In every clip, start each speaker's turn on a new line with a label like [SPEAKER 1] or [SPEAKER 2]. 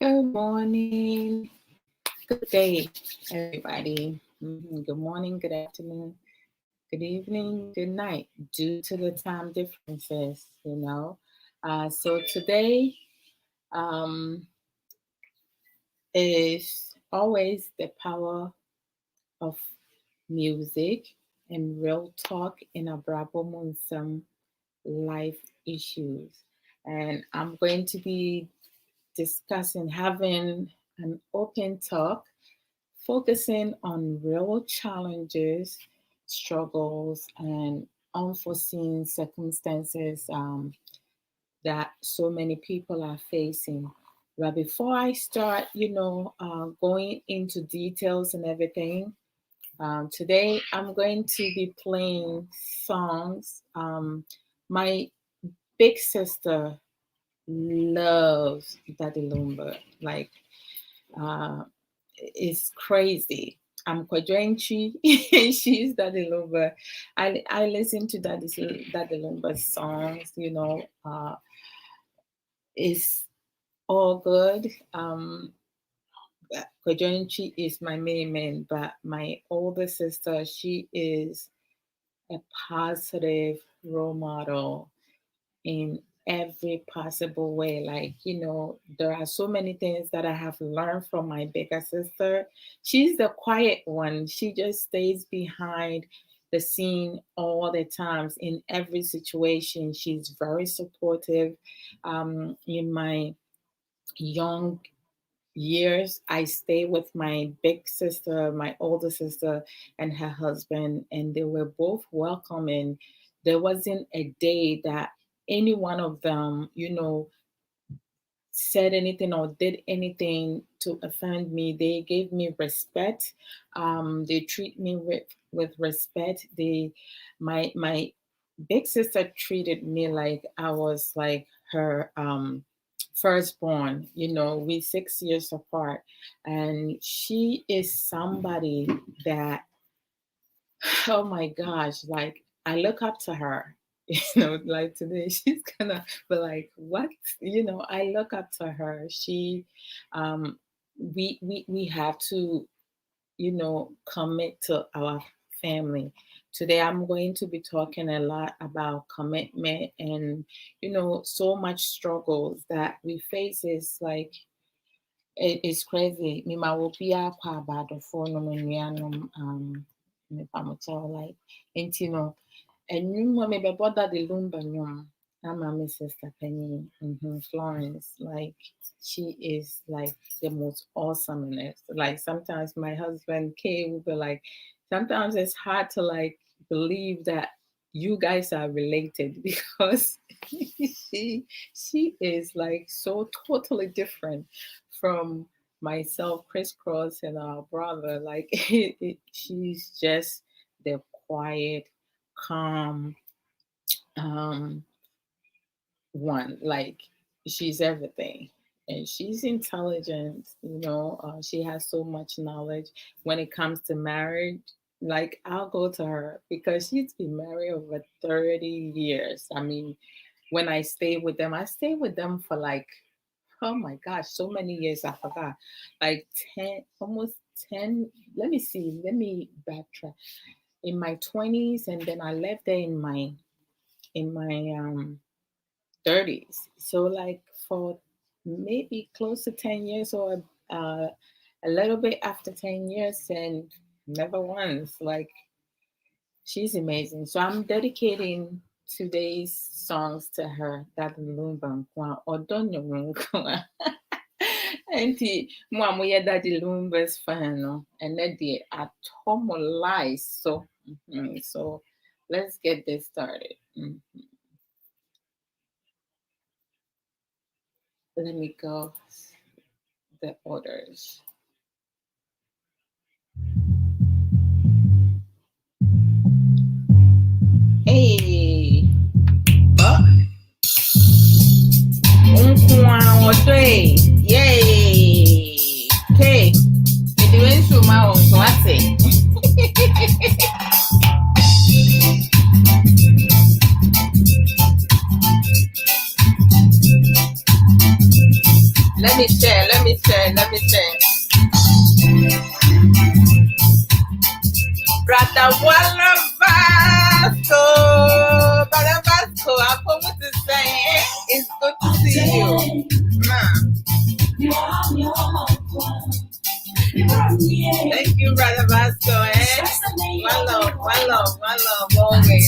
[SPEAKER 1] Good morning, good day, everybody. Good morning, good afternoon, good evening, good night, due to the time differences. So today um, is always the power of music and real talk in Abrabo Nsem life issues. And I'm going to be discussing, having an open talk focusing on real challenges, struggles, and unforeseen circumstances that so many people are facing. But before I start, going into details and everything, today I'm going to be playing songs. My big sister loves Daddy Lumba. Like, uh, it's crazy. I'm Kwajoenchi. She's Daddy Lumba. I listen to Daddy Lumba's songs. It's all good. Kwajoenchi is my main man, but my older sister, she is a positive role model in every possible way. Like, there are so many things that I have learned from my bigger sister. She's the quiet one. She just stays behind the scene all the times in every situation. She's very supportive. In my young years, I stayed with my big sister, my older sister, and her husband, and they were both welcoming. There wasn't a day that any one of them, said anything or did anything to offend me. They gave me respect. They treat me with respect. My big sister treated me like I was like her firstborn. We 6 years apart, and she is somebody that, oh my gosh, like I look up to her. Like today she's gonna be like, what? I look up to her. She we have to, commit to our family. Today I'm going to be talking a lot about commitment and, so much struggles that we face. Is like it's crazy. Me ma will be a kwa bad for no me pamocha like and you maybe bother the lumba nyum. I'm my sister Penny, Florence. Like she is like the most awesomeness. Like sometimes my husband Kay will be like, sometimes it's hard to like believe that you guys are related because she is like so totally different from myself, crisscross, and our brother. Like she's just the quiet, calm um one. Like she's everything, and she's intelligent. She has so much knowledge when it comes to marriage. Like I'll go to her because she's been married over 30 years. I mean, when I stay with them for like, oh my gosh, so many years. I forgot, like 10, almost 10. Let me see, let me backtrack. In my 20s, and then I left there in my 30s. So like for maybe close to 10 years, or a little bit after 10 years, and never once. Like she's amazing. So I'm dedicating today's songs to her. That Lumba Nkwa, Odonyo Nkwa. Auntie, Mom, we had that Lumba's fan, no? And then the atomolize. So let's get this started. Let me go the orders. Hey, oh, three, yay. Okay, it went through my own, so I say. Let me share. Brother Vasco, I'm going to say it's good to see you. Thank you, Brother Vasco. One love, always.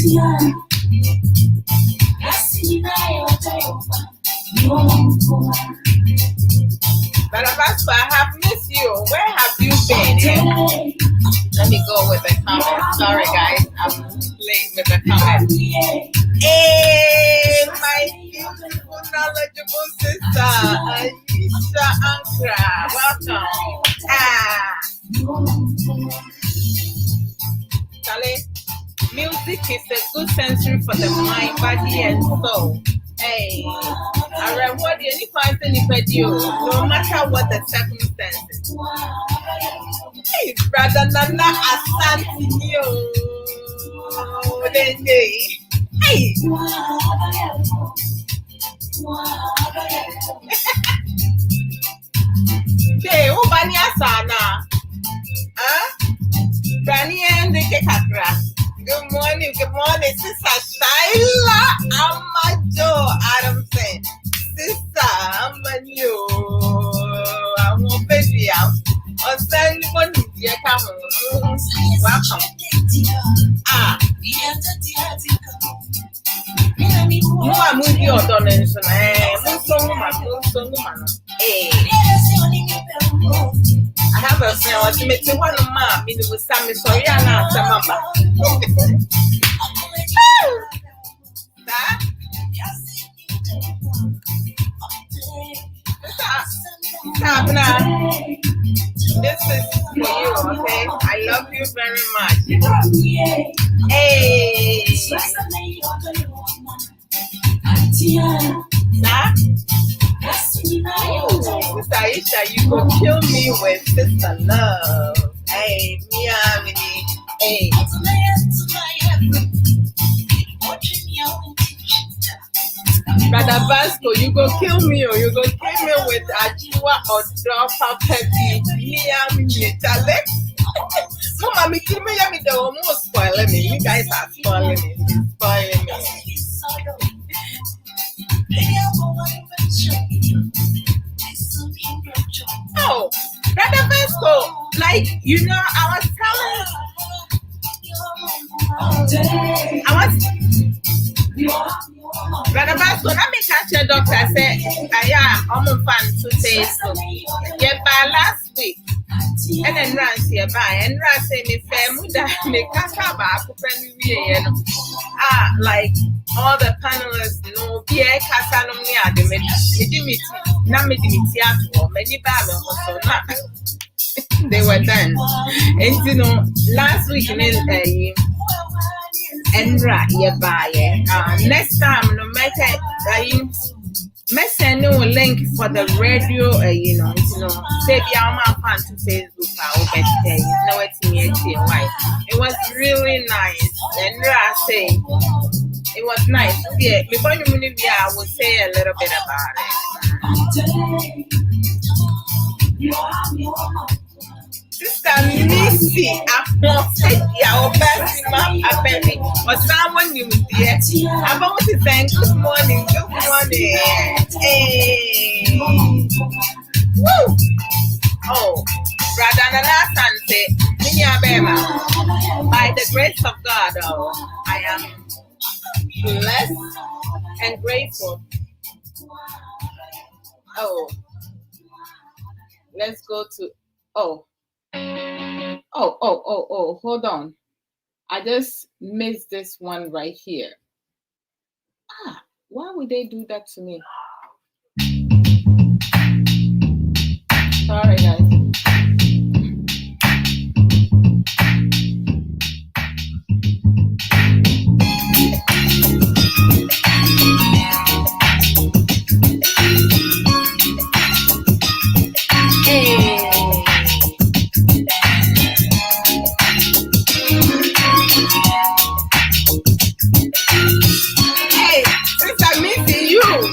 [SPEAKER 1] Brother Vasco, I have missed you. Where have you been? Let me go with the comment. Sorry, guys. I'm late with the comment. Hey, my beautiful, knowledgeable sister, Aisha Ankra. Welcome. Charlie, music is a good sensory for the mind, body, and soul. Hey, I reward you any person if I do, no matter what the circumstances. Hey, brother Nana Asante yo. Hey. Hey, who bani asana? Huh? Brani and the Kakra. Good morning, Sister Shaila Amajo Adamson. Sister Amanyo. I won't bet you out. Or send one to your camera. Welcome. No, I'm with you, Donation. I have a friend who makes one of my meaning with Sammy Soriana. This is for you, okay? I love you very much. Hey. Sister Aisha, you go kill me with sister love. Hey, Miami. Hey. Brother Vasco, you go kill me or you go kill me with Adwoa Odo Papa Miami Chale. Mama, me kill me, they almost spoiling me. You guys are spoiling me. Oh, Brother Vasco, like, you know, I was Brother Vasco, let me catch your doctor. I said, I'm a fan to say so. Yeah, by last week. And then Ran say bye. And Ran say me me like all the panelists know Pierre Casa no me ade me na me di theater many bad so they were done. And you know, last week next time, no matter send no link for the radio, say the fan to Facebook it was really nice. And I say it was nice. Yeah, before you move, I will say a little bit about it. Sister Missy, our best mom, or someone you dear. I'm going to say good morning. Hey. Woo! Oh, Brother Nana Sante, by the grace of God, I am blessed and grateful. Oh, let's go to, hold on. I just missed this one right here. Why would they do that to me? Sorry, guys.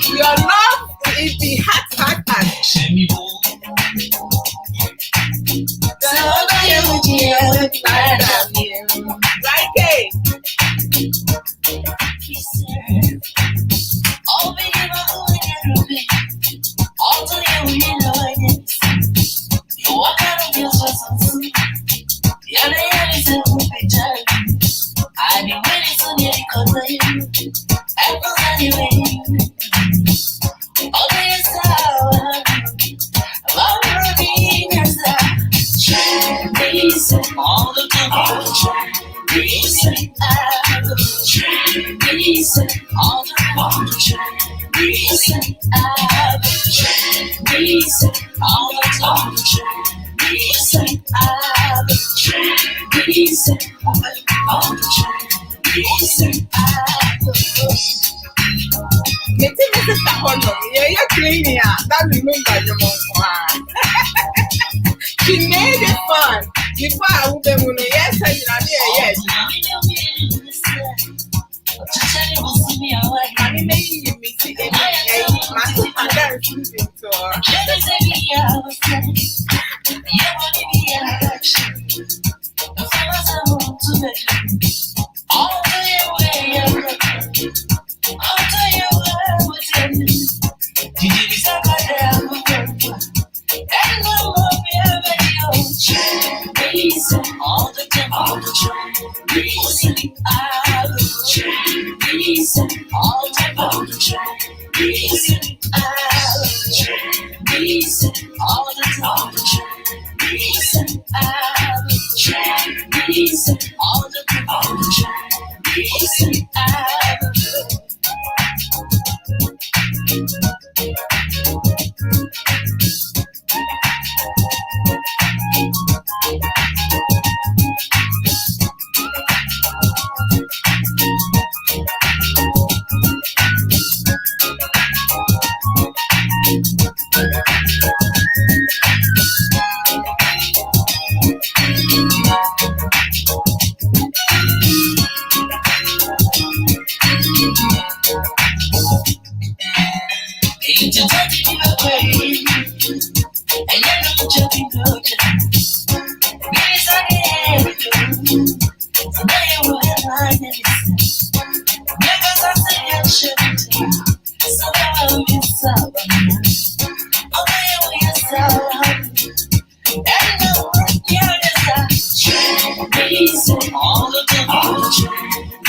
[SPEAKER 1] Your love
[SPEAKER 2] reason, all the time. Reason, I'm the reason, all the time. Reason, I'm the
[SPEAKER 1] Mr. Hono, you're cleaning up. That remember your mom. She made it fun. Before I would have known, yes, I yes. I made you miss it. My father is losing to her.
[SPEAKER 2] All the time, all the time,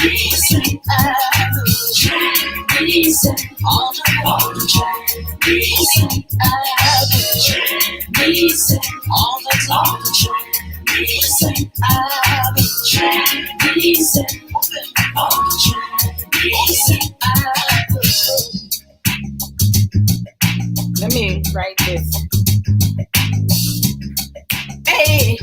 [SPEAKER 2] reason, I reason, all the time, all the time, reason, I reason, all the time, all the time, reason, I reason, all the time, all the time, reason, I.
[SPEAKER 1] Let me write this. Hey!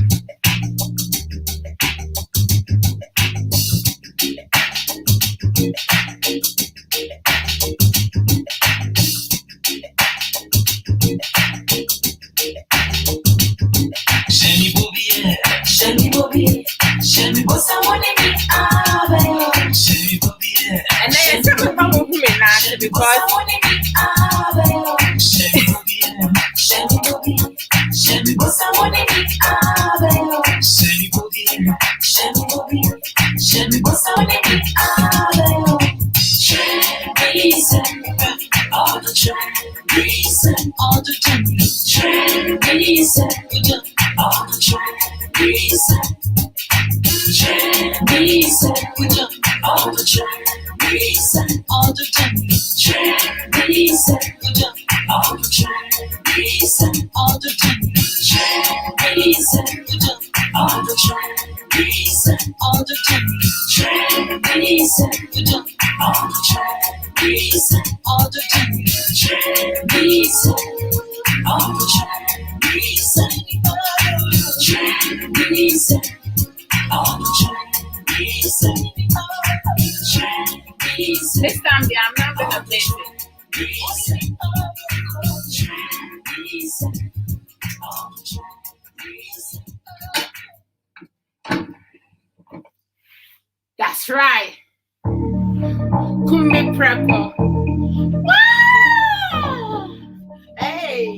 [SPEAKER 1] And then some of them who may not because
[SPEAKER 2] all the time, reason, all the time, reason, all the time, reason, reason, all the time, reason, all the time, reason, all the time, reason, all the time, reason, all the time, reason, all the time, reason, all the time. Reason, all the time, reason, all the time, reason, reason, all the time, reason, reason.
[SPEAKER 1] This time I'm not gonna play it.
[SPEAKER 2] Reason, reason, all the time, reason.
[SPEAKER 1] That's right. Kumbi Prepo. Wow! Hey!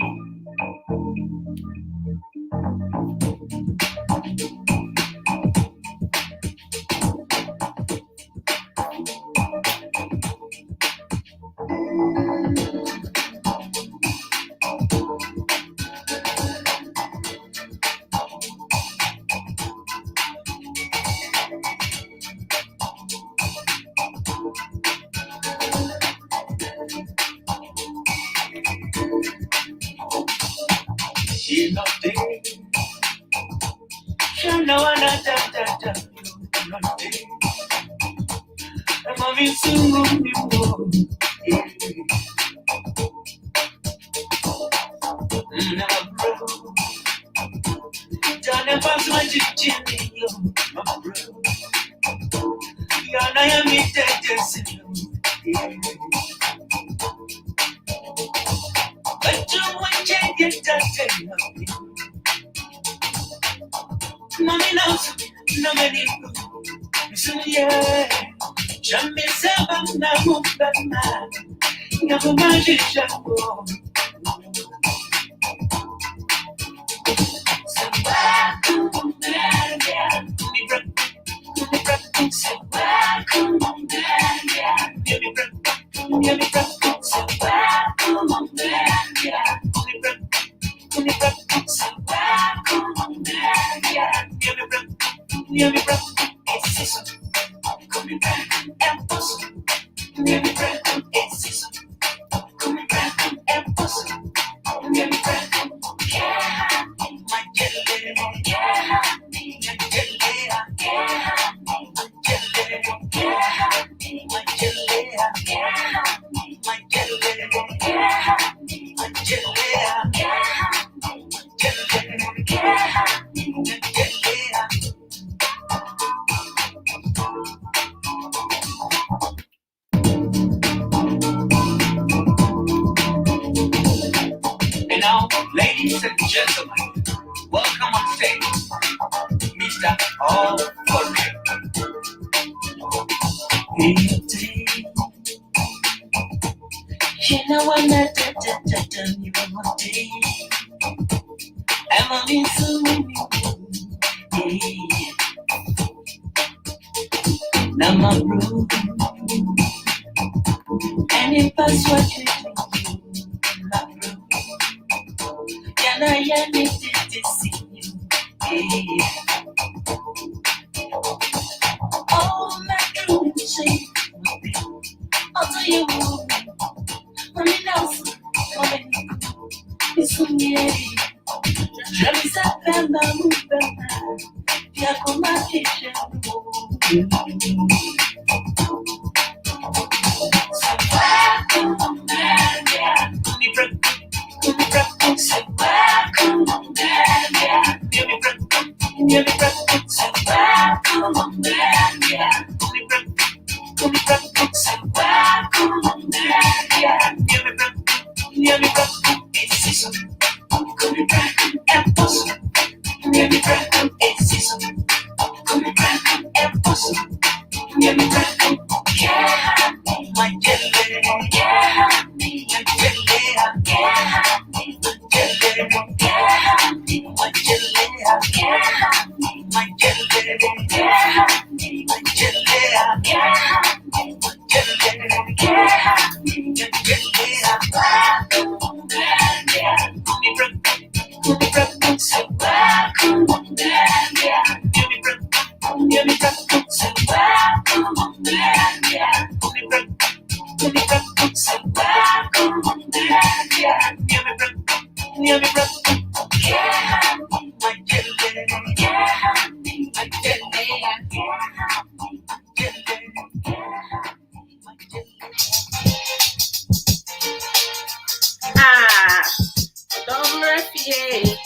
[SPEAKER 1] Don't refuse.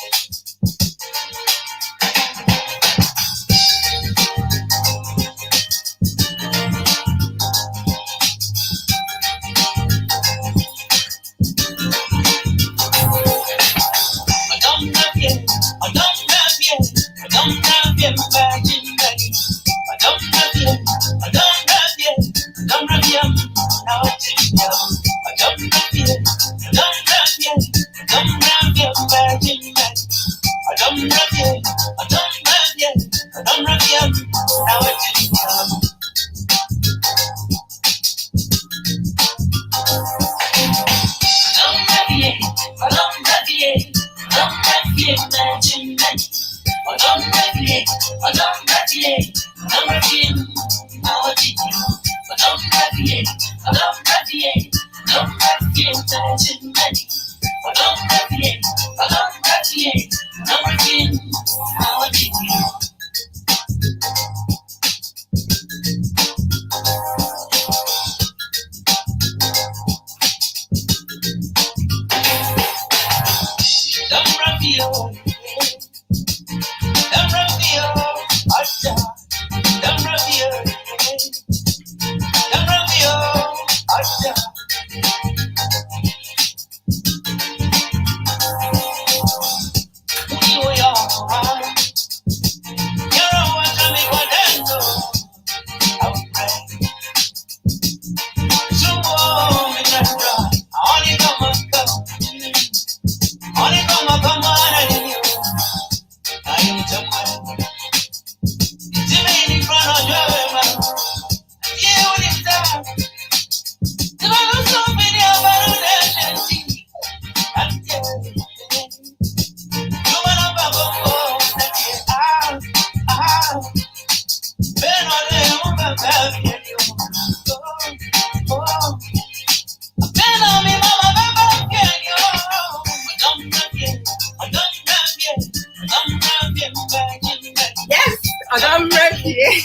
[SPEAKER 1] Yes, I'm ready.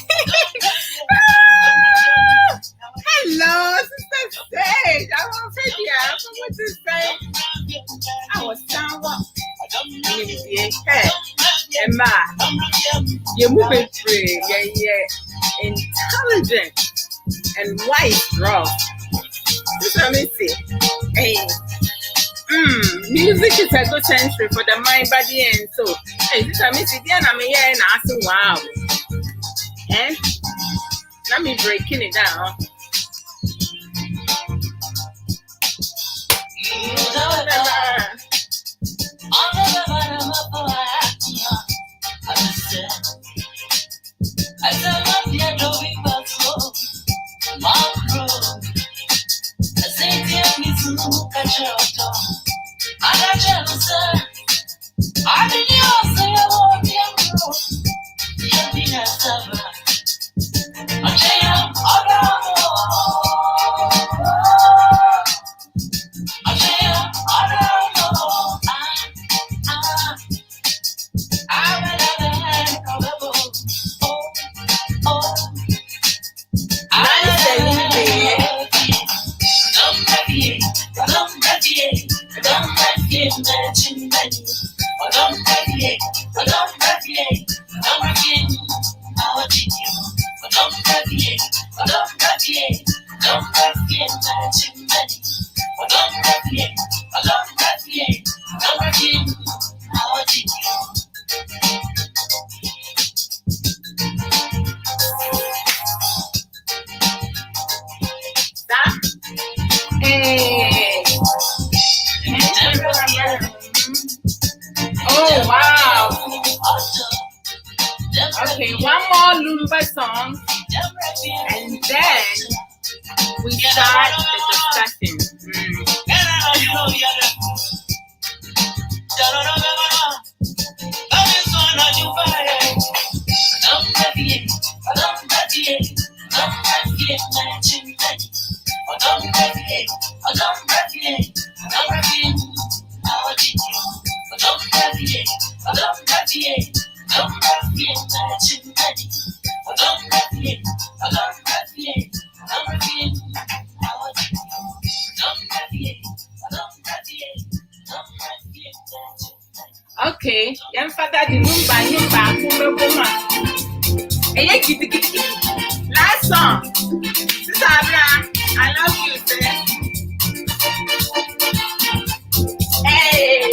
[SPEAKER 1] Hello, Sister Sage. I'm on video. I don't know what to say. I was somewhat. Hey, Emma, you're moving free. Yeah. Intelligent and wise, bro. This let me see. Hey. Music is a good entry for the mind, body, and soul. Hey, this let me see. Then I'm here and asking, wow. Eh? Let me breaking it down. Oh, wow. Okay, one more Lumba song, and then we start the discussion. Okay, yan fata di Lumba yin ba ku boma. Eye kiti kiti. Last song. Sister Abra, I love you, sir. Hey.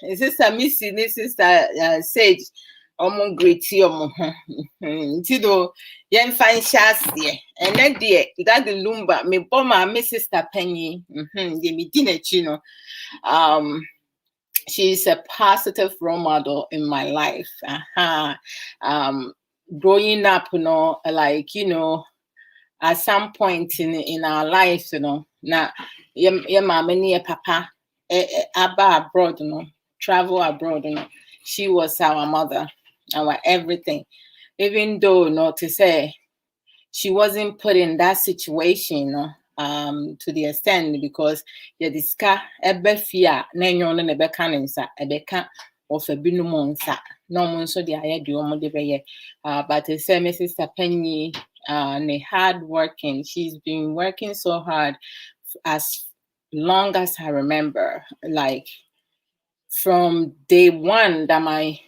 [SPEAKER 1] Is this a missy? This is a sage. Omo great omo. Tido yen fine shasty. And then dear, that the lumba me bomber my sister Penny. Me dinner chino. She's a positive role model in my life. Growing up, like at some point in our lives, now your mama and your papa abba abroad, travel abroad, she was our mother, our everything. Even though not to say she wasn't put in that situation, to the extent because the disca ebe fear na enyo no ebe kaninsa ebe ka of a binumonsa. No one so the idea de beye. But the same Sister Penny, hard working. She's been working so hard as long as I remember. Like from day one that my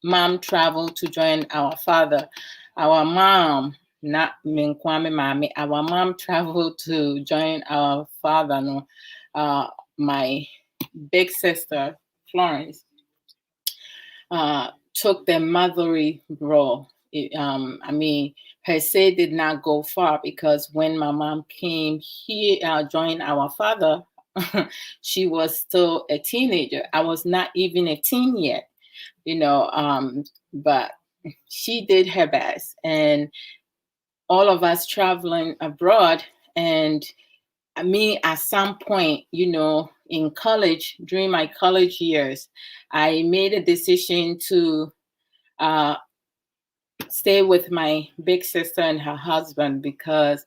[SPEAKER 1] mom traveled to join our father, our mom, not Minkwame Mami, our mom traveled to join our father, no, my big sister, Florence, took the motherly role. I mean, her say did not go far because when my mom came here, joined our father, she was still a teenager. I was not even a teen yet, but she did her best. And all of us traveling abroad, and I mean, at some point, in college, during my college years, I made a decision to stay with my big sister and her husband because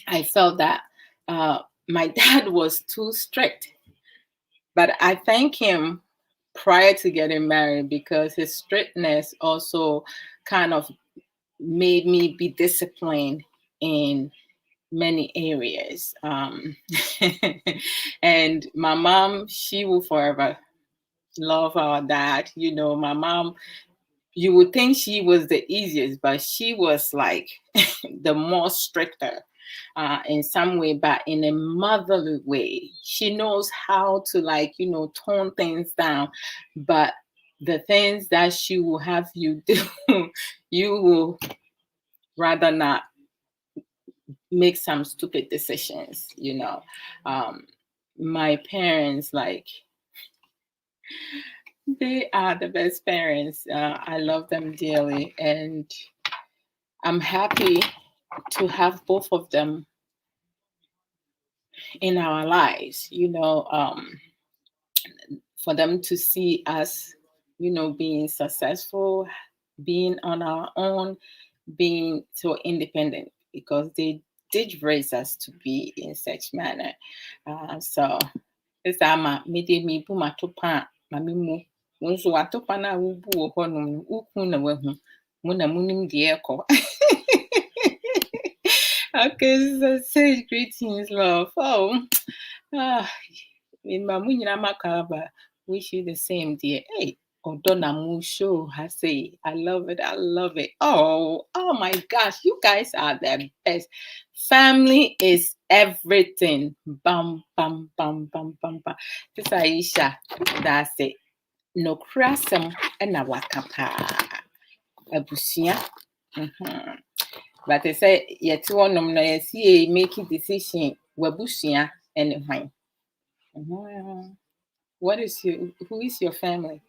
[SPEAKER 1] I felt that my dad was too strict. But I thank him prior to getting married because his strictness also kind of made me be disciplined in many areas. And my mom, she will forever love our dad. My mom, you would think she was the easiest, but she was like the more stricter in some way, but in a motherly way. She knows how to tone things down, but the things that she will have you do, you will rather not make some stupid decisions. My parents, they are the best parents. I love them dearly, and I'm happy to have both of them in our lives. For them to see us, being successful, being on our own, being so independent, because they did raise us to be in such manner. So it's ama mede me bu matopa mame mu nso watopa na wubu wo honom ukun na wahu mu na munim de ekọ. Okay, so say greetings, love. Mamu nyina makaba. Wish you the same, dear. Hey, Odona Mu show. I say, I love it. I love it. Oh my gosh, you guys are the best. Family is everything. Bam, bam, bam, bam, bam, bam. This Aisha, that's it. No crasem and a wakapa. Abusia. But I say, yet one of no see making decision. Wabusia and wine. Who is your family?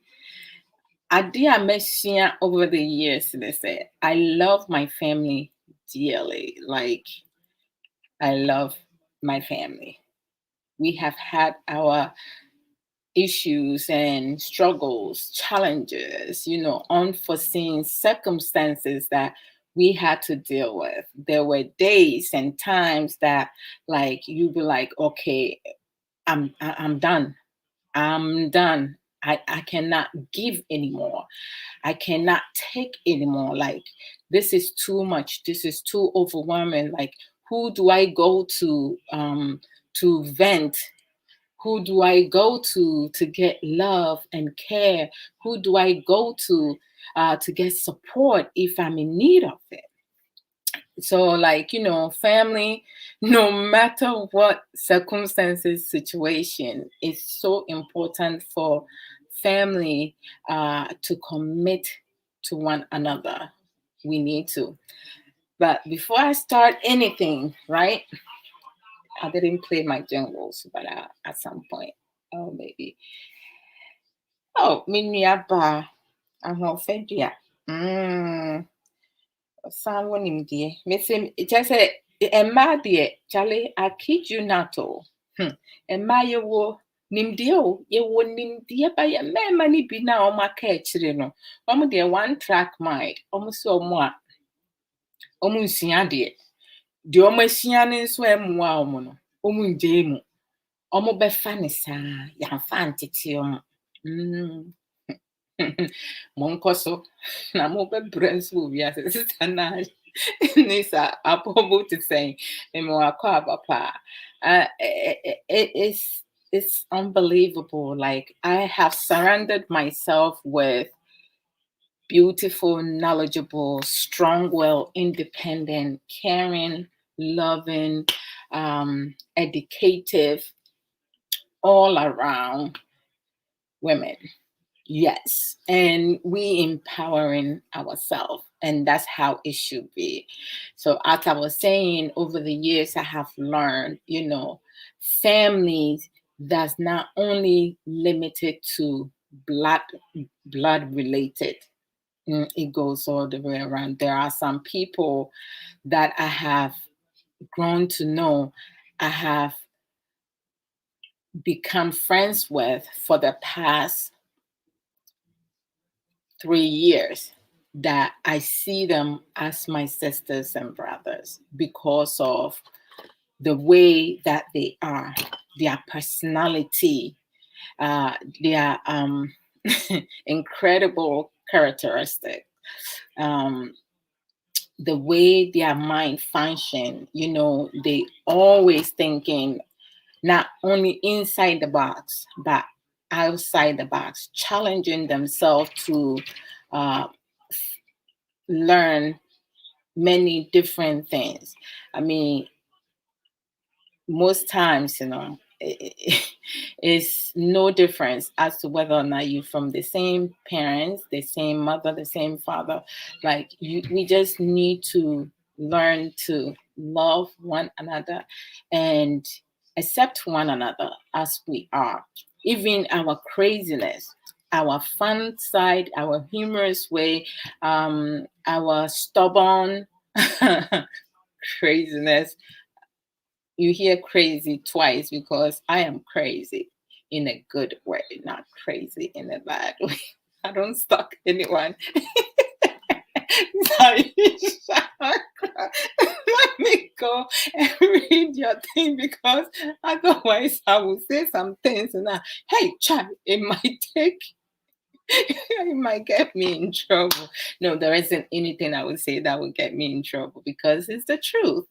[SPEAKER 1] Adia Messia over the years, they say, I love my family dearly. Like, I love my family. We have had our issues and struggles, challenges, unforeseen circumstances that we had to deal with. There were days and times that, you'd be like, okay, I'm done. I'm done. I cannot give anymore. I cannot take anymore. Like, this is too much. This is too overwhelming. Like, who do I go to vent? Who do I go to get love and care? Who do I go to get support if I'm in need of it? So, family, no matter what circumstances, situation, it's so important for family to commit to one another. We need to. But before I start anything, right? I didn't play my jingles, but at some point, maybe. Oh, Miniaba, I'm offended. Someone in dear. Missing just say Emma dear, Charlie, I kid you not all. Emma you wo nimdio, ye wo nimdia by a man money be now on my catch, Almost dear one track mind, almost so more. Almost dear. The almost yan swam wow mono, almost demo. Almost be funny, sir, yan fancy. Monkoso, Namobe Brenswu, yes, Sister Nash, Nisa, Apobo to say, Memoaka Papa. It's unbelievable. Like, I have surrounded myself with beautiful, knowledgeable, strong willed, independent, caring, loving, educative, all around women. Yes. And we empowering ourselves. And that's how it should be. So as I was saying, over the years, I have learned, families that's not only limited to blood blood related. It goes all the way around. There are some people that I have grown to know, I have become friends with for the past 3 years, that I see them as my sisters and brothers because of the way that they are, their personality, their incredible characteristic, um, the way their mind function. They always thinking not only inside the box, but outside the box, challenging themselves to uh, learn many different things. I mean, most times, it's no difference as to whether or not you're from the same parents, the same mother, the same father. Like, we just need to learn to love one another and accept one another as we are. Even our craziness, our fun side, our humorous way, our stubborn craziness. You hear crazy twice because I am crazy in a good way, not crazy in a bad way. I don't stalk anyone. Sorry, let me go and read your thing, because otherwise I will say some things and hey, child, it might take it might get me in trouble. No, there isn't anything I would say that would get me in trouble, because it's the truth.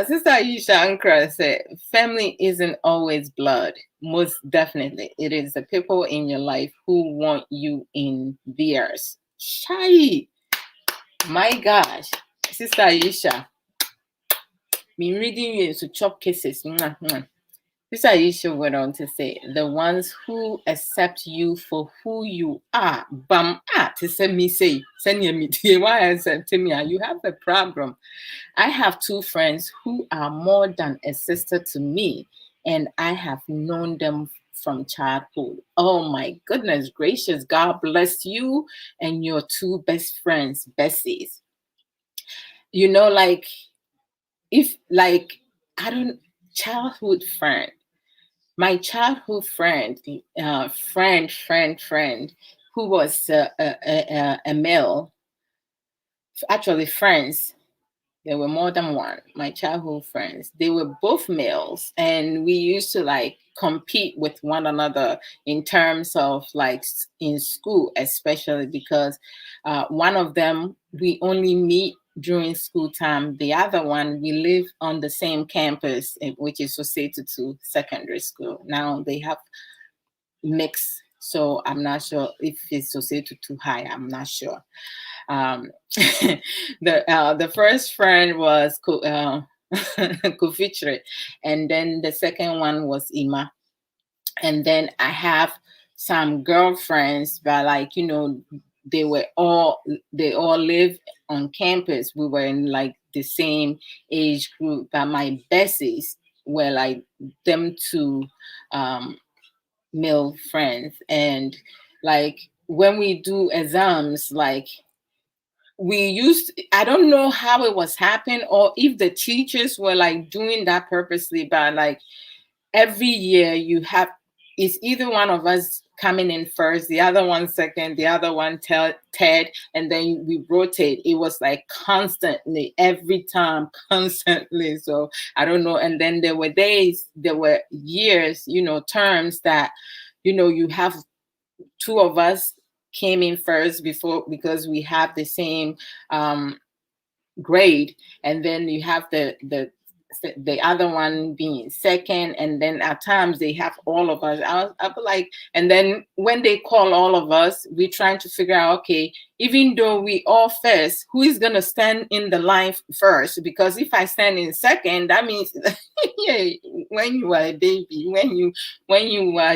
[SPEAKER 1] Sister Aisha Ankara said, family isn't always blood. Most definitely. It is the people in your life who want you in theirs. Shy. My gosh. Sister Aisha, been reading you to chop cases. Mwah, mwah. Sister Aisha went on to say, the ones who accept you for who you are. Bam, to send me say, send me why I said to me, you have a problem. I have two friends who are more than a sister to me, and I have known them from childhood. Oh my goodness gracious. God bless you and your two best friends, Bessies. Like, if, like, I don't, childhood friend, my childhood friend, friend, who was a male, actually friends. There were more than one. My childhood friends, they were both males, and we used to like compete with one another in terms of like in school, especially because one of them we only meet during school time. The other one we live on the same campus, which is associated to secondary school. Now they have mixed, so I'm not sure if it's associated to high. I'm not sure. Um, the first friend was Kufitri, and then the second one was Ima. And then I have some girlfriends, but like they all live on campus. We were in like the same age group, but my besties were like them two male friends. And like when we do exams, like I don't know how it was happening, or if the teachers were like doing that purposely, but like every year it's either one of us coming in first, the other one second, the other one third, and then we rotate. It was like constantly, every time, constantly. So I don't know. And then there were years, terms that you have two of us came in first before, because we have the same grade, and then you have the other one being second, and then at times they have all of us. I'll be like, and then when they call all of us, we're trying to figure out, okay, even though we all first, who is gonna stand in the line first? Because if I stand in second, that means yeah, when you are a baby, when you are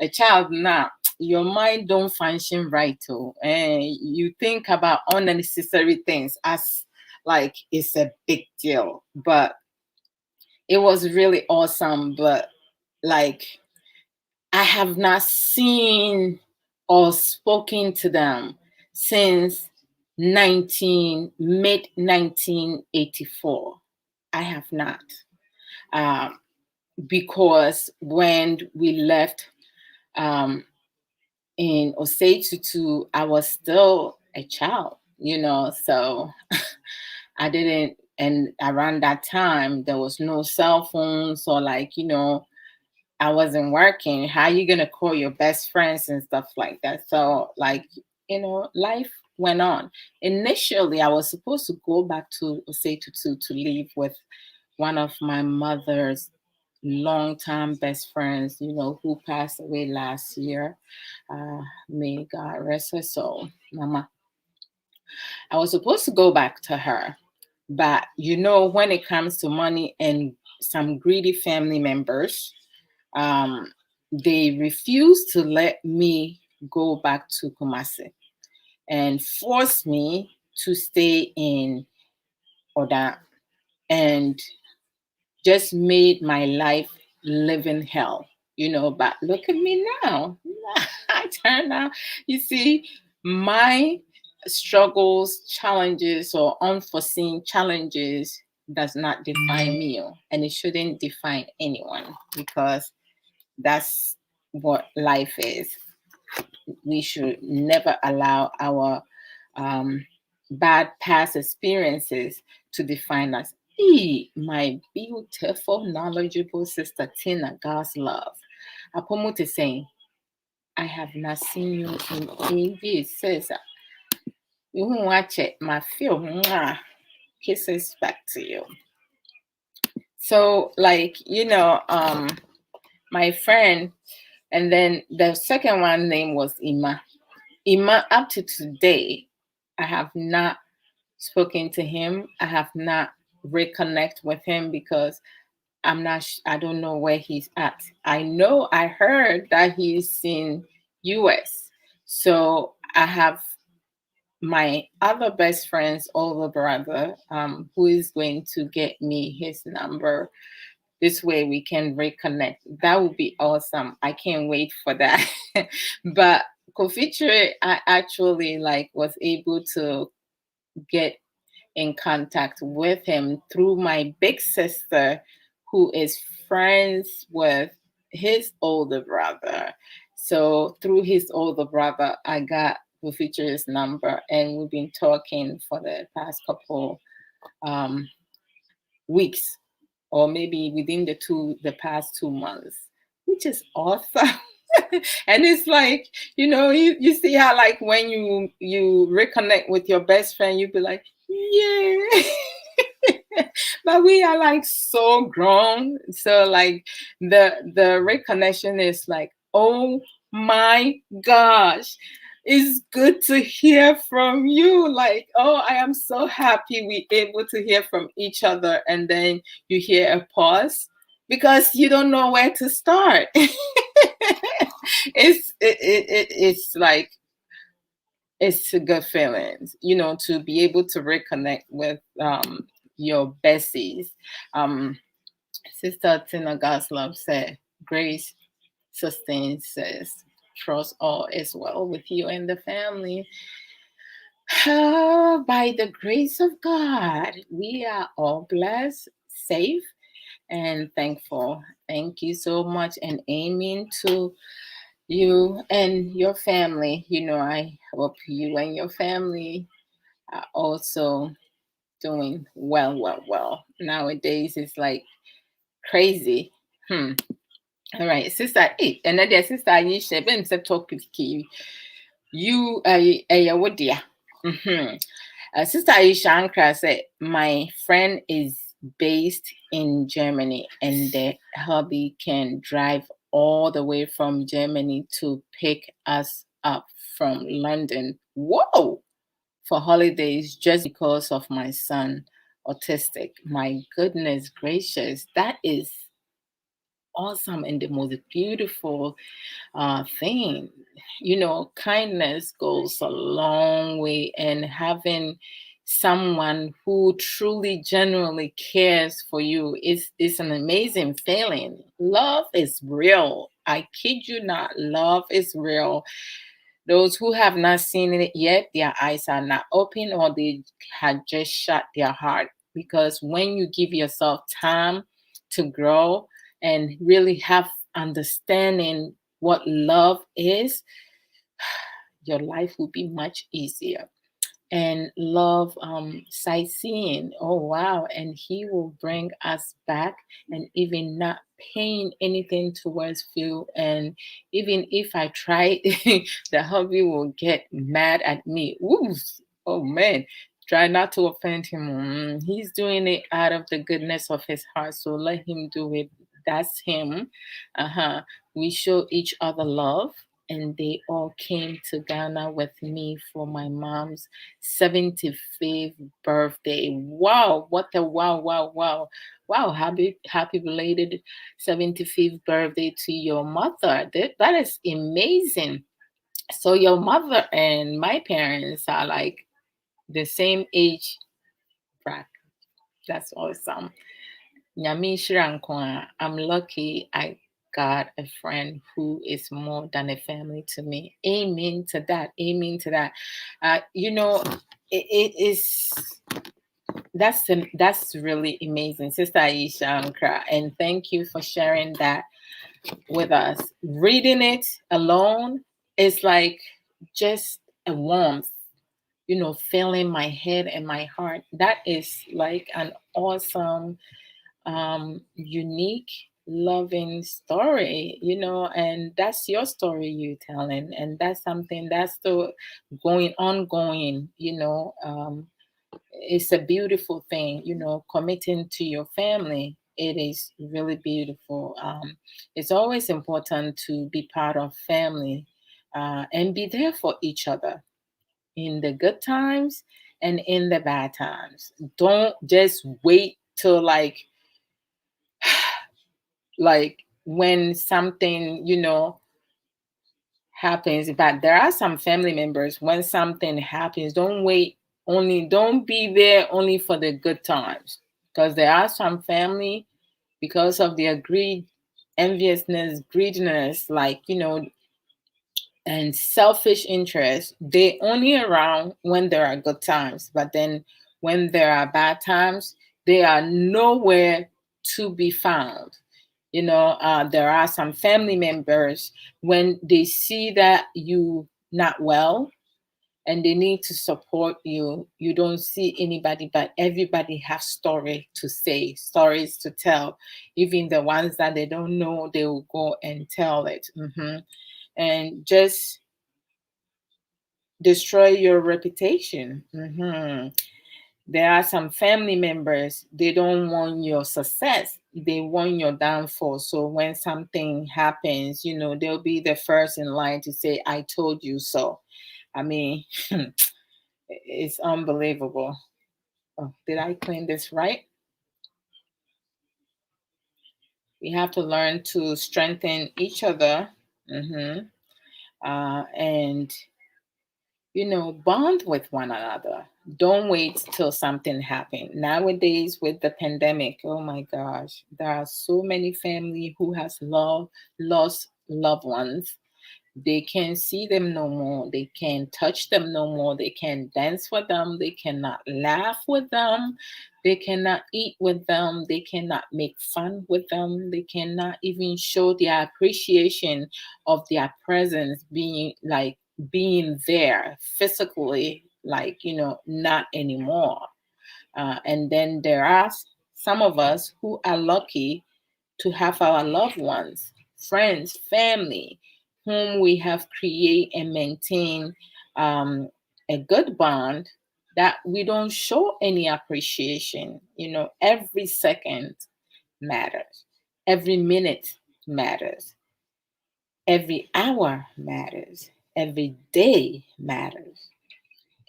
[SPEAKER 1] a child now, your mind don't function right, oh, and you think about unnecessary things as like it's a big deal. But it was really awesome. But like, I have not seen or spoken to them since 1984. I have not, um, because when we left um, in Osei Tutu, I was still a child, so I didn't, and around that time, there was no cell phones, or like, I wasn't working. How you gonna call your best friends and stuff like that? So like, life went on. Initially, I was supposed to go back to Osei Tutu to live with one of my mother's longtime best friends, who passed away last year. May God rest her soul, Mama. I was supposed to go back to her, but when it comes to money and some greedy family members, um, they refuse to let me go back to Kumasi and force me to stay in Oda, and just made my life living hell. But look at me now. I turned out, you see, my struggles, challenges, or unforeseen challenges does not define me, and it shouldn't define anyone, because that's what life is. We should never allow our bad past experiences to define us. My beautiful, knowledgeable sister Tina, God's love. Apomuti saying, I have not seen you in ages. Says, you won't watch it. My feel, kisses back to you. So, like, my friend, and then the second one name was Ima. Ima, up to today, I have not spoken to him. I have not reconnect with him, because I don't know where he's at. I know I heard that he's in US. So I have my other best friend's older brother, who is going to get me his number. This way we can reconnect. That would be awesome. I can't wait for that. But Kofitre, I actually was able to get in contact with him through my big sister, who is friends with his older brother. So through his older brother, I got Bufitre's number, and we've been talking for the past couple weeks, or maybe within the past 2 months, which is awesome. And it's like, you see how, like, when you reconnect with your best friend, you be like, yeah. But we are like so grown, so like the reconnection is like, oh my gosh, it's good to hear from you. Like, oh, I am so happy we able to hear from each other. And then you hear a pause, because you don't know where to start. It's like, it's a good feeling, to be able to reconnect with your besties. Sister Tina Goslov said, Grace sustains, says, trust all is well with you and the family. By the grace of God, we are all blessed, safe, and thankful. Thank you so much, and amen to you and your family. I hope you and your family are also doing well. Nowadays, it's like crazy. All right, sister. Hey, and then sister, you share. Ben said topic key. You wodia. Sister Aisha Ankra said, my friend is based in Germany and the hubby can drive all the way from Germany to pick us up from London. Whoa! For holidays just because of my son, autistic. My goodness gracious, that is awesome and the most beautiful thing. Kindness goes a long way, and having someone who truly, genuinely cares for you is an amazing feeling. Love is real. I kid you not, love is real. Those who have not seen it yet, their eyes are not open or they had just shut their heart. Because when you give yourself time to grow and really have understanding what love is, your life will be much easier. And love sightseeing. Oh wow. And he will bring us back and even not paying anything towards fuel. And even if I try, the hubby will get mad at me. Oof. Oh man. Try not to offend him. He's doing it out of the goodness of his heart. So let him do it. That's him. We show each other love. And they all came to Ghana with me for my mom's 75th birthday. Wow, what a wow, wow, wow. Wow, happy belated 75th birthday to your mother. That is amazing. So your mother and my parents are like the same age bracket. That's awesome. Nyame nhyira nko a, I'm lucky I got a friend who is more than a family to me. Amen to that. Amen to that. It is that's really amazing, Sister Aisha Ankra, and thank you for sharing that with us. Reading it alone is like just a warmth, filling my head and my heart. That is like an awesome unique loving story, and that's your story you telling, and that's something that's still going ongoing. It's a beautiful thing, committing to your family. It is really beautiful. It's always important to be part of family, and be there for each other in the good times and in the bad times. Don't just wait till like when something happens. But there are some family members, when something happens, don't be there only for the good times, because there are some family, because of their greed, enviousness, greediness, and selfish interest, they only around when there are good times, but then when there are bad times, they are nowhere to be found. There are some family members, when they see that you not well and they need to support you, you don't see anybody, but everybody has story to say, stories to tell. Even the ones that they don't know, they will go and tell it. And just destroy your reputation. There are some family members, they don't want your success, they want your downfall. So when something happens, they'll be the first in line to say, I told you so. I mean, it's unbelievable. Oh, did I clean this right? We have to learn to strengthen each other. And bond with one another. Don't wait till something happens. Nowadays, with the pandemic, oh my gosh, there are so many family who has lost loved ones. They can't see them no more. They can't touch them no more. They can't dance with them. They cannot laugh with them. They cannot eat with them. They cannot make fun with them. They cannot even show their appreciation of their presence, being there physically, not anymore. And then there are some of us who are lucky to have our loved ones, friends, family, whom we have created and maintained a good bond, that we don't show any appreciation. Every second matters, every minute matters, every hour matters, every day matters,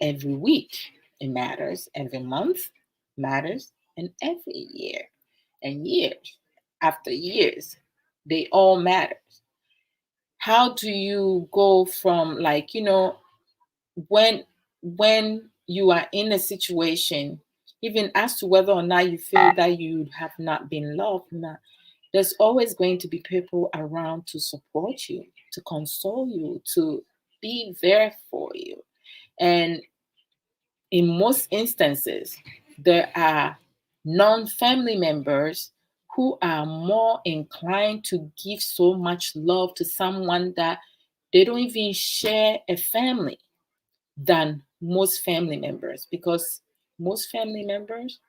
[SPEAKER 1] every week it matters, every month matters, and every year and years after years, they all matter. How do you go from, like, when you are in a situation, even as to whether or not you feel that you have not been loved, there's always going to be people around to support you, to console you, to be there for you. And in most instances, there are non-family members who are more inclined to give so much love to someone that they don't even share a family than most family members, because most family members,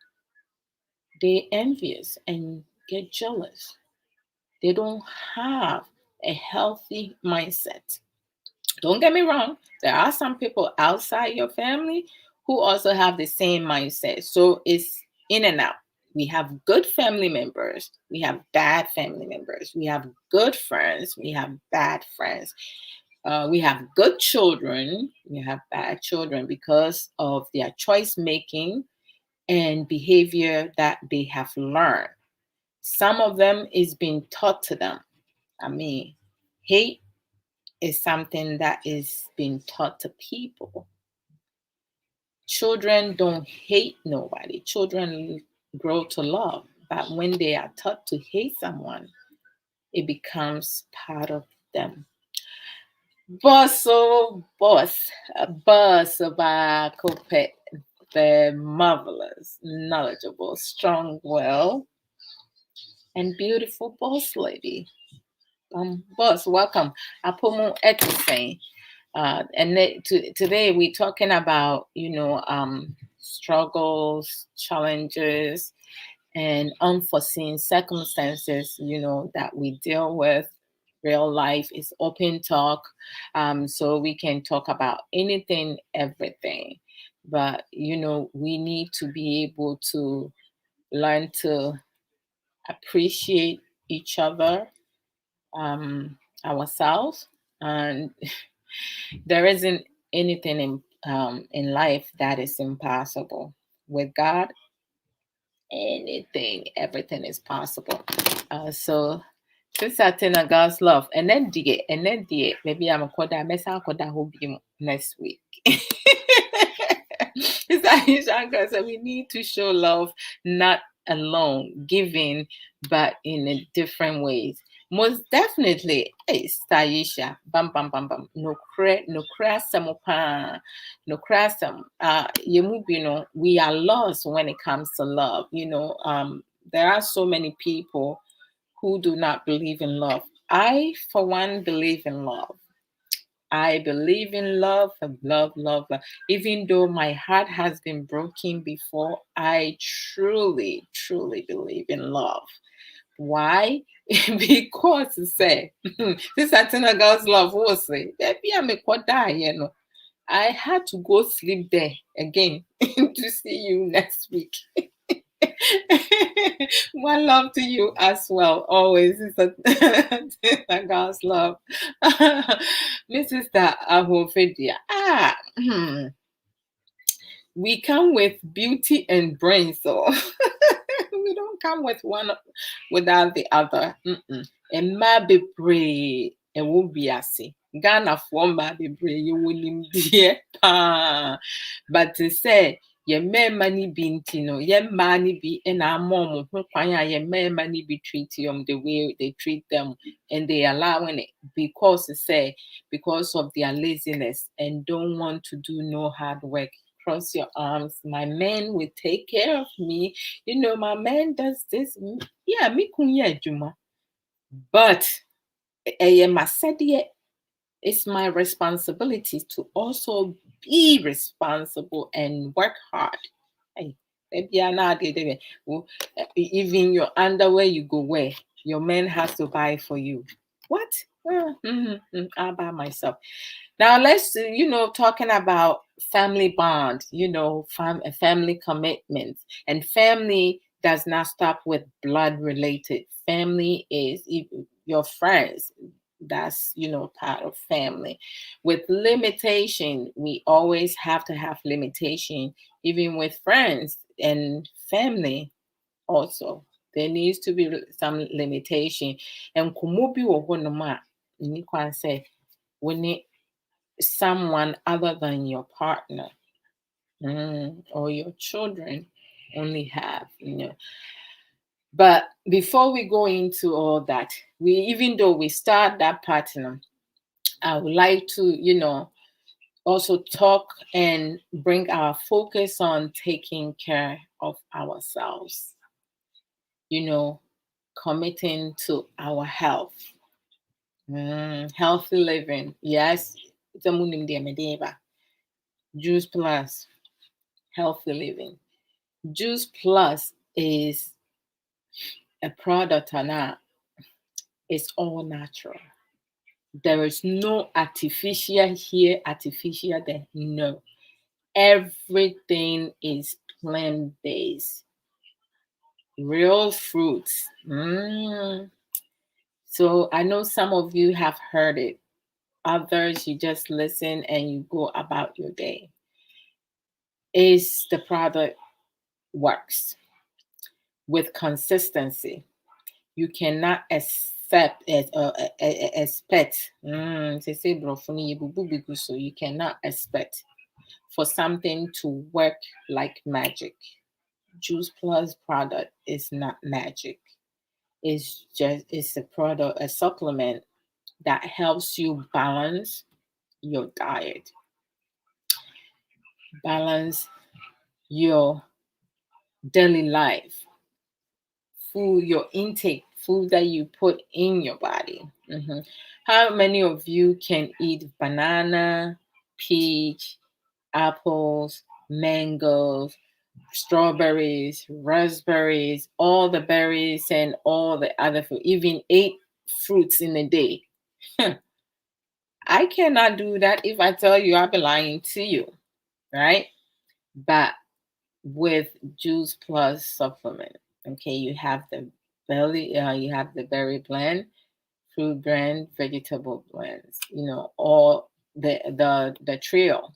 [SPEAKER 1] they envious and get jealous. They don't have a healthy mindset. Don't get me wrong, there are some people outside your family who also have the same mindset. So it's in and out. We have good family members, we have bad family members, we have good friends, we have bad friends. We have good children, we have bad children because of their choice making and behavior that they have learned. Some of them is being taught to them. I mean, hate is something that is being taught to people. Children don't hate nobody. Children grow to love. But when they are taught to hate someone, it becomes part of them. Boss, oh, boss, Kope, the marvelous, knowledgeable, strong, well, and beautiful boss lady. Boss, welcome. Apomo Etisane. Today we're talking about, struggles, challenges, and unforeseen circumstances, that we deal with. Real life is open talk, so we can talk about anything, everything. But, we need to be able to learn to appreciate each other, ourselves, and there isn't anything in life that is impossible. With God, everything is possible. So since I think of God's love, and then maybe I'm a quarter, who be next week. So we need to show love, not alone giving, but in a different ways. Most definitely, hey, Staisha, bam, bam, bam, bam. No crasam, no crasam. We are lost when it comes to love. There are so many people who do not believe in love. I, for one, believe in love. I believe in love, love, love, love. Even though my heart has been broken before, I truly, truly believe in love. Why? Because say this Athena God's love was say I had to go sleep there again to see you next week. One love to you as well. Always is a God's love. Mrs. Ahofedia. We come with beauty and brains, so we don't come with one without the other. Emma be pray, and will be a see. Ghana for be pray, you will him dear. But to say, ye may money be no, ye money be in our mom, ye may money be treated the way they treat them, and they allowing it because of their laziness and don't want to do no hard work. Cross your arms. My man will take care of me. My man does this. Yeah, me kunya juma. But it's my responsibility to also be responsible and work hard. Hey, even your underwear you go wear, your man has to buy for you. What? All by myself. Now let's talking about family bond, family commitment. And family does not stop with blood related. Family is your friends. That's part of family. With limitation, we always have to have limitation, even with friends and family also. There needs to be some limitation. And kumubi wo honoma ni kwan say when someone other than your partner or your children only have. But before we go into all that, even though we start that partner, I would like to also talk and bring our focus on taking care of ourselves, committing to our health. Healthy living. Yes, it's a munim de medeva. Juice Plus, healthy living. Juice Plus is a product or not. It's all natural. There is no artificial here, artificial there. No. Everything is plant based. Real fruits. So I know some of you have heard it. Others, you just listen and you go about your day. Is the product works with consistency. You cannot expect. So you cannot expect for something to work like magic. Juice Plus product is not magic. It's a product, a supplement that helps you balance your diet, balance your daily life, food, your intake, food that you put in your body. How many of you can eat banana, peach, apples, mangoes, strawberries, raspberries, all the berries, and all the other food, even 8 fruits in a day? I cannot do that. If I tell you, I'll be lying to you, right? But with Juice Plus supplement, okay, you have the you have the berry blend, fruit blend, vegetable blends, all the trio,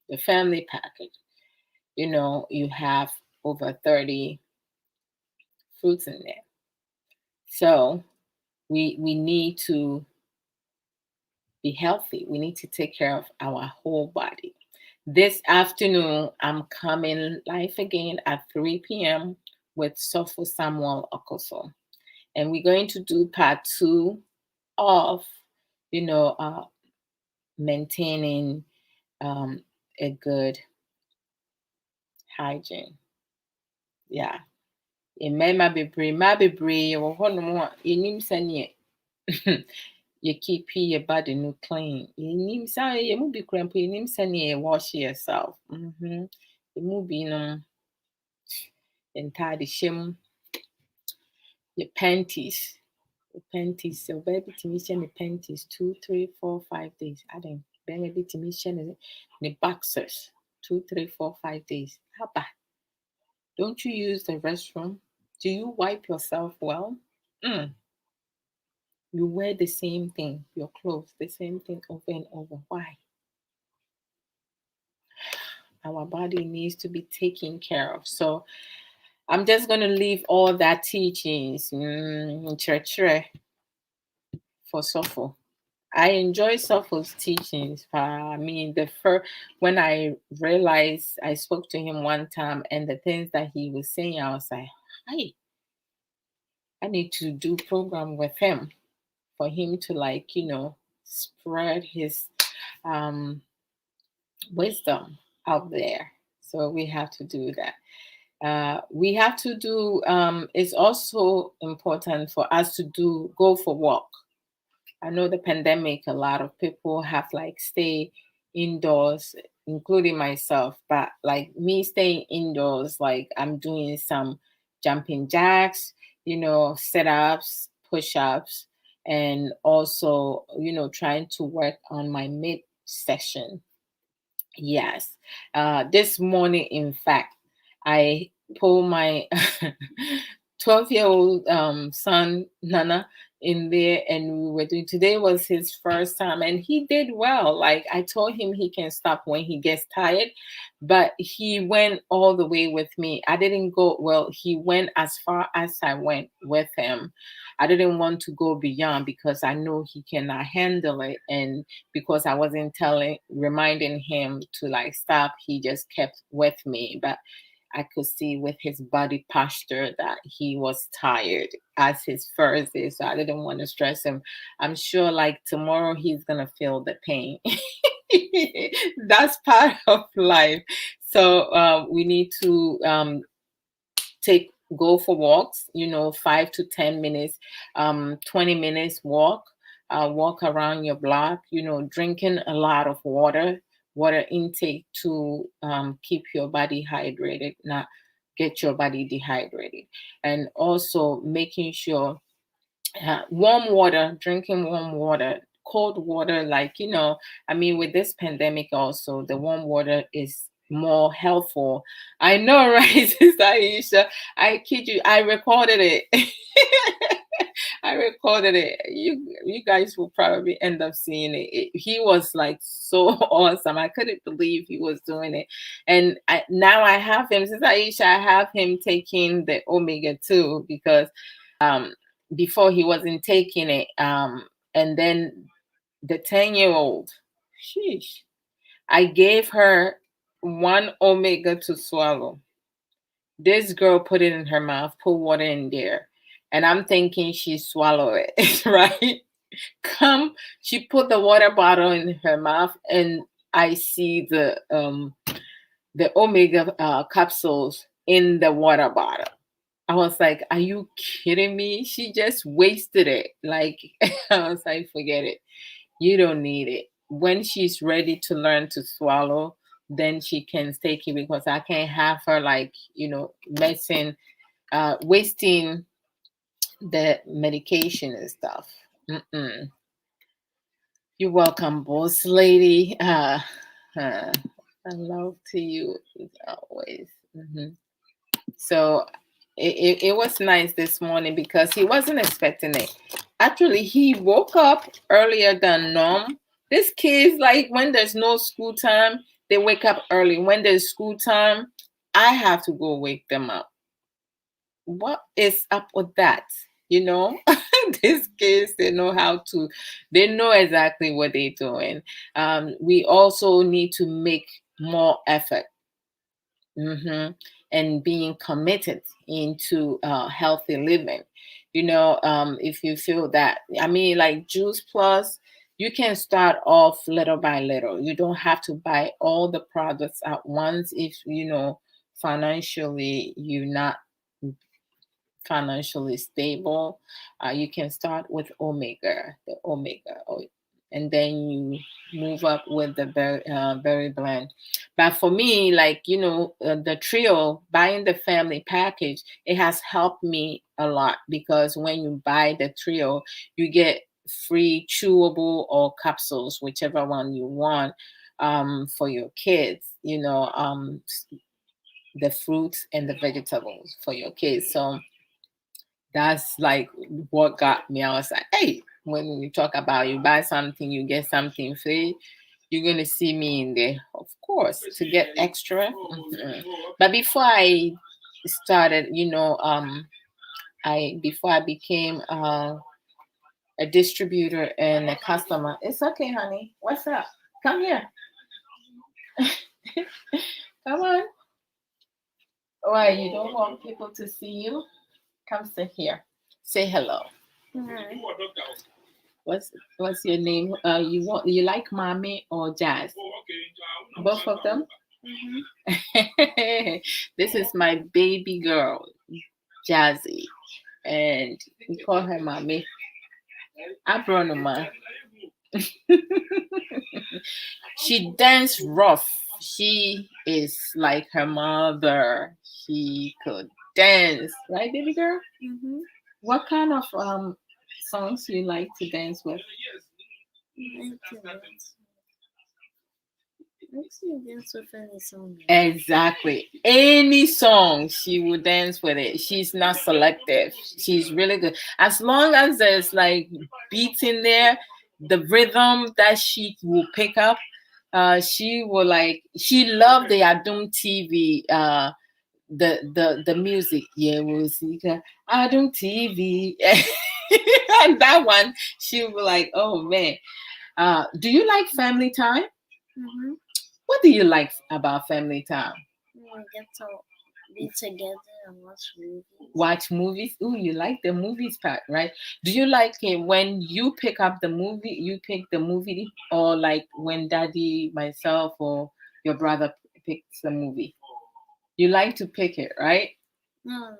[SPEAKER 1] the family package. You have over 30 fruits in there. So we need to be healthy. We need to take care of our whole body. This afternoon, I'm coming live again at 3 p.m. with Sopho Samuel Okoso. And we're going to do part 2 of, maintaining a good hygiene. Yeah. Mmarima bebree wɔ hɔnom a yɛnim sɛneɛ keep your body no clean. Yɛnim saa yɛn mu bi kora mpo yɛnim sɛneɛ wash yourself. Yɛn mu bi no ntaade hyɛ mu, your panties. So baby tumi hyɛ ne panties 2, 3, 4, 5 days. Adan bɛrima bi tumi hyɛ ne boxers 2, 3, 4, 5 days. Haba. Don't you use the restroom? Do you wipe yourself well? You wear the same thing, your clothes, the same thing over and over. Why? Our body needs to be taken care of. So I'm just going to leave all that teachings for Sopho. I enjoy Sopho's teachings. I mean, when I realized, I spoke to him one time, and the things that he was saying, I was like, "Hey, I need to do program with him for him to spread his wisdom out there." So we have to do that. We have to do. It's also important for us to go for walk. I know the pandemic, a lot of people have stay indoors, including myself. But me staying indoors, I'm doing some jumping jacks, sit-ups, push-ups, and also, trying to work on my mid session. Yes. This morning, in fact, I pulled my 12-year-old son, Nana, in there, and we were doing, today was his first time, and he did well. Like, I told him he can stop when he gets tired, but he went all the way with me. I didn't go, well, he went as far as I went with him. I didn't want to go beyond because I know he cannot handle it. And because I wasn't reminding him to like stop, he just kept with me. But I could see with his body posture that he was tired as his first day. So I didn't want to stress him. I'm sure like tomorrow he's going to feel the pain. That's part of life. So we need to go for walks, 5 to 10 minutes, 20 minutes walk around your block, drinking a lot of water intake to keep your body hydrated, not get your body dehydrated. And also making sure warm water, drinking warm water, cold water, like, I mean, with this pandemic also, the warm water is more helpful. I know, right, Sister Aisha? I kid you, I recorded it. I recorded it. You guys will probably end up seeing it. He was like so awesome. I couldn't believe he was doing it. And now I have him, Sister Aisha, I have him taking the omega 2 because before he wasn't taking it. And then the 10-year-old, sheesh, I gave her one omega to swallow. This girl put it in her mouth, put water in there. And I'm thinking she swallowed it, right? She put the water bottle in her mouth, and I see the omega capsules in the water bottle. I was like, are you kidding me? She just wasted it. Like, I was like, forget it. You don't need it. When she's ready to learn to swallow, then she can take it, because I can't have her like, messing, wasting the medication and stuff. Mm-mm. You're welcome, boss lady. I love to you as always. Mm-hmm. So it was nice this morning because he wasn't expecting it. Actually, he woke up earlier than norm. This kids, like when there's no school time, they wake up early. When there's school time, I have to go wake them up. What is up with that? These kids, they know exactly what they're doing. We also need to make more effort. And being committed into healthy living. If you feel that, I mean, like Juice Plus, you can start off little by little. You don't have to buy all the products at once if financially you're not financially stable. You can start with the omega oil, and then you move up with the berry blend. But for me, like the trio, buying the family package, it has helped me a lot, because when you buy the trio, you get free chewable or capsules, whichever one you want, for your kids. The fruits and the vegetables for your kids. So that's like what got me. I was like, hey, when we talk about you buy something, you get something free, you're going to see me in there, of course, to get extra. But before I started, before I became a distributor and a customer. It's okay, honey. What's up? Come here. Come on. Why, you don't want people to see you? Come sit here. Say hello.
[SPEAKER 3] Hi.
[SPEAKER 1] What's your name? You like mommy or Jazz? Both of them. This is my baby girl, Jazzy, and we call her mommy. Abronoma. She dance rough. She is like her mother. She could dance, right, baby girl? What kind of songs you like to dance with?
[SPEAKER 3] Dance with any song.
[SPEAKER 1] Exactly. Any song, she will dance with it. She's not selective. She's really good. As long as there's like beats in there, the rhythm that she will pick up, she will like. She loved the Adum TV. The music. Yeah, we'll see. Adum TV. And that one, she will like. Oh man. Do you like family time?
[SPEAKER 3] Mm-hmm.
[SPEAKER 1] What do you like about family time?
[SPEAKER 3] We get to be together and watch movies.
[SPEAKER 1] Watch movies. Ooh, you like the movies part, right? Do you like it when you pick up the movie? You pick the movie, or like when Daddy, myself, or your brother picks the movie? You like to pick it, right?
[SPEAKER 3] No,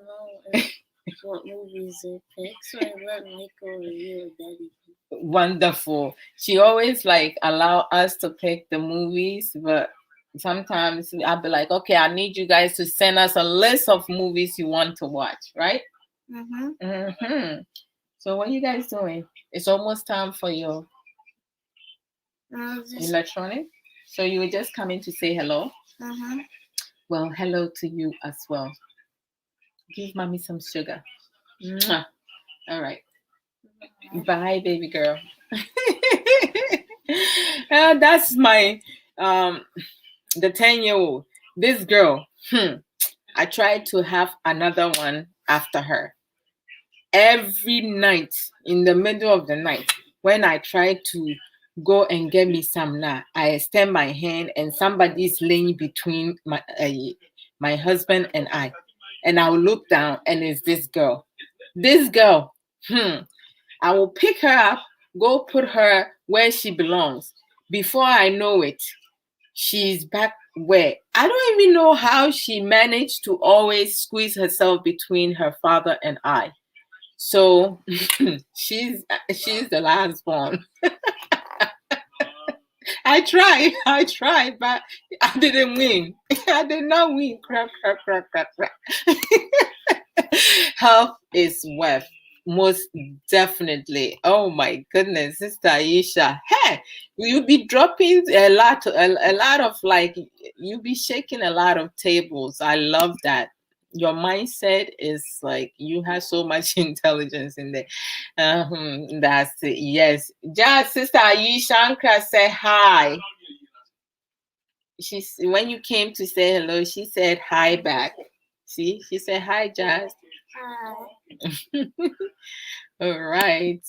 [SPEAKER 3] what movies they pick, so I let Michael or you or Daddy pick.
[SPEAKER 1] Wonderful. She always like allow us to pick the movies, but sometimes I'll be like, okay, I need you guys to send us a list of movies you want to watch, right? So what are you guys doing? It's almost time for your electronic. So you were just coming to say hello? Well, hello to you as well. Give mommy some sugar. Mwah. All right. Bye, baby girl. That's my the 10-year-old. This girl. I tried to have another one after her. Every night, in the middle of the night, when I try to go and get me some now, I extend my hand and somebody's laying between my husband and I will look down and it's this girl. This girl, I will pick her up, go put her where she belongs. Before I know it, she's back where I don't even know how she managed to always squeeze herself between her father and I. So she's the last one. I tried, but I didn't win. I did not win. Crap. Health is wealth. Most definitely. Oh my goodness, Sister Aisha. Hey, you'll be dropping a lot of like you'll be shaking a lot of tables. I love that. Your mindset is like you have so much intelligence in there. That's it. Yes. Just Sister Aisha Ankra say hi. She's when you came to say hello, she said hi back. See, she said hi, Jazz.
[SPEAKER 3] Hi.
[SPEAKER 1] All right.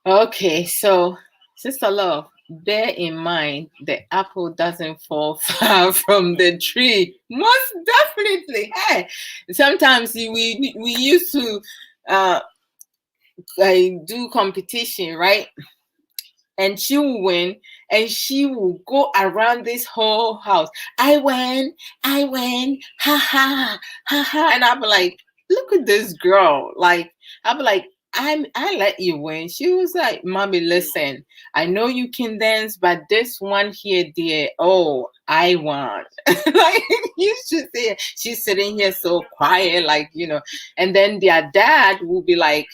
[SPEAKER 1] Okay, so Sister Love, bear in mind the apple doesn't fall far from the tree. Most definitely. Hey, sometimes we used to do competition, right? And she will win and she will go around this whole house. I win, ha ha, ha ha. And I'll be like, look at this girl. Like, I'll be like, I let you win. She was like, Mommy, listen, I know you can dance, but this one here, dear, oh, I want. Like, you should see, she's sitting here so quiet, like, and then their dad will be like,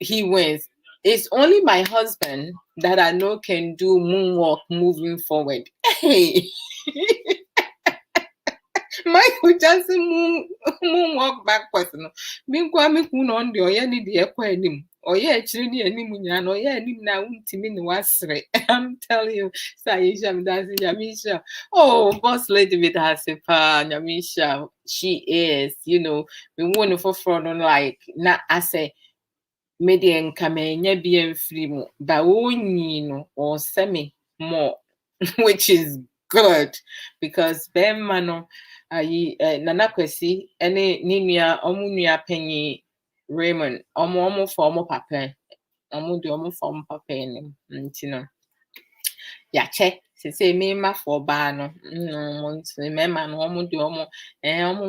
[SPEAKER 1] he wins. It's only my husband that I know can do moonwalk moving forward. Hey, Michael Jackson moonwalk backwards. No, meanwhile, me kun on the oya ni the equanim. Oya actually ni any munya no oya ni na untimi ni wasre. I'm telling you, Sayisha Mdasi Yamisha. Oh, boss lady with her sepa Yamisha. She is, we want for front on like not I say. Media nkamenya bi free mu ba onyi no or semi more which is good because bema no nana kwesi ene ni nua omunua panyi Raymond omo for omo papa omo de omo for omo papa ni ntino ya che se me ma for ba no no nti me ma no omo de omo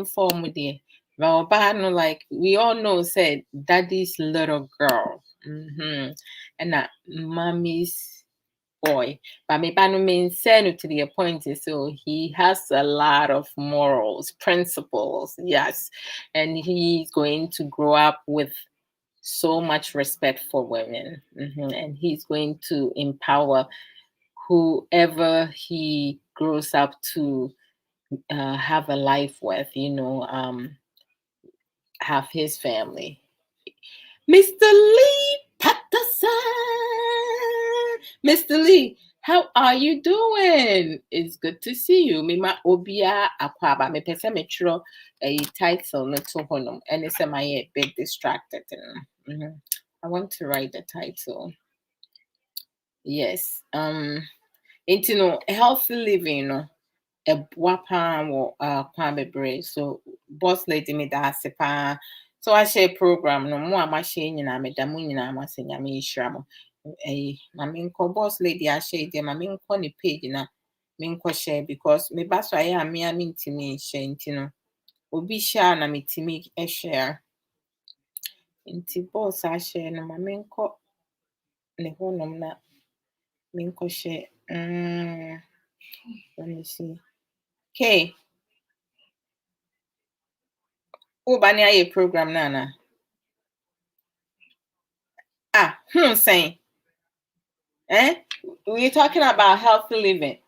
[SPEAKER 1] for omo de. Well, like we all know, said daddy's little girl, and that mommy's boy. But me pano means to the appointed, so he has a lot of morals, principles, yes, and he's going to grow up with so much respect for women. And he's going to empower whoever he grows up to have a life with, have his family. Mr. Lee Patterson. Mr. Lee, how are you doing? It's good to see you. Mima Obia Akwaba. Me pese metro a title no to honum. And it's a bit distracted. I want to write the title. Yes. It's healthy living, ɛboa paa wɔ kwan bebree. So boss lady me da ase paa. So I share program no mo a ma share nyina me da mo nyina ma se nyame yishra mo. Ma me nko boss lady a share de ma me nko ne page na me nko share because me ba so aye a me ntimi share ntino. Obi share na me timi share. Nti boss a share no ma me nko ne honom na me nko share. Let me see. Okay. Bani aye program nana. Saying. We're talking about healthy living.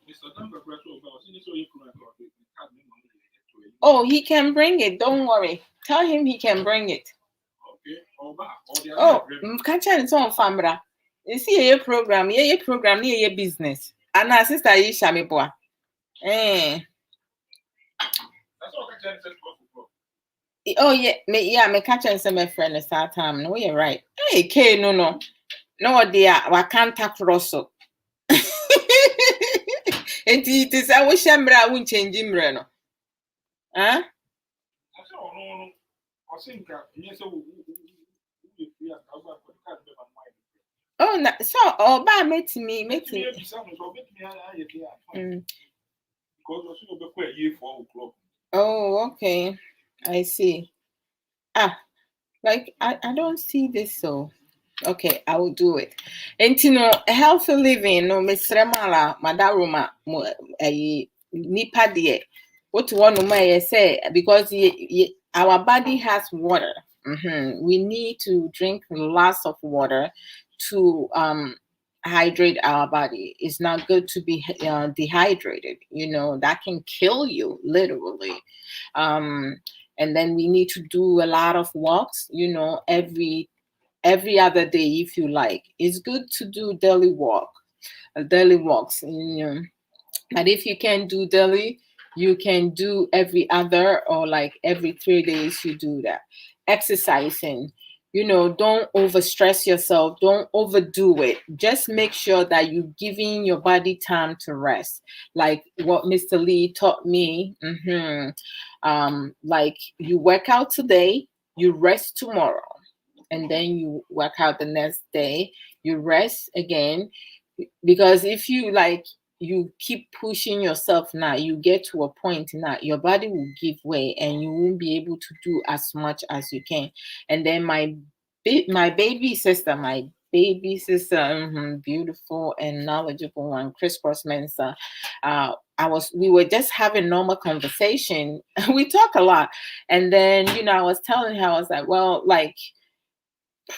[SPEAKER 1] Oh, he can bring it. Don't worry. Tell him he can bring it. Oh, can't you on Fambra? You see your program, your program, your business. And our sister Isha me boy. Oh yeah, me catch and say my friend is that time. No, you're right. Hey, K, no, dear, Wakanta Crosso. And it is our shambra won't change him, Reno. Huh? Oh, no, so ba met me. Oh, okay. I see. Like I don't see this, so okay, I will do it. And healthy living, no Mala, Madaruma, nipa de. What one say because our body has water. We need to drink lots of water to hydrate our body. It's not good to be dehydrated. That can kill you literally. And then we need to do a lot of walks. Every other day if you like. It's good to do daily walks. But if you can't do daily, you can do every other or like every 3 days you do that. Exercising, don't overstress yourself, don't overdo it. Just make sure that you're giving your body time to rest. Like what Mr. Lee taught me. Like you work out today, you rest tomorrow, and then you work out the next day, you rest again. Because if you keep pushing yourself now, you get to a point now, your body will give way and you won't be able to do as much as you can. And then my baby sister, beautiful and knowledgeable one, Crisscross Mensa, we were just having normal conversation. We talk a lot. And then, I was telling her, I was like, well, like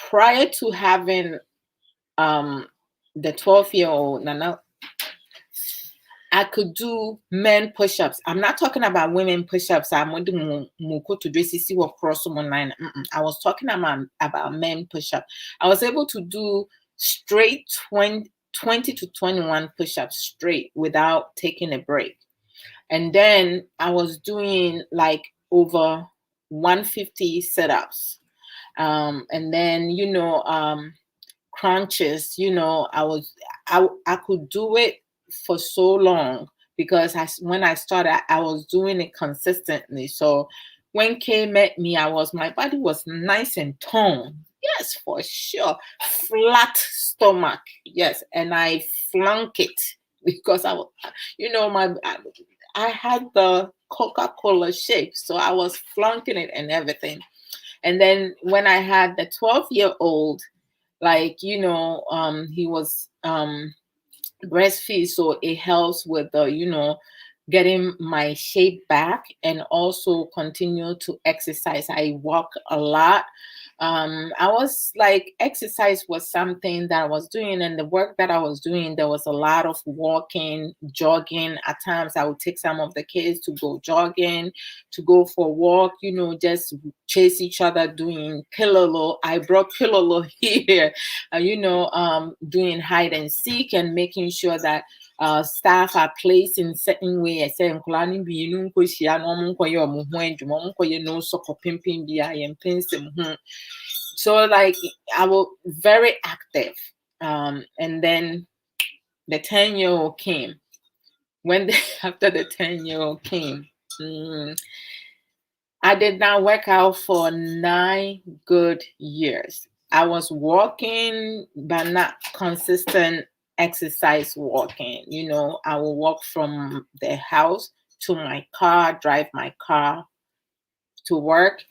[SPEAKER 1] prior to having the 12-year-old Nana, I could do men push-ups. I'm not talking about women push-ups. I was talking about men push-ups. I was able to do straight 20 to 21 push-ups straight without taking a break. And then I was doing like over 150 sit-ups. And then, crunches, I could do it for so long because when I started, I was doing it consistently. So when Kay met me, my body was nice and toned. Yes, for sure. Flat stomach. Yes. And I flunk it because I had the Coca-Cola shape. So I was flunking it and everything. And then when I had the 12-year-old, like, he was breastfeed, so it helps with the, getting my shape back and also continue to exercise. I walk a lot. I was like, exercise was something that I was doing, and the work that I was doing, there was a lot of walking, jogging. At times, I would take some of the kids to go jogging, to go for a walk, just chase each other, doing pillow. I brought pillow here, doing hide and seek and making sure that staff are placed in certain way. I say nkwadaa no mmienu nkɔhyia na wɔn nkɔyɛ wɔn ho adwuma, wɔn nkɔyɛ no sɔkɔ pimpin bi a yɛn mpɛnsɛm ho. So like I was very active. And then the 10-year-old came. After the 10-year-old came, I did not work out for 9 good years. I was walking, but not consistent exercise walking. I will walk from the house to my car, drive my car to work,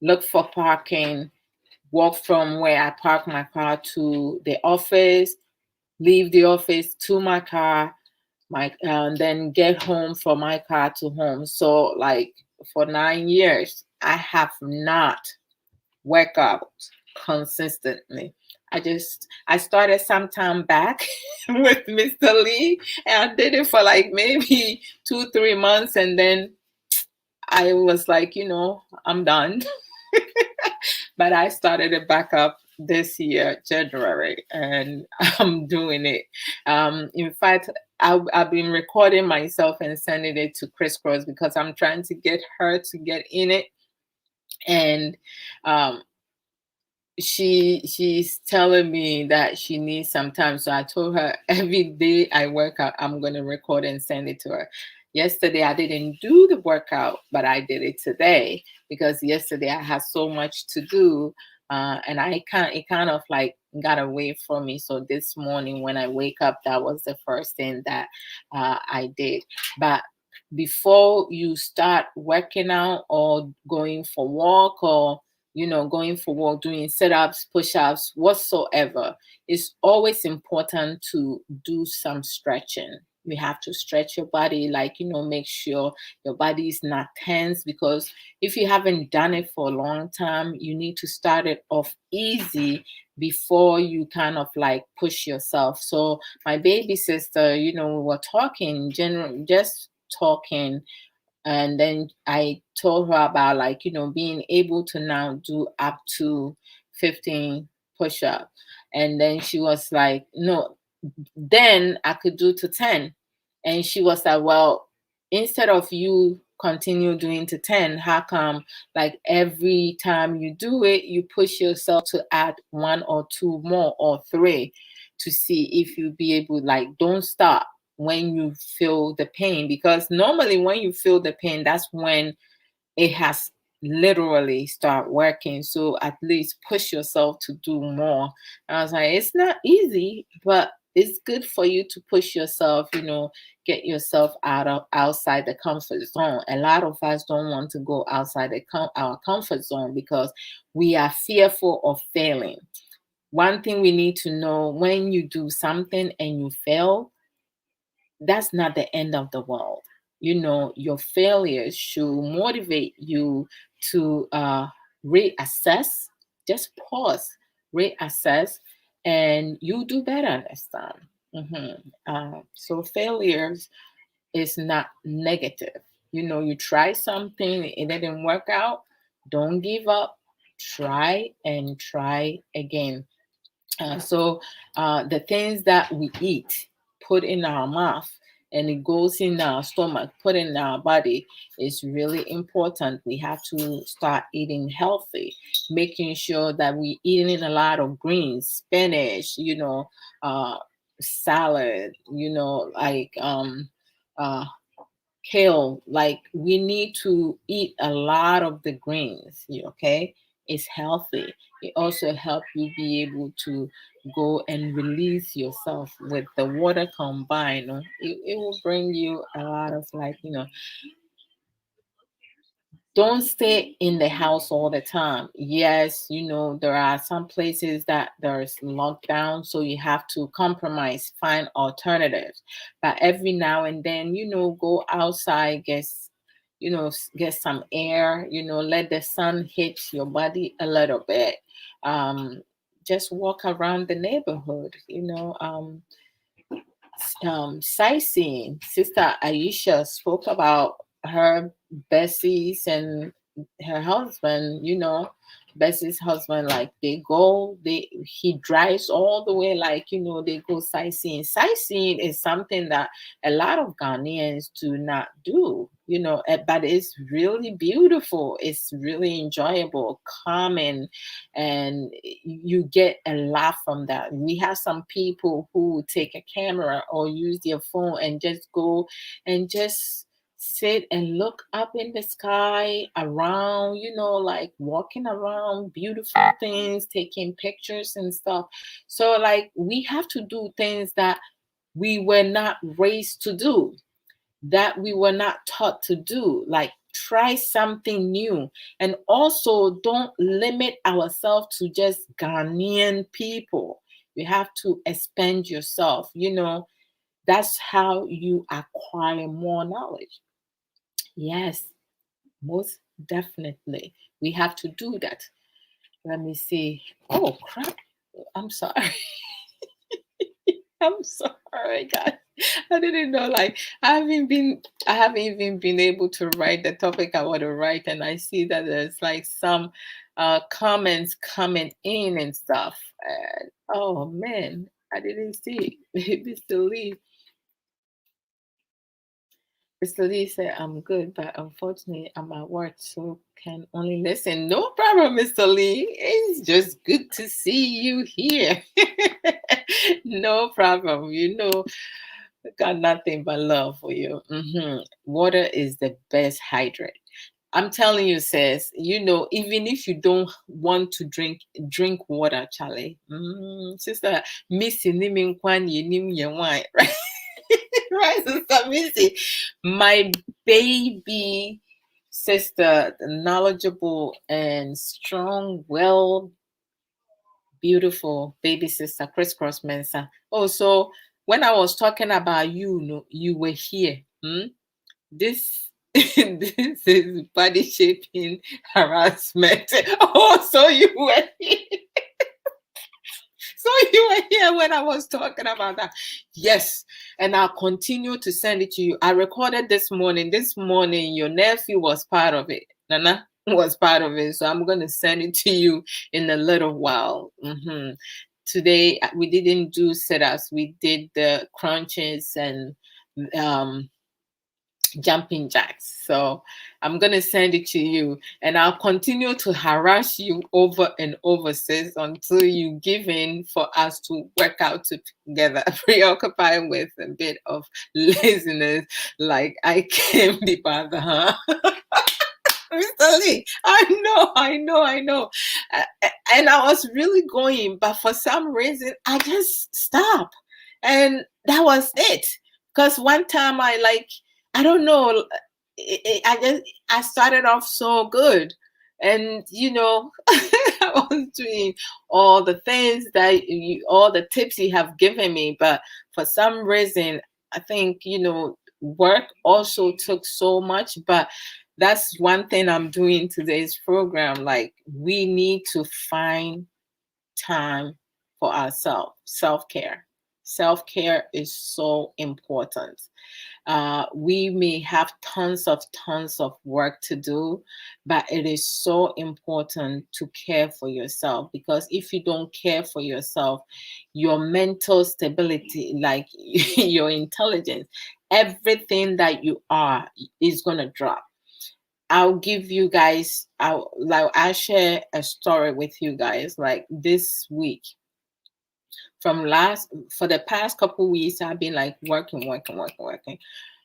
[SPEAKER 1] look for parking, walk from where I park my car to the office, leave the office to my car, then get home from my car to home. So like for 9 years, I have not worked out consistently. I started some time back with Mr. Lee, and I did it for like maybe 2-3 months, and then I was like, I'm done. But I started it back up this year, January, and I'm doing it. In fact, I've been recording myself and sending it to Crisscross because I'm trying to get her to get in it. And she's telling me that she needs some time. So I told her every day I work out, I'm going to record and send it to her. Yesterday, I didn't do the workout, but I did it today because yesterday I had so much to do. And it kind of like got away from me. So this morning when I wake up, that was the first thing that I did. But before you start working out or going for walk or going for walk, doing sit-ups, push-ups, whatsoever, it's always important to do some stretching. You have to stretch your body, make sure your body is not tense, because if you haven't done it for a long time, you need to start it off easy before you kind of like push yourself. So my baby sister, we were talking, just talking. And then I told her about being able to now do up to 15 push-ups. And then she was like, no, then I could do to 10. And she was like, well, instead of you continue doing to 10, how come like every time you do it, you push yourself to add 1 or 2 more or 3 to see if you'll be able, don't stop when you feel the pain, because normally when you feel the pain, that's when it has literally start working. So at least push yourself to do more. And I was like, it's not easy, but it's good for you to push yourself, get yourself outside the comfort zone. A lot of us don't want to go outside our comfort zone because we are fearful of failing. One thing we need to know, when you do something and you fail, that's not the end of the world. Your failures should motivate you to reassess, just pause, reassess, and you do better next time. So failures is not negative. You try something, it didn't work out, don't give up, try and try again. So the things that we eat, put in our mouth, and it goes in our stomach, put in our body, is really important. We have to start eating healthy, making sure that we eating a lot of greens, spinach, salad, kale. We need to eat a lot of the greens. Okay, it's healthy. It also helps you be able to go and release yourself with the water combined. It will bring you a lot of don't stay in the house all the time. Yes, there are some places that there's lockdown, so you have to compromise, find alternatives. But every now and then, go outside, get some air, let the sun hit your body a little bit. Just walk around the neighborhood, sightseeing. Sister Aisha spoke about her Bessie's and her husband, Bessie's husband, like he drives all the way, like, they go sightseeing. Sightseeing is something that a lot of Ghanaians do not do, but it's really beautiful. It's really enjoyable, calming, and you get a lot from that. We have some people who take a camera or use their phone and just go and just sit and look up in the sky around, like walking around beautiful things, taking pictures and stuff. So, like, we have to do things that we were not raised to do, that we were not taught to do. Like, try something new. And also, don't limit ourselves to just Ghanaian people. You have to expand yourself. That's how you acquire more knowledge. Yes, most definitely. We have to do that. Let me see. Oh, crap. I'm sorry. I'm sorry, guys. I didn't know. Like, I haven't even been able to write the topic I want to write, and I see that there's like some comments coming in and stuff. And, oh man, I didn't see. Mr. Lee. Mr. Lee said, I'm good, but unfortunately, I'm at work, so can only listen. No problem, Mr. Lee. It's just good to see you here. No problem. Got nothing but love for you. Water is the best hydrate. I'm telling you, sis, even if you don't want to drink water, Charlie. Sister, Missy Nimin Kwan Yinim Yawai, right? Right, Sister Missy. My baby sister, knowledgeable and strong, beautiful baby sister, Crisscross Mensa. Oh, so when I was talking about you were here. This this is body shaping harassment. Oh, so you were here. So you were here when I was talking about that. Yes. And I'll continue to send it to you. I recorded this morning. This morning, your nephew was part of it. Nana was part of it. So I'm going to send it to you in a little while. Today, we didn't do sit-ups. We did the crunches and jumping jacks. So I'm going to send it to you, and I'll continue to harass you over and over, sis, until you give in for us to work out together. Preoccupied with a bit of laziness, like I can't be bothered, huh? Mr. Lee, I know. And I was really going, but for some reason, I just stopped. And that was it. Because one time I don't know, I started off so good. And, I was doing all the things all the tips you have given me. But for some reason, I think, work also took so much. But that's one thing I'm doing today's program. Like, we need to find time for ourselves. Self-care. Self-care is so important. We may have tons of work to do, but it is so important to care for yourself, because if you don't care for yourself, your mental stability, like your intelligence, everything that you are is going to drop. I'll give you guys, I'll share a story with you guys. Like, this week, for the past couple weeks, I've been like working my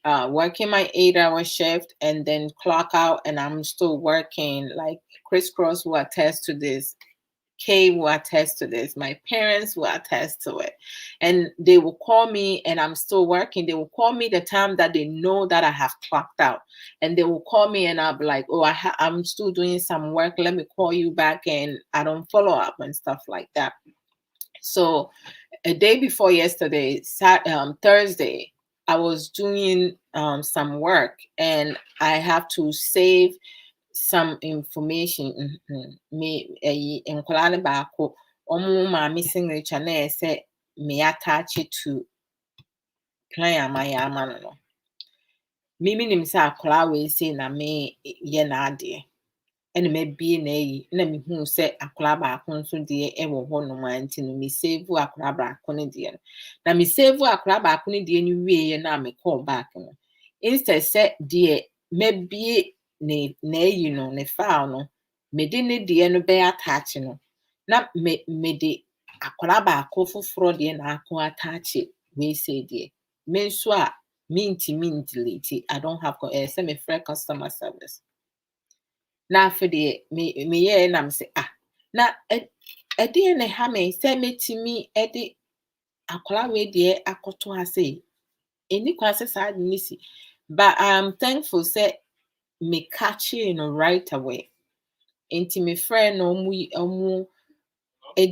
[SPEAKER 1] 8-hour shift and then clock out, and I'm still working. Like, Crisscross will attest to this. Kay will attest to this. My parents will attest to it. And they will call me, and I'm still working. They will call me the time that they know that I have clocked out. And they will call me, and I'll be like, oh, I'm still doing some work. Let me call you back. And I don't follow up and stuff like that. So a day before yesterday, Thursday, I was doing some work and I have to save some information. Me nkwalaa no baako ɔmo maame signature na ɛyɛ sɛ me attach it to client ama yɛ ama no no. Me nim sɛ akwaraa wei sei na me yɛ n'adeɛ. Ɛna mabie n'ayi na mehuu sɛ akwaraa baako nso deɛ ɛwɔ hɔnom a nti no me save akwaraa baako no deɛ no. Na me save akwaraa baako no deɛ no wieɛ na me call back no. Instead sɛ deɛ mabie n'ayi no ne file no mede ne deɛ no bɛyɛ attach no na mede akwaraa baako foforɔ deɛ na ako attach wei sei deɛ. Me nso a mentimi delete. I don't have sɛ mefrɛ customer service. Na afei deɛ meyɛɛ na me sɛ na ɛdeɛ na ɛha me sɛ metumi de akwaraa wei deɛ akɔto ha sei. Ɛnni kwan sɛ saa ade no si. But I'm thankful sɛ me catching no right away. Nti mefrɛ no ɔmo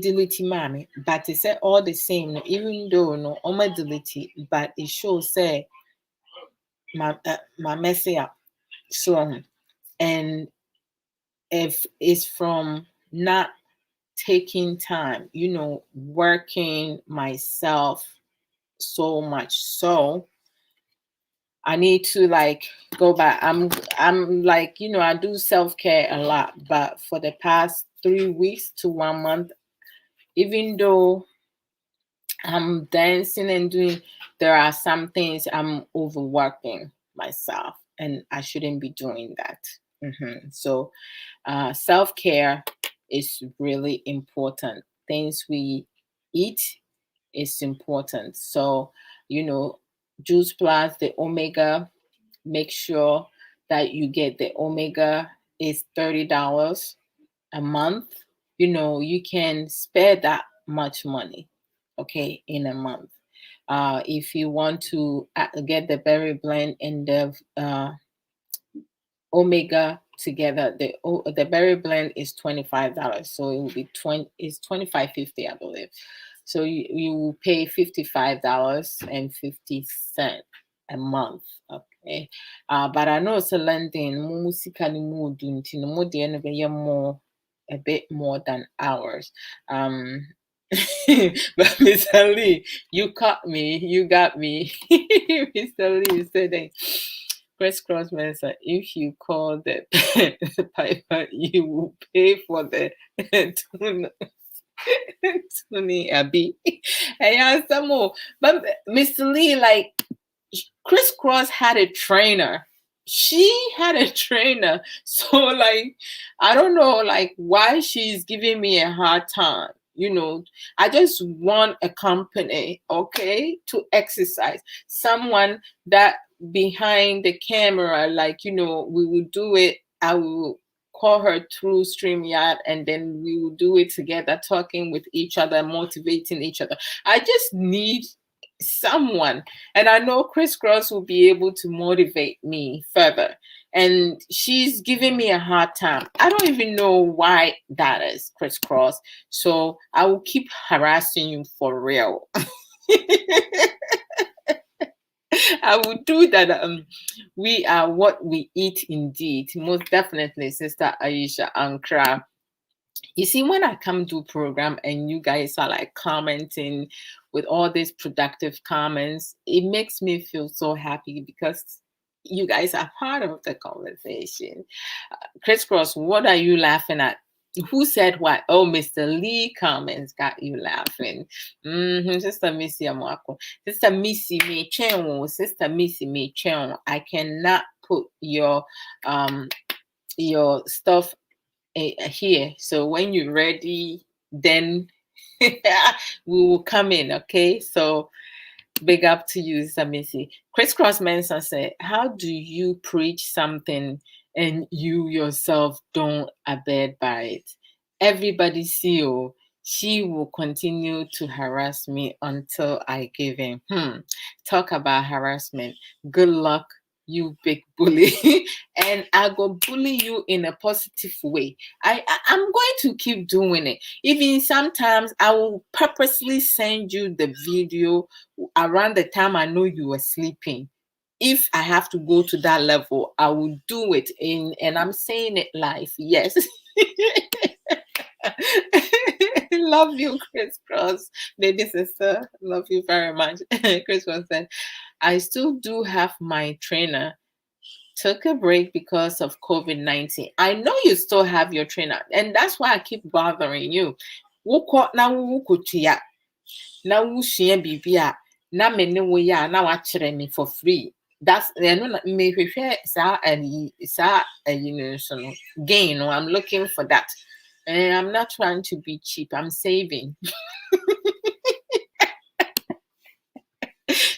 [SPEAKER 1] delete maa me. But it's all the same no, even though no ɔmo delete, but it shows say my messy up. So and if it's from not taking time, working myself so much, so I need to go back. I'm like, I do self-care a lot, but for the past 3 weeks to 1 month, even though I'm dancing and doing, there are some things I'm overworking myself and I shouldn't be doing that. So self-care is really important. Things we eat is important. So, Juice Plus, the omega, make sure that you get the omega. Is $30 a month. You can spare that much money, okay, in a month. If you want to get the berry blend and the omega together, the berry blend is $25, so it will be $25.50, I believe. So you will pay $55.50 a month, okay. But I know it's a lending musically mood into more a bit more than ours. But Mr. Lee, you caught me, you got me. Mr. Lee said that crisscross Mensa, if you call the piper, you will pay for the tuna. Abby. And some more. But Mr. Lee, Crisscross had a trainer. She had a trainer. So I don't know why she's giving me a hard time. I just want a company, okay, to exercise. Someone that behind the camera, we will do it. I will call her through StreamYard and then we will do it together, talking with each other, motivating each other. I just need someone, and I know Crisscross will be able to motivate me further, and she's giving me a hard time. I don't even know why that is, Crisscross, so I will keep harassing you for real. I will do that. We are what we eat indeed, most definitely, Sister Aisha Ankra. You see, when I come to program and you guys are commenting with all these productive comments, it makes me feel so happy because you guys are part of the conversation. Crisscross, what are you laughing at? Who said what? Oh, Mr. Lee comments got you laughing. Sister Missy Amako. Sister Missy Mechen. Sister Missy Mechen. I cannot put your stuff here. So when you're ready, then we will come in, okay? So big up to you, Samisi. Crisscross Manson said, how do you preach something and you yourself don't abide by it? Everybody see you. She will continue to harass me until I give in. Talk about harassment. Good luck you big bully. And I go bully you in a positive way. I'm going to keep doing it. Even sometimes I will purposely send you the video around the time I know you were sleeping. If I have to go to that level, I will do it and I'm saying it live. Yes. Love you, Chris Cross. Baby sister, love you very much. Chris Cross said, I still do have my trainer. Took a break because of COVID-19. I know you still have your trainer, and that's why I keep bothering you. Wokɔ na wokotua na wusua bibia na me ne wo ya na wakyerɛ me for free. That's me sa no gain. No, I'm looking for that. And I'm not trying to be cheap. I'm saving.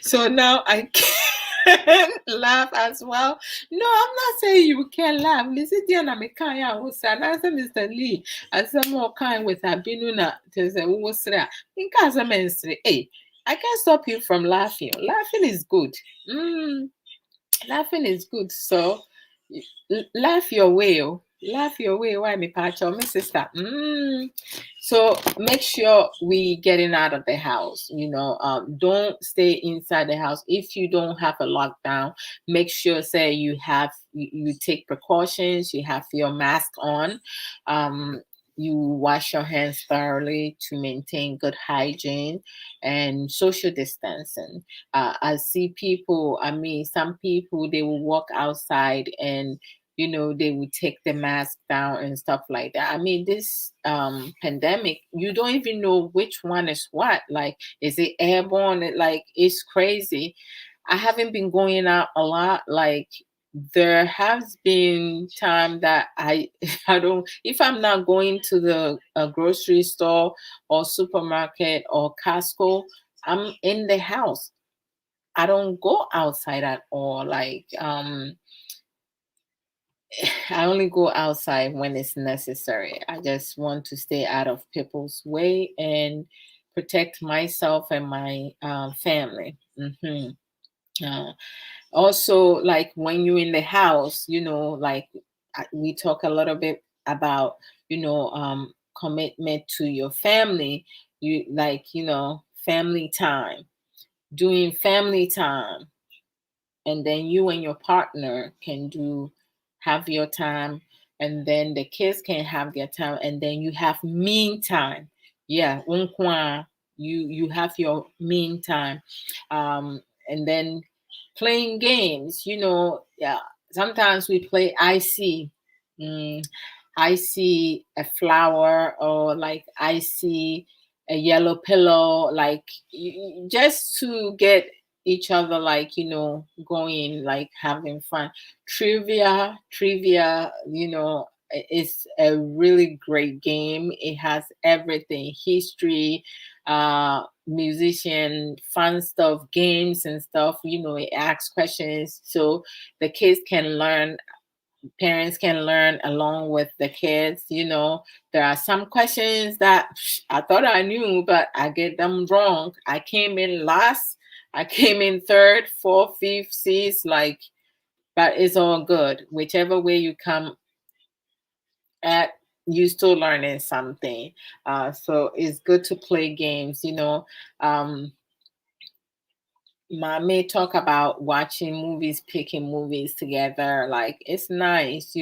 [SPEAKER 1] So now I can laugh as well. No, I'm not saying you can laugh. Listen, Diana, me can't. Answer Mr. Lee. As some more kind with Abinuna to say, what's that? In case I mention, hey, I can't stop you from laughing. Laughing is good. Laughing is good. So laugh your way. Laugh your way. Why me patch or my sister? So make sure we getting out of the house. Don't stay inside the house. If you don't have a lockdown, make sure say you take precautions. You have your mask on. You wash your hands thoroughly to maintain good hygiene and social distancing. I see people, some people, they will walk outside and, they will take the mask down and stuff like that. This pandemic, you don't even know which one is what. Like, is it airborne? Like, it's crazy. I haven't been going out a lot. Like, there has been time that I don't, if I'm not going to the grocery store or supermarket or Costco, I'm in the house. I don't go outside at all. Like, I only go outside when it's necessary. I just want to stay out of people's way and protect myself and my family. Also, like when you're in the house, like we talk a little bit about, commitment to your family. You like, family time, doing family time. And then you and your partner can have your time, and then the kids can have their time, and then you have mean time. Yeah, you have your mean time. And then playing games, yeah. Sometimes we play I see a flower, or like I see a yellow pillow, like just to get each other, like, going, like having fun. Trivia, it's a really great game. It has everything: history, musician, fun stuff, games and stuff. It asks questions so the kids can learn. Parents can learn along with the kids. There are some questions that I thought I knew, but I get them wrong. I came in last, I came in third, fourth, fifth, sixth, but it's all good. Whichever way you come at, you still learning something. So it's good to play games. Mommy talk about watching movies, picking movies together. Like, it's nice,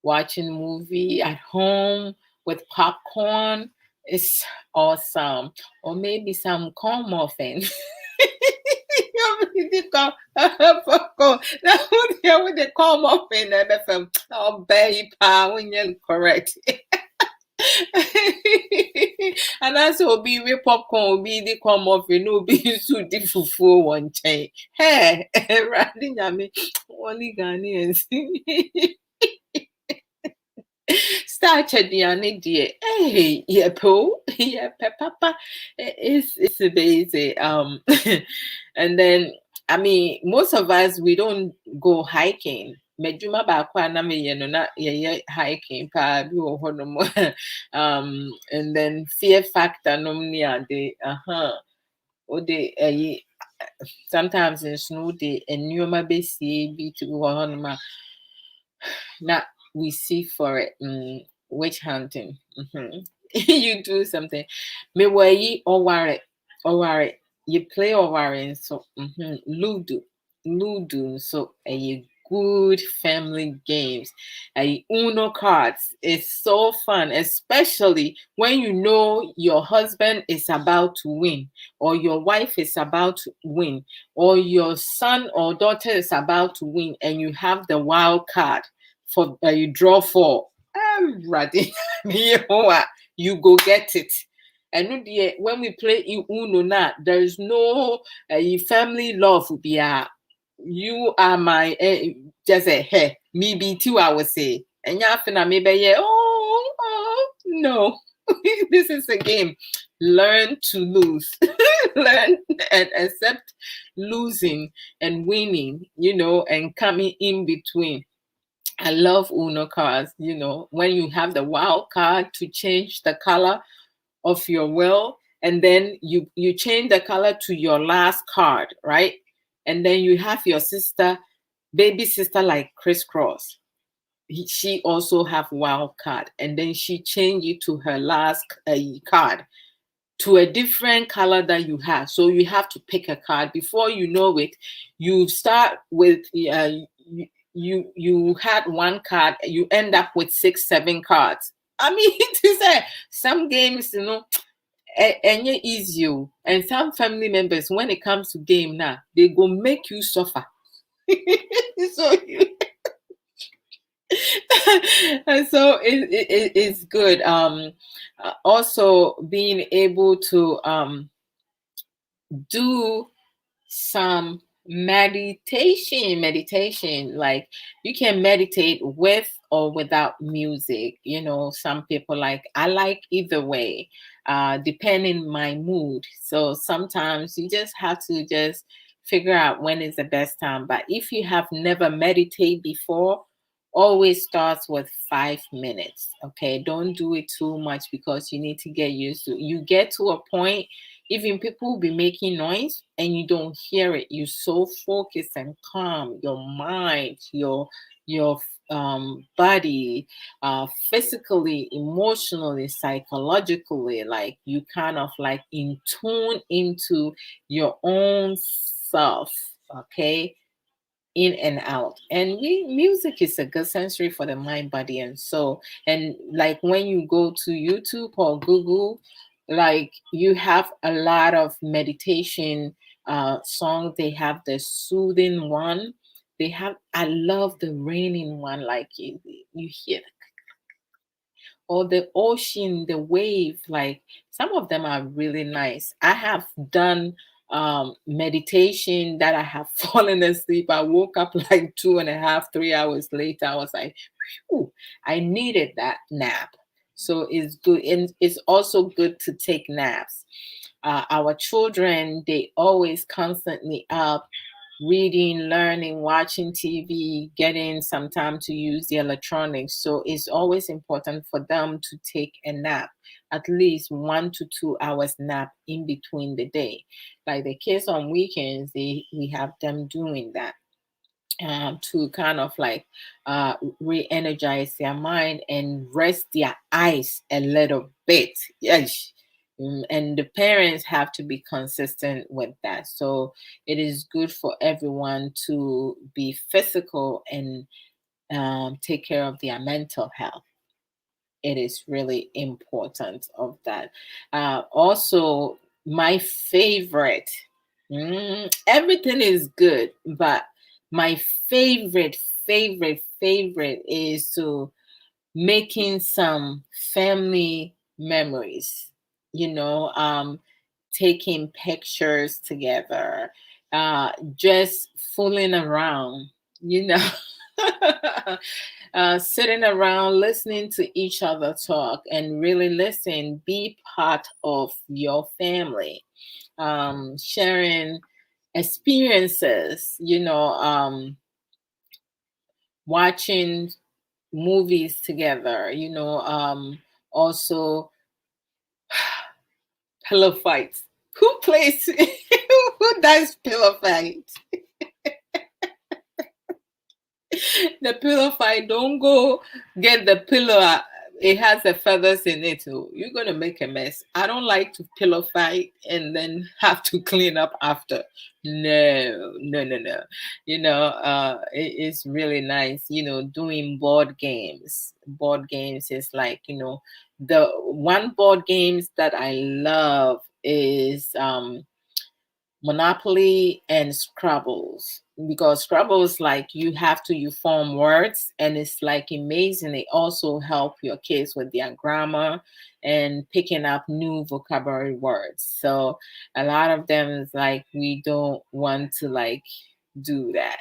[SPEAKER 1] watching movie at home with popcorn. Is awesome. Or maybe some corn muffin. Popcorn. That's what they corn muffin. Oh, baby, when you're correct. And that's will be with popcorn, will be the corn muffin, no be so difficult one chain. Hey, riding yummy, only Ghanaians. Starch aduane dear. Hey, yeah, po, yeah, papa. It's amazing. And then most of us, we don't go hiking. Medjuma baako a na meyɛ no na yɛyɛ hiking paa bi wɔ hɔnom. And then fear factor nom ne ade. Ode
[SPEAKER 4] sometimes in snow day and nneɛma bɛsie bi to wɔ hɔnom a na we see for it. Witch hunting. You do something. Me were oware. You play oware, so Ludo. So a good family games. A Uno cards is so fun, especially when you know your husband is about to win, or your wife is about to win, or your son or daughter is about to win, and you have the wild card for you draw for. Ready, you go get it. And when we play Uno, now there is no family love. You are my just a hey, me be too. I would say, and you maybe yeah. Oh no, this is a game. Learn to lose, learn and accept losing and winning. And coming in between. I love Uno cards, when you have the wild card to change the color of your will, and then you change the color to your last card, right? And then you have your baby sister like crisscross. She also have wild card, and then she change it to her last card to a different color that you have. So you have to pick a card. Before you know it, you start with you had one card, you end up with 6-7 cards. I mean, to say some games, and easy. And some family members, when it comes to game now, they go make you suffer. So and so it's good. Also being able to do some meditation, like you can meditate with or without music. Some people I like either way, depending my mood. So sometimes you just have to just figure out when is the best time. But if you have never meditated before, always starts with 5 minutes. Okay, don't do it too much because you need to get used to it. You get to a point, even people will be making noise and you don't hear it. You're so focused and calm. Your mind, your body, physically, emotionally, psychologically, like you kind of like in tune into your own self. Okay, in and out. And music is a good sensory for the mind, body, and soul. And like when you go to YouTube or Google, like you have a lot of meditation songs. They have the soothing one. I love the raining one, like you hear, or the ocean, the wave. Like some of them are really nice. I have done meditation that I have fallen asleep. I woke up like 2.5, 3 hours later. I was like, whew, I needed that nap. So it's good. And it's also good to take naps. Our children, they always constantly up reading, learning, watching TV, getting some time to use the electronics. So it's always important for them to take a nap, at least 1 to 2 hours nap in between the day. Like the kids on weekends, we have them doing that. To kind of like re-energize their mind and rest their eyes a little bit. Yes. And the parents have to be consistent with that. So it is good for everyone to be physical and take care of their mental health. It is really important of that. Also, my favorite, everything is good, but my favorite is to making some family memories, taking pictures together, just fooling around, sitting around listening to each other talk and really listen, be part of your family, sharing experiences, watching movies together, also pillow fights. Who plays Who does pillow fight? The pillow fight, don't go get the pillow. It has the feathers in it. So you're going to make a mess. I don't like to pillow fight and then have to clean up after. No. It's really nice, doing board games. Board games is like, the one board games that I love is Monopoly and Scrabbles, because Scrabbles, like, you form words, and it's like amazing. It also help your kids with their grammar and picking up new vocabulary words. So a lot of them is like, we don't want to like do that.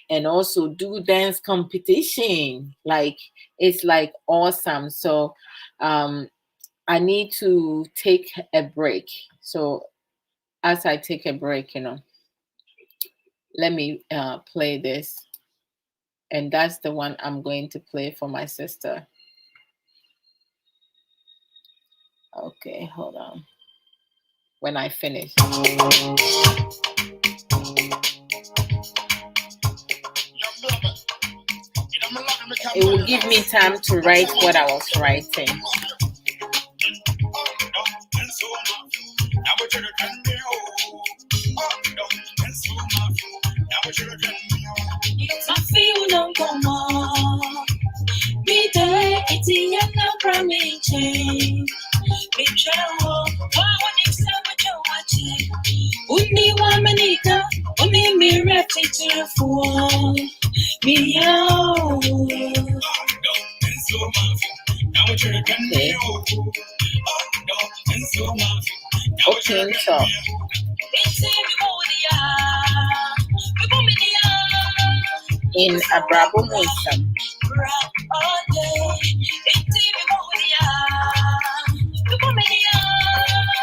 [SPEAKER 4] And also do dance competition, like it's like awesome. So I need to take a break. So as I take a break, let me play this. And that's the one I'm going to play for my sister. Okay, hold on. When I finish. It will give me time to write what I was writing. Okay, so in Abrabo Nsem.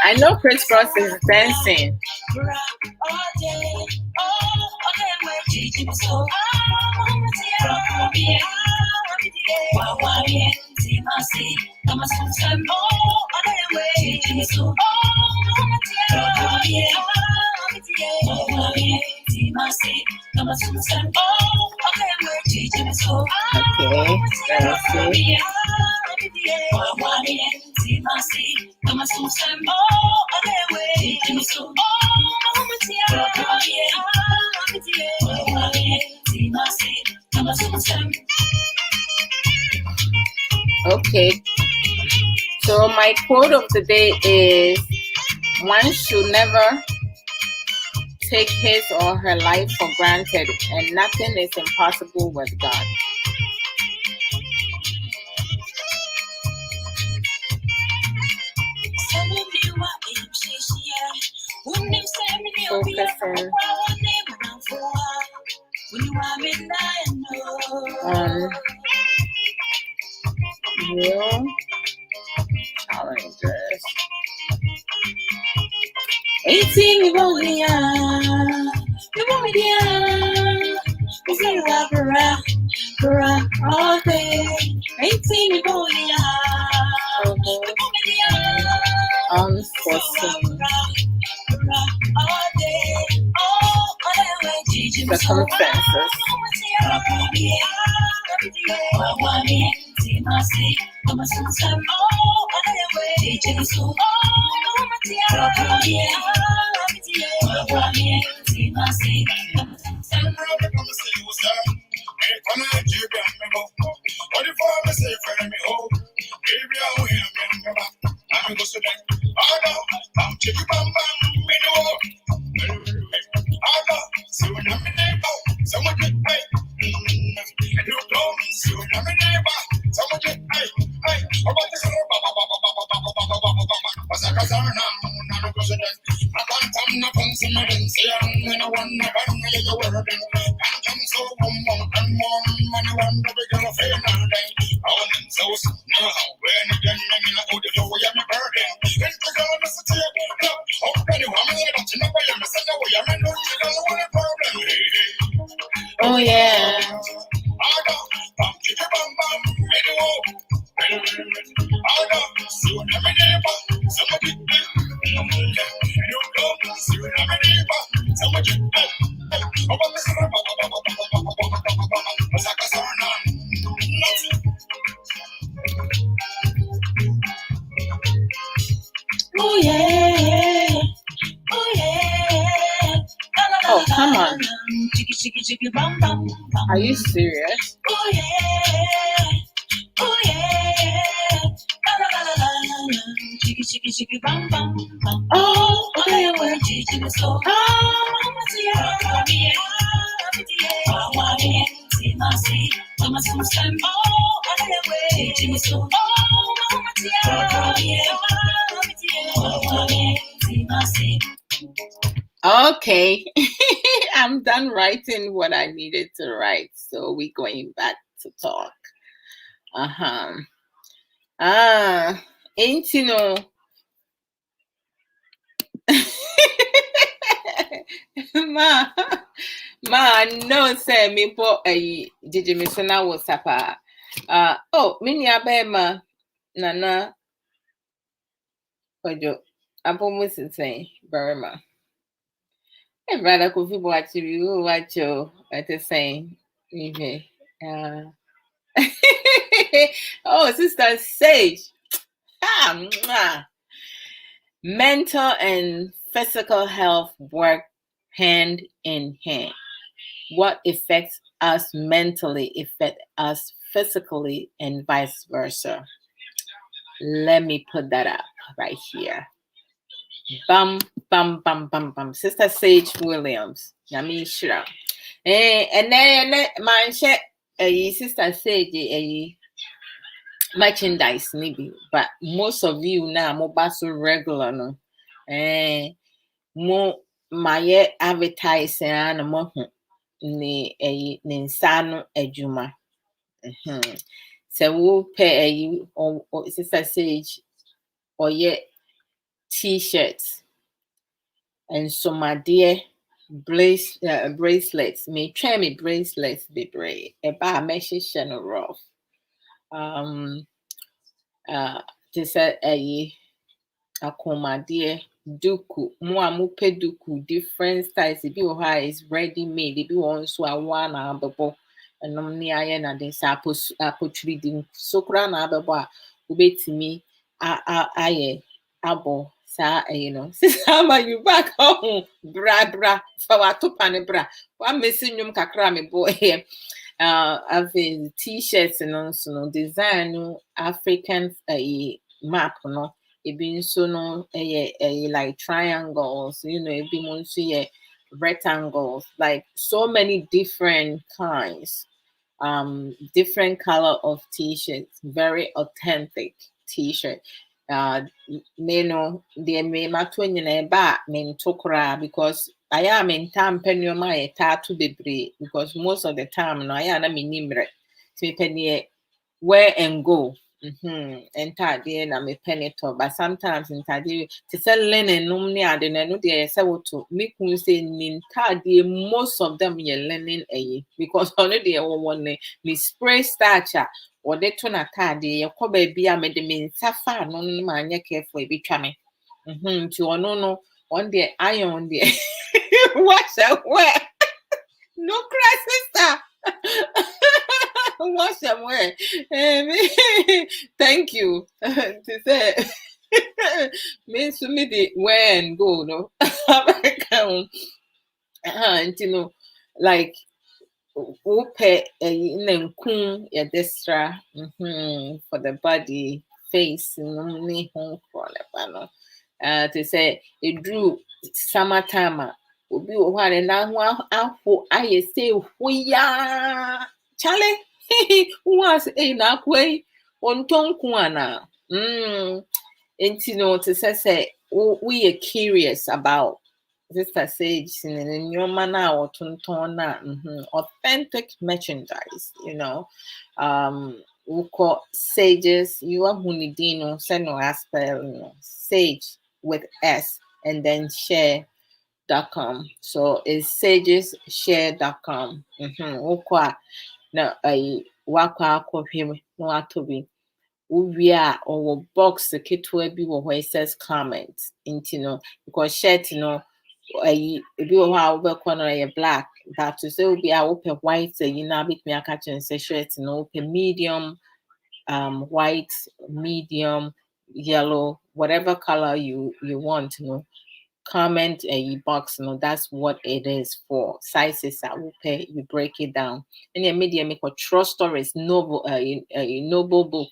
[SPEAKER 4] I know Chris Cross is dancing. Okay, let's see. Okay, so my quote of the day is, one should never take his or her life for granted, and nothing is impossible with God. Focusing on real challenges. 18 all day. Unforeseen circumstances. Oh yeah.
[SPEAKER 2] Oh yeah, oh yeah.
[SPEAKER 4] Oh, come on.
[SPEAKER 2] Chicky, chicky, chicky, bam, bam, bam.
[SPEAKER 4] Are you serious?
[SPEAKER 2] Oh yeah, oh yeah. La la la la la la. Chicky, chicky, chicky, bam, bam, bam. Oh, okay, well, chicky, me so. Ah, tia, tia, tia, tia, masi, mama, some. Oh, okay, well, chicky, me so. Oh, mama, tia, tia, masi.
[SPEAKER 4] Okay. I'm done writing what I needed to write. So we're going back to talk. Ain't you know. ma no say me po did you miss na WhatsApp oh mini abema nana ojo apo musitsen barema e brother Kofi Boachi you watch you at the same okay oh sister Sage mental and physical health work hand in hand. What affects us mentally affects us physically and vice versa. Let me put that up right here. Bum, bum, bum, bum, bum. Sister Sage Williams. Nami Shira. And then my sister Sage merchandise maybe, but most of you now mobile so regular no. Mo my advertising and mo ne nsa no adwuma so wo pay sister Sage oye t-shirts and so my dear bracelets me try me bracelets be brave eba meshi no rough this akomade duku mo amupe duku different styles bi wo ha is ready made bi won so awa na abebo enom ni aye na den sa apotri din sokra na abebo a obetimi aye abo sa you know sisa you back home bra fa wato pane bra wa mesi nyum kakra me bo here I've t-shirts and so design no African map no ebi nso no like triangles, you know, ebi mo nso rectangles, like so many different kinds, different color of t-shirts, very authentic t-shirt. You know, they may matwin in a bat mean tokra because I am in time penny my tattoo debris because most of the time no I am nimbre to penny wear and go. Entire na me penny top, but sometimes entire to sell linen no near the no de say to make me say entire most of them ye linen because only the one me spray starcher or they turn a tade ye ko baby a me de me safa no no ma anya careful e bi twa me to no on the iron there wash away no cry sister wash away thank you to say me so me the wear and go no and you know like upe nenkun ya destra for the body face no ni hon for no to say it drew summertime obi o hare na ho afo aye say hoya chale was na kwai ontonku ana enti no to say we are curious about Sister Sage in your manner or authentic merchandise, you know. We call sages, you are hunidino, seno aspel, sage with S and then share.com. So it's sageshare.com. Ukwa na wakwa kopi no atobi. Ubia or box the kitwe bi where it says comments into no because share to know if you have black That to say will be I open white, you know, bit me a catch and say shirt, you know, open medium, white, medium, yellow, whatever color you want, you know. Comment a box, you know, that's what it is for. Sizes that will pay, you break it down. And then media make a trust stories, noble, a noble book,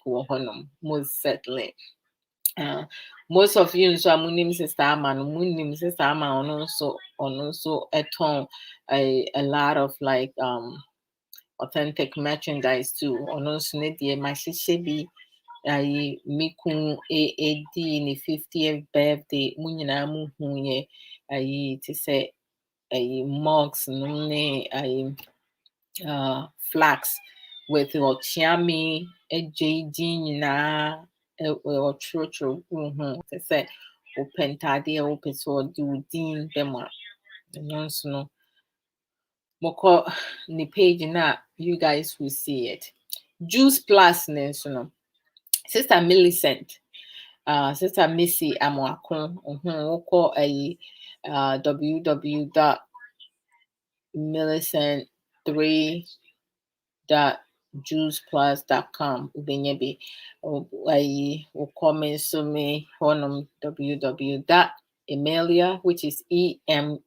[SPEAKER 4] most certainly. Most of you nso amunim sister ama no munim sister ama ono so eton a lot of like authentic merchandise too. Ono so ne die ma hyehyɛ bi ayi miku AD ne 50th birthday mu nyinaa mu hu ye ayi te sɛ ayi mugs no ne ayi flax with ɔkyeame JD nyinaa ɔtwerɛtwerɛ gu ho te sɛ wopɛ ntaadeɛ a wopɛ sɛ ɔde wo din bɛm a ɛno nso no mokɔ ne page na you guys will see it. Juice Plus ne nso no Sister Millicent, Sister Missy Amoako, wokɔ ayi www.millicent3.juiceplus.com ubenye bi ayi wokɔ me nso me honum www.emilia, which is EMELIA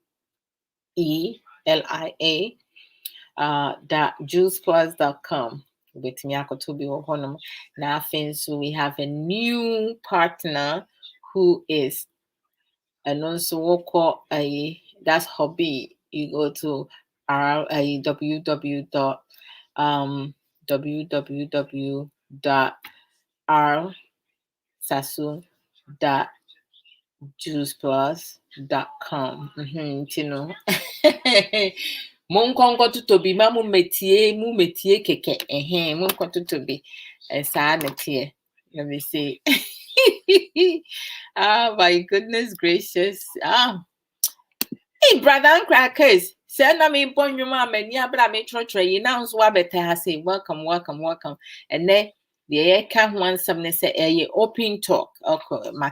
[SPEAKER 4] .juiceplus.com. With Miyakotobi or Honum. Now, so we have a new partner who is and also woko a that's hobby. You go to our www.rsasu.juiceplus.com. You know. Monkonko tutobi ma mu metie keke monko tutobi saa metie. Let me see. Oh my goodness gracious. Hey brother and crackers, send me bon you ma many abra me tro you now so abeta say welcome and then the can one something say a open talk, okay, my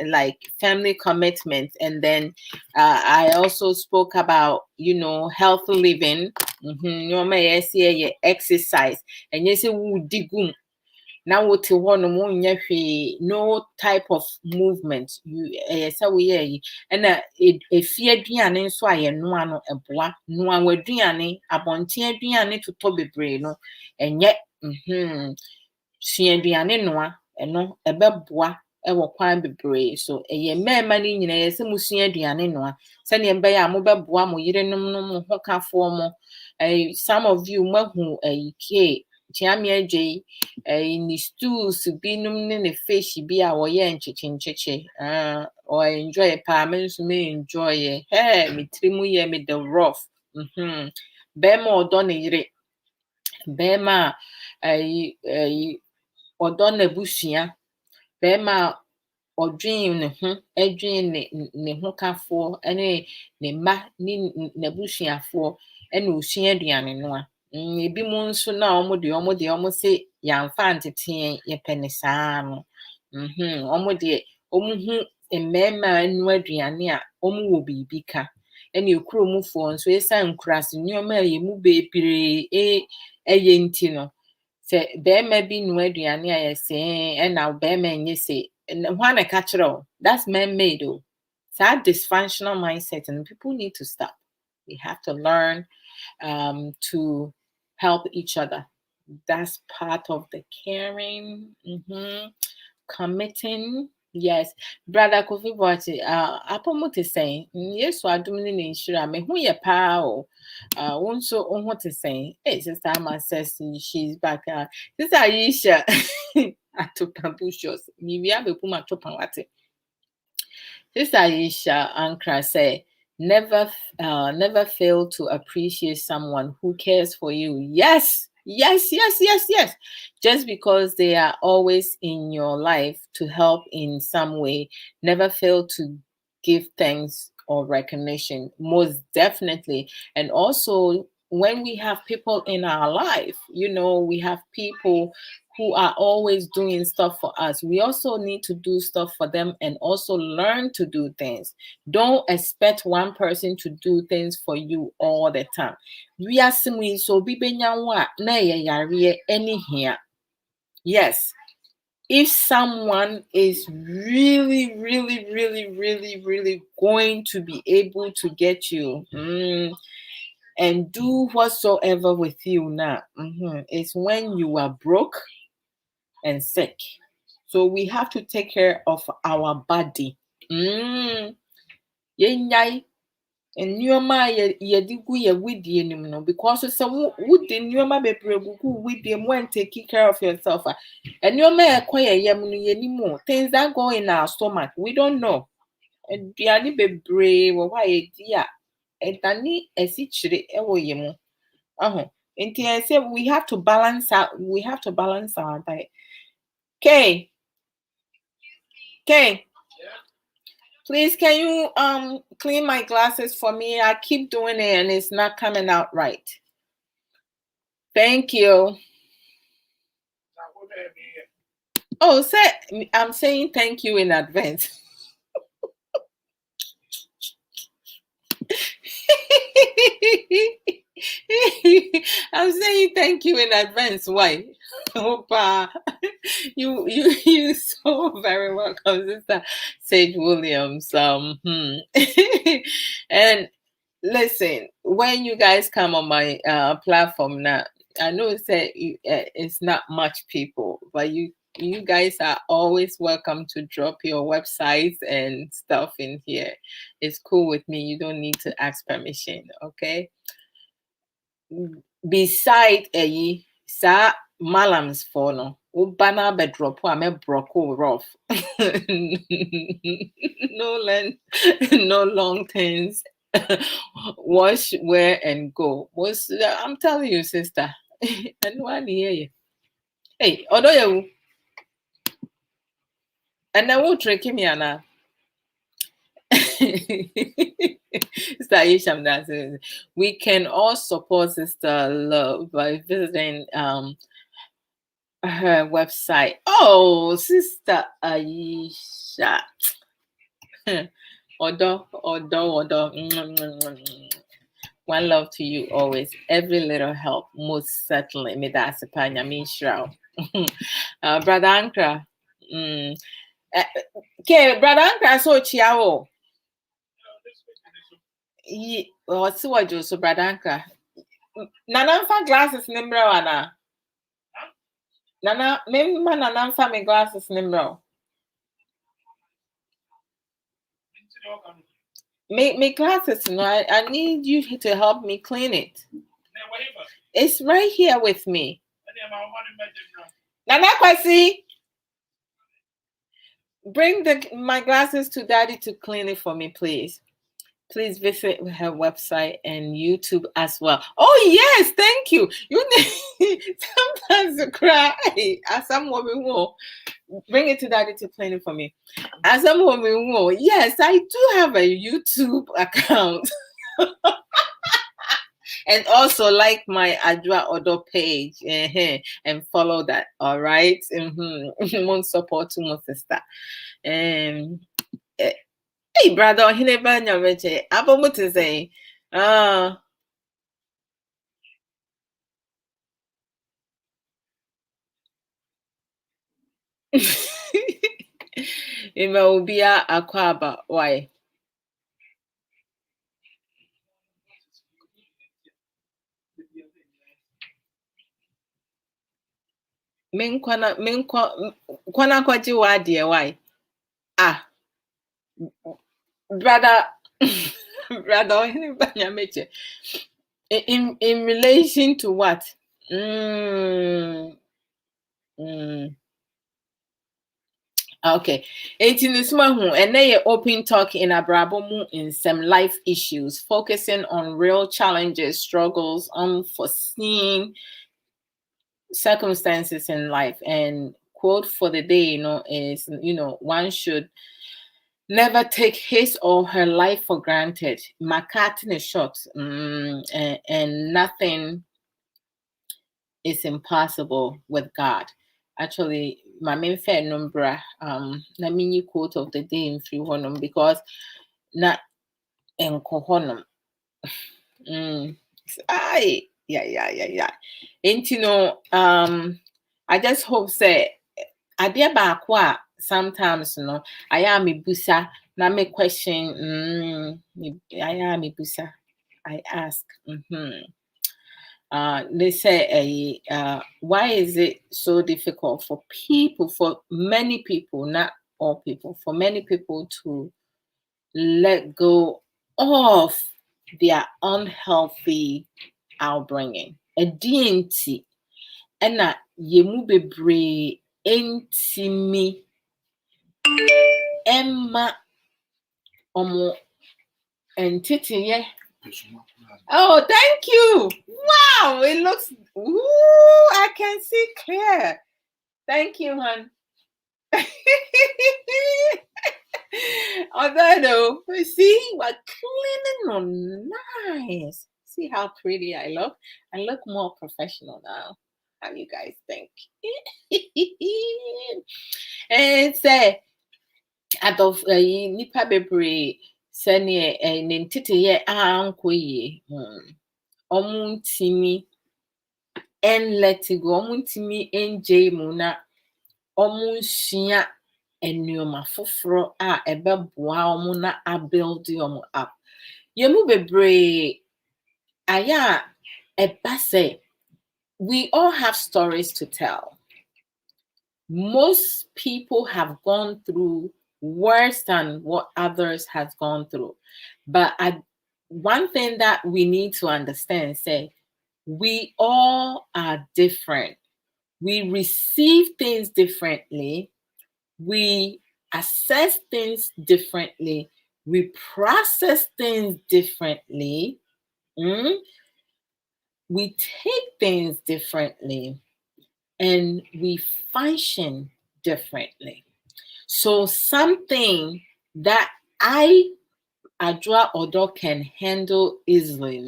[SPEAKER 4] like family commitment, and then I also spoke about healthy living, you may say exercise, and yes it would digum. Now what you want no type of movement you so we and a fear duane so aye no ano eboa no awaduane abonte aduane to to bebre no enye suaduane noa eno ebeboa ewo kwan bebre so eye mema ni nyina ye se musua aduane noa se ne mbe ya mo beboa mo yirenom no mo hokafo mo some of you mahu ke Chiamie in stools binum ne fish be our yen chichin or enjoy a parments may enjoy a hair me trimu ye me the rough bema or donny bema or donna bushia bema or dream a dream ne hoka for any ne ma ni nebushia for and ushia diane noa. Ebi mu nso na ọmụ de ọmụ se yamfa ntete ye penisa no ọmụ de ọmụ hu mmema anu aduane a ọmụ wo bibi ka ene ekuro mu fo nso esa nkurase nyoma ye mu bepire eye nti no se be ma bi nu aduane a ye se na be ma nye se hwa na ka kire that's man made o that dysfunctional mindset, and people need to stop. We have to learn to help each other. That's part of the caring, committing. Yes, brother Kofi Boati, Apomo is saying, yes, I do mean insure me who ye pow. Won't so on what is saying. Hey, Sister Amma says she's back. Sister Aisha, I took Pabushos. Me, we have a puma topawati. Sister Aisha Ankra say, never fail to appreciate someone who cares for you. Yes. Just because they are always in your life to help in some way, never fail to give thanks or recognition. Most definitely. And also when we have people in our life, we have people who are always doing stuff for us. We also need to do stuff for them and also learn to do things. Don't expect one person to do things for you all the time. We are simply so be any here. Yes. If someone is really, really, really, really, really going to be able to get you and do whatsoever with you now, it's when you are broke and sick. So we have to take care of our body. Nneɛma a yɛde gu yɛ widie nim no, because sɛ wode nneɛma bebree gugu widie mu and take care of yourself a nneɛma ɛkɔ yɛ yam no yɛnim o, things that go in our stomach we don't know. Aduane bebree wɔ hɔ a yɛdi a ɛdane asikyire ɛwɔ yɛ mu. Nti I say we have to balance our diet. Okay. Please, can you clean my glasses for me? I keep doing it and it's not coming out right. Thank you. Oh, I'm saying thank you in advance. I'm saying thank you in advance. Why? Opa, you so very welcome, Sister Sage Williams. And listen, when you guys come on my platform now, I know it's not much people, but you guys are always welcome to drop your websites and stuff in here. It's cool with me. You don't need to ask permission, okay? Beside sa malams for no ubana bedrop a me broko rough. No long things. Wash, wear, and go. I'm telling you, sister. And one year. Hey, Odo you. And I will trick me, Anna. We can all support Sister Love by visiting her website. Oh, Sister Aisha. Odo. One love to you always. Every little help, most certainly. Me that's a panya me shroud. Brother Ankra. Okay, Brother Ankra so chiao. What's what you so Brother Ankra? Nana fa glasses nimbra wana. Nana, maybe nana fa me glasses nimbra. Make glasses, I need you to help me clean it. It's right here with me. Nana Kwasi, bring my glasses to Daddy to clean it for me, please. Please visit her website and YouTube as well. Oh yes, thank you. You need sometimes to cry. As some woman will bring it to Daddy to clean it for me. As some woman will. Yes, I do have a YouTube account. And also like my Adwoa Odo page and follow that. All right. More support to my sister. Hey, brother, he never know what I'm to say. Ima ubia akwaba. Why? Kwana kwaji wadi why? Brother, in relation to what? Okay. 18 this month, and they open talk in Abrabo Nsem life issues, focusing on real challenges, struggles, unforeseen circumstances in life. And quote for the day, is one should never take his or her life for granted. Makati is short, and nothing is impossible with God. Actually, my main fair number, na mini quote of the day in free honum because na enkohonum. Ay, yeah. And you know, I just hope say adeɛ baako a sometimes no ayɛ a mebusa na me question ayɛ a mebusa I ask they say why is it so difficult for people, for many people, not all people, for many people to let go of their unhealthy outbringing? Ɛdeɛn nti ɛna yɛmu bebree ntimi ɛmma ɔmo nteteyɛ. Oh, thank you. Wow, it looks. Ooh, I can see clear. Thank you, hon. Although, see, we're cleaning on nice. See how pretty I look? I look more professional now. How you guys think? And say, out of nipa bebree, sene ne ntete anko ye. Omu ntimi en let it go. Omu ntimi enje mu na omu nsua enuoma foforo a ebeboa omu na abuild omu up. Yemu bebree aya eba say we all have stories to tell. Most people have gone through worse than what others has gone through. But one thing that we need to understand, say, we all are different. We receive things differently. We assess things differently. We process things differently. We take things differently. And we function differently. So something that Adwoa Odo can handle easily,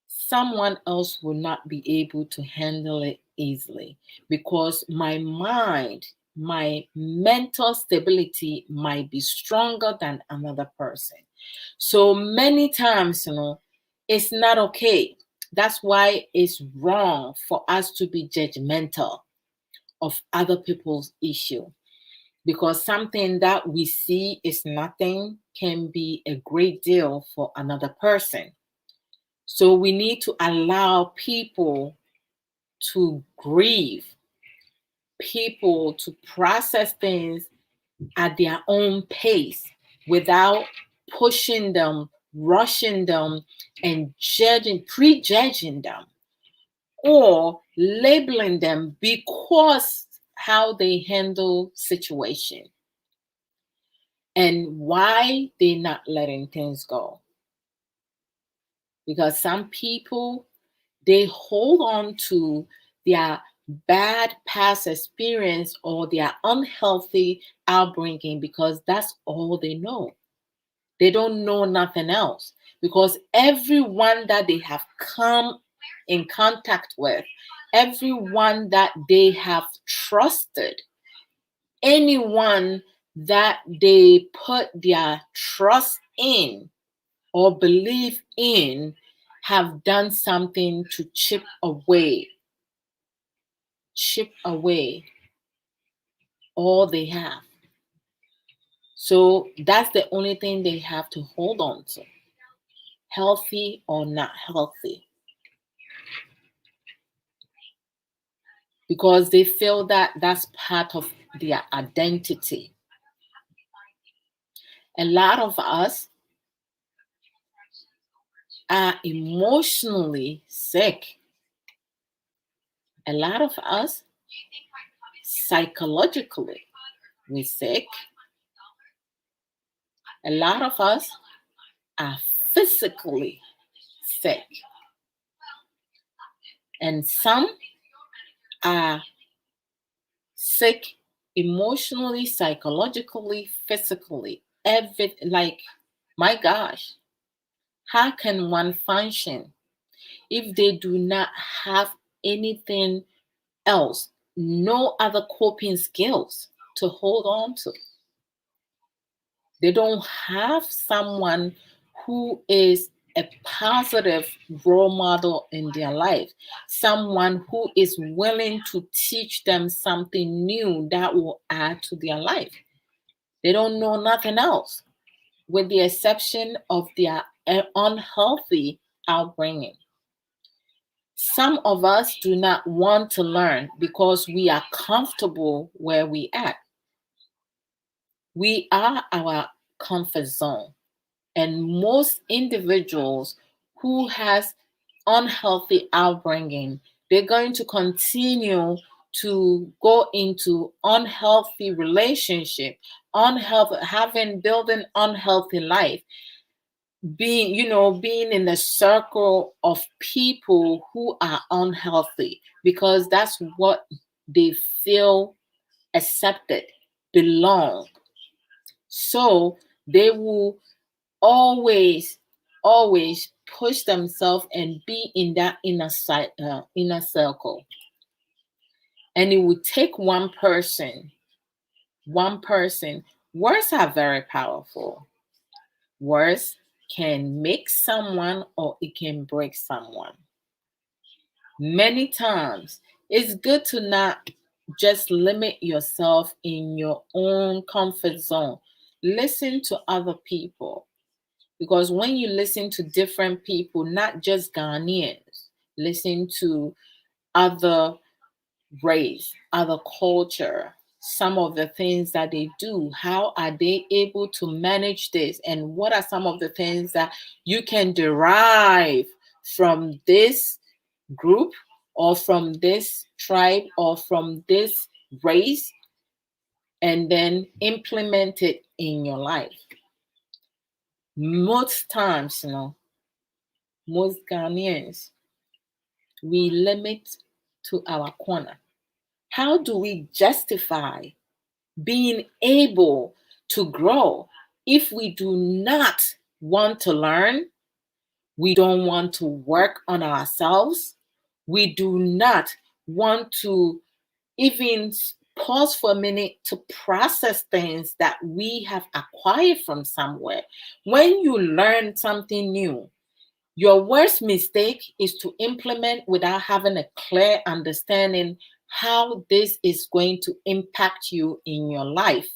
[SPEAKER 4] someone else will not be able to handle it easily because my mind, my mental stability might be stronger than another person. So many times, it's not okay. That's why it's wrong for us to be judgmental of other people's issue, because something that we see is nothing can be a great deal for another person. So we need to allow people to grieve, people to process things at their own pace without pushing them, rushing them, and prejudging them, or labeling them because how they handle situation and why they're not letting things go. Because some people, they hold on to their bad past experience or their unhealthy outbringing because that's all they know. They don't know nothing else, because everyone that they have come in contact with, everyone that they have trusted, anyone that they put their trust in or believe in, have done something to chip away all they have. So that's the only thing they have to hold on to, healthy or not healthy, because they feel that that's part of their identity. A lot of us are emotionally sick. A lot of us psychologically we're sick. A lot of us are physically sick. And some are sick emotionally, psychologically, physically, like, my gosh, how can one function if they do not have anything else, no other coping skills to hold on to? They don't have someone who is a positive role model in their life, someone who is willing to teach them something new that will add to their life. They don't know nothing else, with the exception of their unhealthy upbringing. Some of us do not want to learn because we are comfortable where we are. We are our comfort zone. And most individuals who has unhealthy upbringing, they're going to continue to go into unhealthy relationship, building unhealthy life, being in a circle of people who are unhealthy, because that's what they feel accepted, belong. So they will always push themselves and be in that inner circle. And it would take one person. Words are very powerful. Words can make someone or it can break someone. Many times it's good to not just limit yourself in your own comfort zone. Listen to other people. Because when you listen to different people, not just Ghanaians, listen to other race, other culture, some of the things that they do, how are they able to manage this? And what are some of the things that you can derive from this group or from this tribe or from this race, and then implement it in your life? Most times, most Ghanaians, we limit to our corner. How do we justify being able to grow if we do not want to learn? We don't want to work on ourselves. We do not want to even pause for a minute to process things that we have acquired from somewhere. When you learn something new, your worst mistake is to implement without having a clear understanding how this is going to impact you in your life,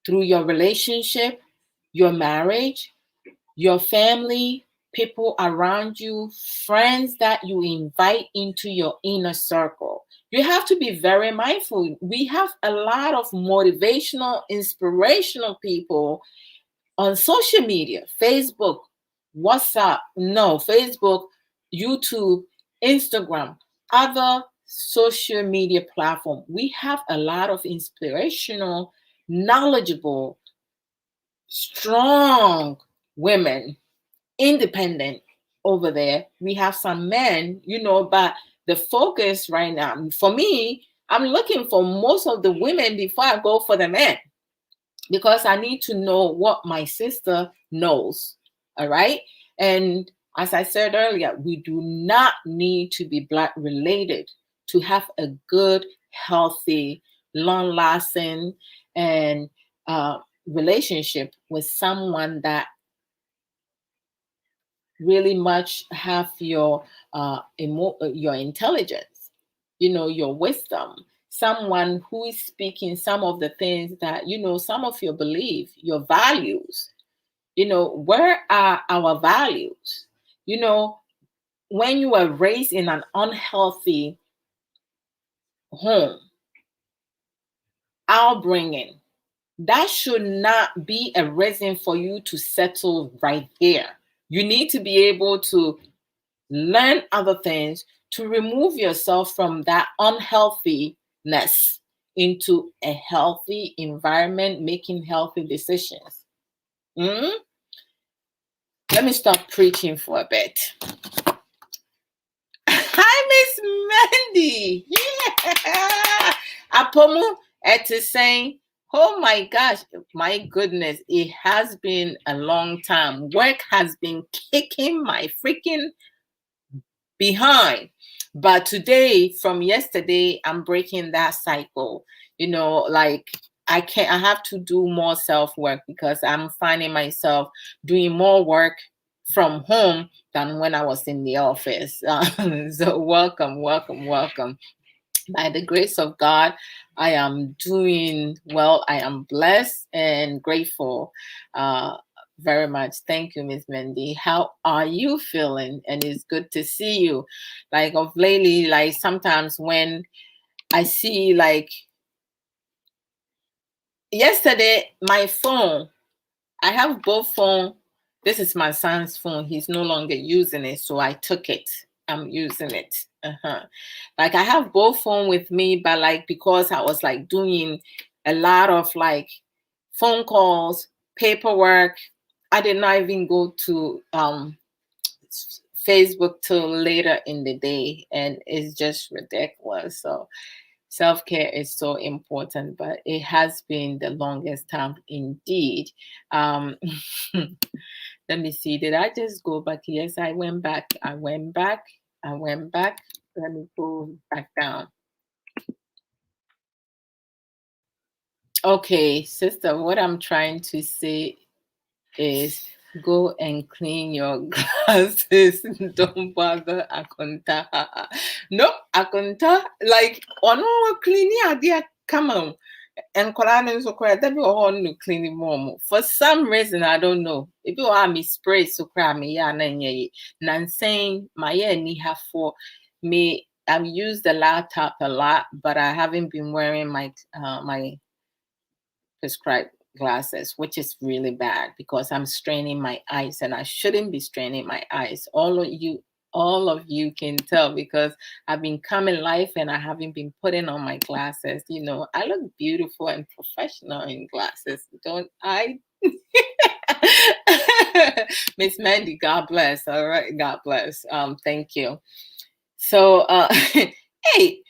[SPEAKER 4] through your relationship, your marriage, your family, people around you, friends that you invite into your inner circle. You have to be very mindful. We have a lot of motivational, inspirational people on social media, Facebook, Facebook, YouTube, Instagram, other social media platform. We have a lot of inspirational, knowledgeable, strong women, independent over there. We have some men, but the focus right now, for me, I'm looking for most of the women before I go for the men, because I need to know what my sister knows. All right. And as I said earlier, we do not need to be blood related to have a good, healthy, long lasting and relationship with someone that really much have your intelligence, your wisdom, someone who is speaking some of the things that, some of your belief, your values. Where are our values? When you are raised in an unhealthy home, upbringing, that should not be a reason for you to settle right there. You need to be able to learn other things to remove yourself from that unhealthiness into a healthy environment, making healthy decisions. Let me stop preaching for a bit. Hi, Miss Mandy. Yeah. Apomu It is saying, oh my gosh, my goodness, it has been a long time. Work has been kicking my freaking behind. But today, from yesterday, I'm breaking that cycle. Like I have to do more self-work because I'm finding myself doing more work from home than when I was in the office. So welcome, welcome, welcome. By the grace of God, I am doing well. I am blessed and grateful. Very much. Thank you, Miss Mandy. How are you feeling? And it's good to see you. Like of lately, like sometimes when I see like yesterday, my phone, I have both phone. This is my son's phone. He's no longer using it, so I took it. I'm using it. Like I have both phone with me, but like because I was like doing a lot of like phone calls, paperwork, I did not even go to Facebook till later in the day, and it's just ridiculous. So self-care is so important, but it has been the longest time indeed. Let me see, did I just go back? Yes, I went back. I went back. Let me go back down. Okay, sister, what I'm trying to say is go and clean your glasses. Don't bother Akunta. No, Akunta, like, no cleaning idea. Come on. And Koran so cry that be all no cleaning mom. For some reason, I don't know. If you are me spray so cry me ya Nsem my ni have for me. I've used the laptop a lot, but I haven't been wearing my my prescribed glasses, which is really bad because I'm straining my eyes and I shouldn't be straining my eyes. All of you can tell because I've been coming live and I haven't been putting on my glasses. I look beautiful and professional in glasses, don't I? Miss Mandy, God bless. All right, God bless. Thank you. So hey,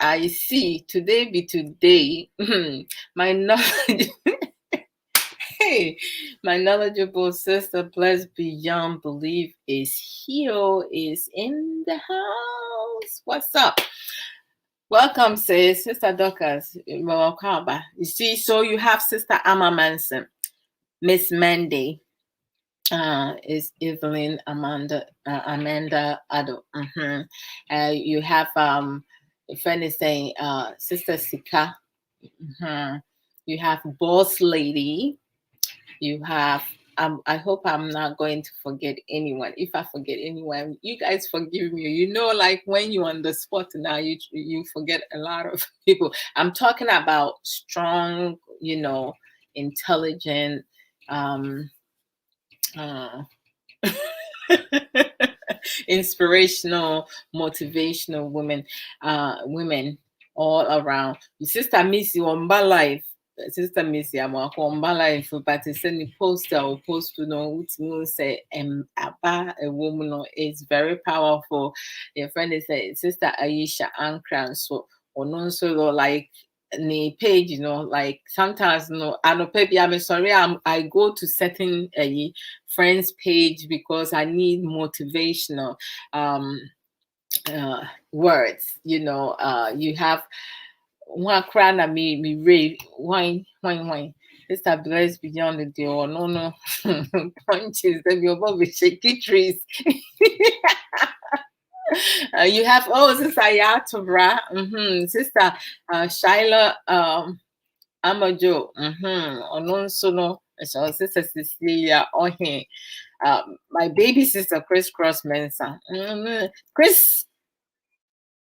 [SPEAKER 4] I see. Today be today. My knowledge. Hey, my knowledgeable sister, blessed beyond belief, is here, is in the house. What's up? Welcome, sis, Sister Dorcas. Welcome. You see, so you have Sister Amma Manson, Miss Mandy. Is Evelyn Amanda Addo. You have a friend is saying Sister Sika. You have Boss Lady. You have I hope I'm not going to forget anyone. If I forget anyone, you guys forgive me. Like when you're on the spot now, you forget a lot of people. I'm talking about strong, intelligent, inspirational, motivational women all around. Sister Missy Wamba Life. Sister Missy, I'm a Wamba Life, but it's any poster or post to know what say about a woman is very powerful. Your friend is Sister Aisha Ankran, so or also like the page, like sometimes I know maybe I'm sorry, I go to certain friends page because I need motivational words. You have one crown at me rave wine. Sister blessed beyond the day or no punches that you're above shaky trees. You have Sister Yatovra, Sister Shyla Amajo, Ononsono, Sister Cecilia Ohe, my baby sister Cross Mensa. Chris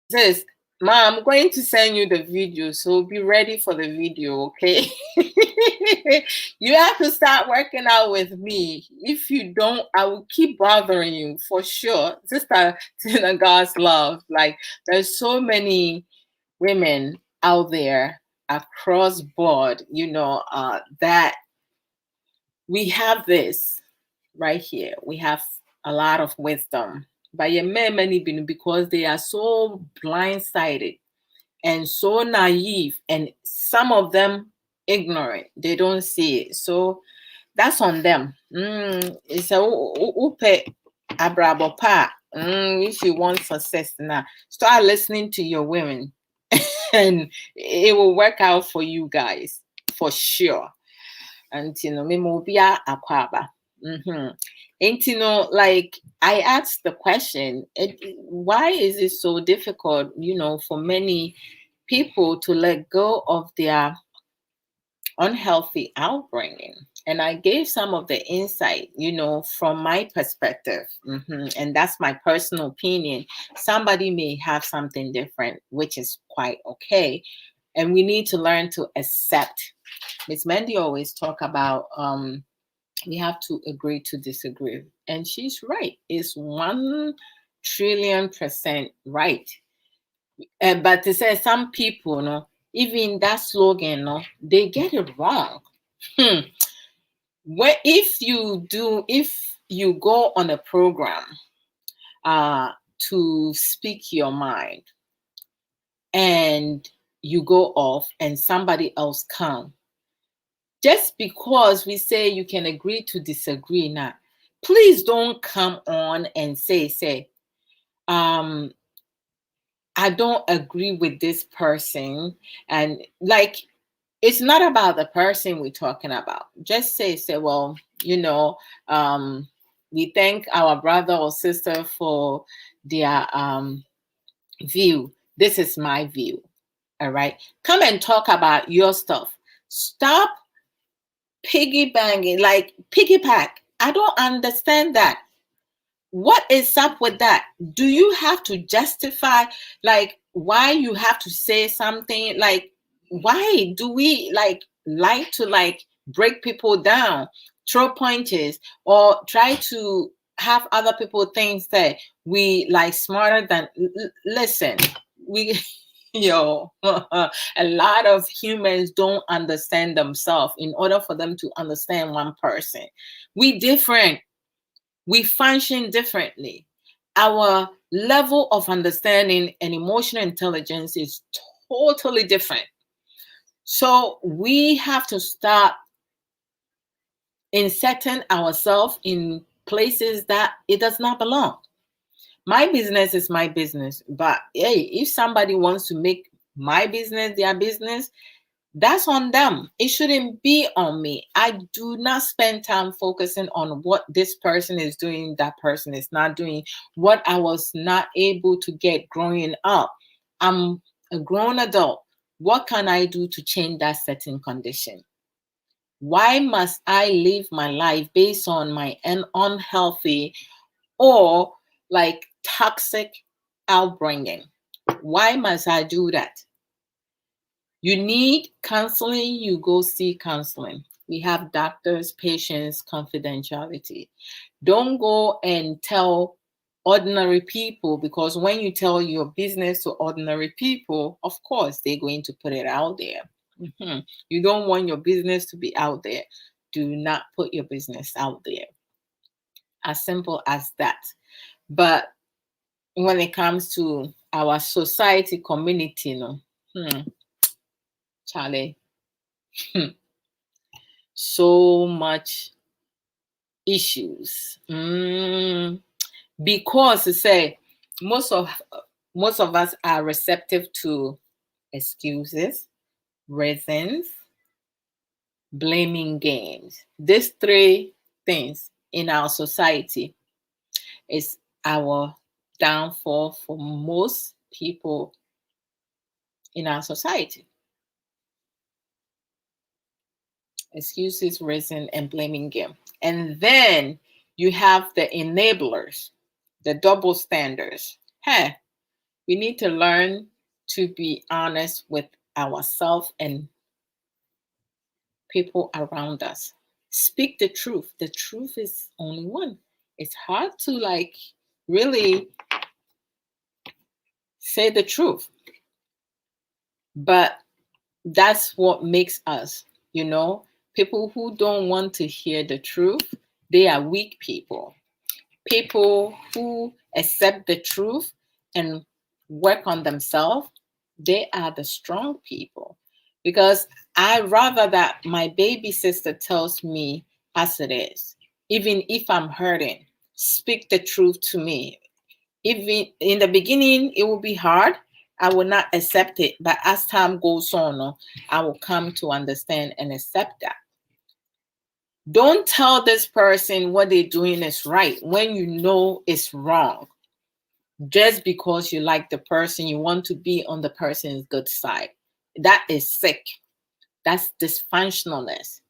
[SPEAKER 4] says, Ma, I'm going to send you the video, so be ready for the video, okay? You have to start working out with me. If you don't, I will keep bothering you for sure. Sister Tina, God's love. Like, there's so many women out there across board, that we have this right here. We have a lot of wisdom. But many because they are so blindsided and so naive, and some of them ignorant. They don't see it. So that's on them. It's a upe Abrabo pa. If you want success now, start listening to your women, and it will work out for you guys for sure. And me mobia akwaba. And like I asked the question, why is it so difficult, for many people to let go of their unhealthy outbringing? And I gave some of the insight, from my perspective. And that's my personal opinion. Somebody may have something different, which is quite okay. And we need to learn to accept. Miss Mandy always talk about we have to agree to disagree. And she's right. It's 1,000,000,000,000% right. But to say some people, even that slogan, they get it wrong. If you go on a program to speak your mind, and you go off and somebody else comes, just because we say you can agree to disagree now, please don't come on and say, I don't agree with this person. And like, it's not about the person we're talking about. Just say, well, we thank our brother or sister for their view. This is my view. All right. Come and talk about your stuff. Stop piggyback. I don't understand that. What is up with that? Do you have to justify why you have to say something? Why do we like to break people down, throw punches, or try to have other people think that we smarter than? Listen, we a lot of humans don't understand themselves. In order for them to understand one person, we different. We function differently. Our level of understanding and emotional intelligence is totally different. So we have to stop inserting ourselves in places that it does not belong. My business is my business, but hey, if somebody wants to make my business their business, that's on them. It shouldn't be on me. I do not spend time focusing on what this person is doing, that person is not doing, what I was not able to get growing up. I'm a grown adult. What can I do to change that certain condition? Why must I live my life based on my unhealthy or toxic outbringing? Why must I do that? You need counseling, you go see counseling. We have doctors, patients, confidentiality. Don't go and tell ordinary people, because when you tell your business to ordinary people, of course, they're going to put it out there. You don't want your business to be out there. Do not put your business out there. As simple as that. But when it comes to our society, community, Charlie, so much issues. Because to say most of us are receptive to excuses, reasons, blaming games. These three things in our society is our downfall for most people in our society. Excuses, reason, and blaming game. And then you have the enablers, the double standards. Hey, we need to learn to be honest with ourselves and people around us. Speak the truth. The truth is only one. It's hard to really say the truth. But that's what makes us, people who don't want to hear the truth, they are weak people. People who accept the truth and work on themselves, They are the strong people. Because I rather that my baby sister tells me as it is, even if I'm hurting, speak the truth to me. Even in the beginning, it will be hard. I will not accept it. But as time goes on, I will come to understand and accept that. Don't tell this person what they're doing is right when you know it's wrong. Just because you like the person, you want to be on the person's good side. That is sick. That's dysfunctionalness.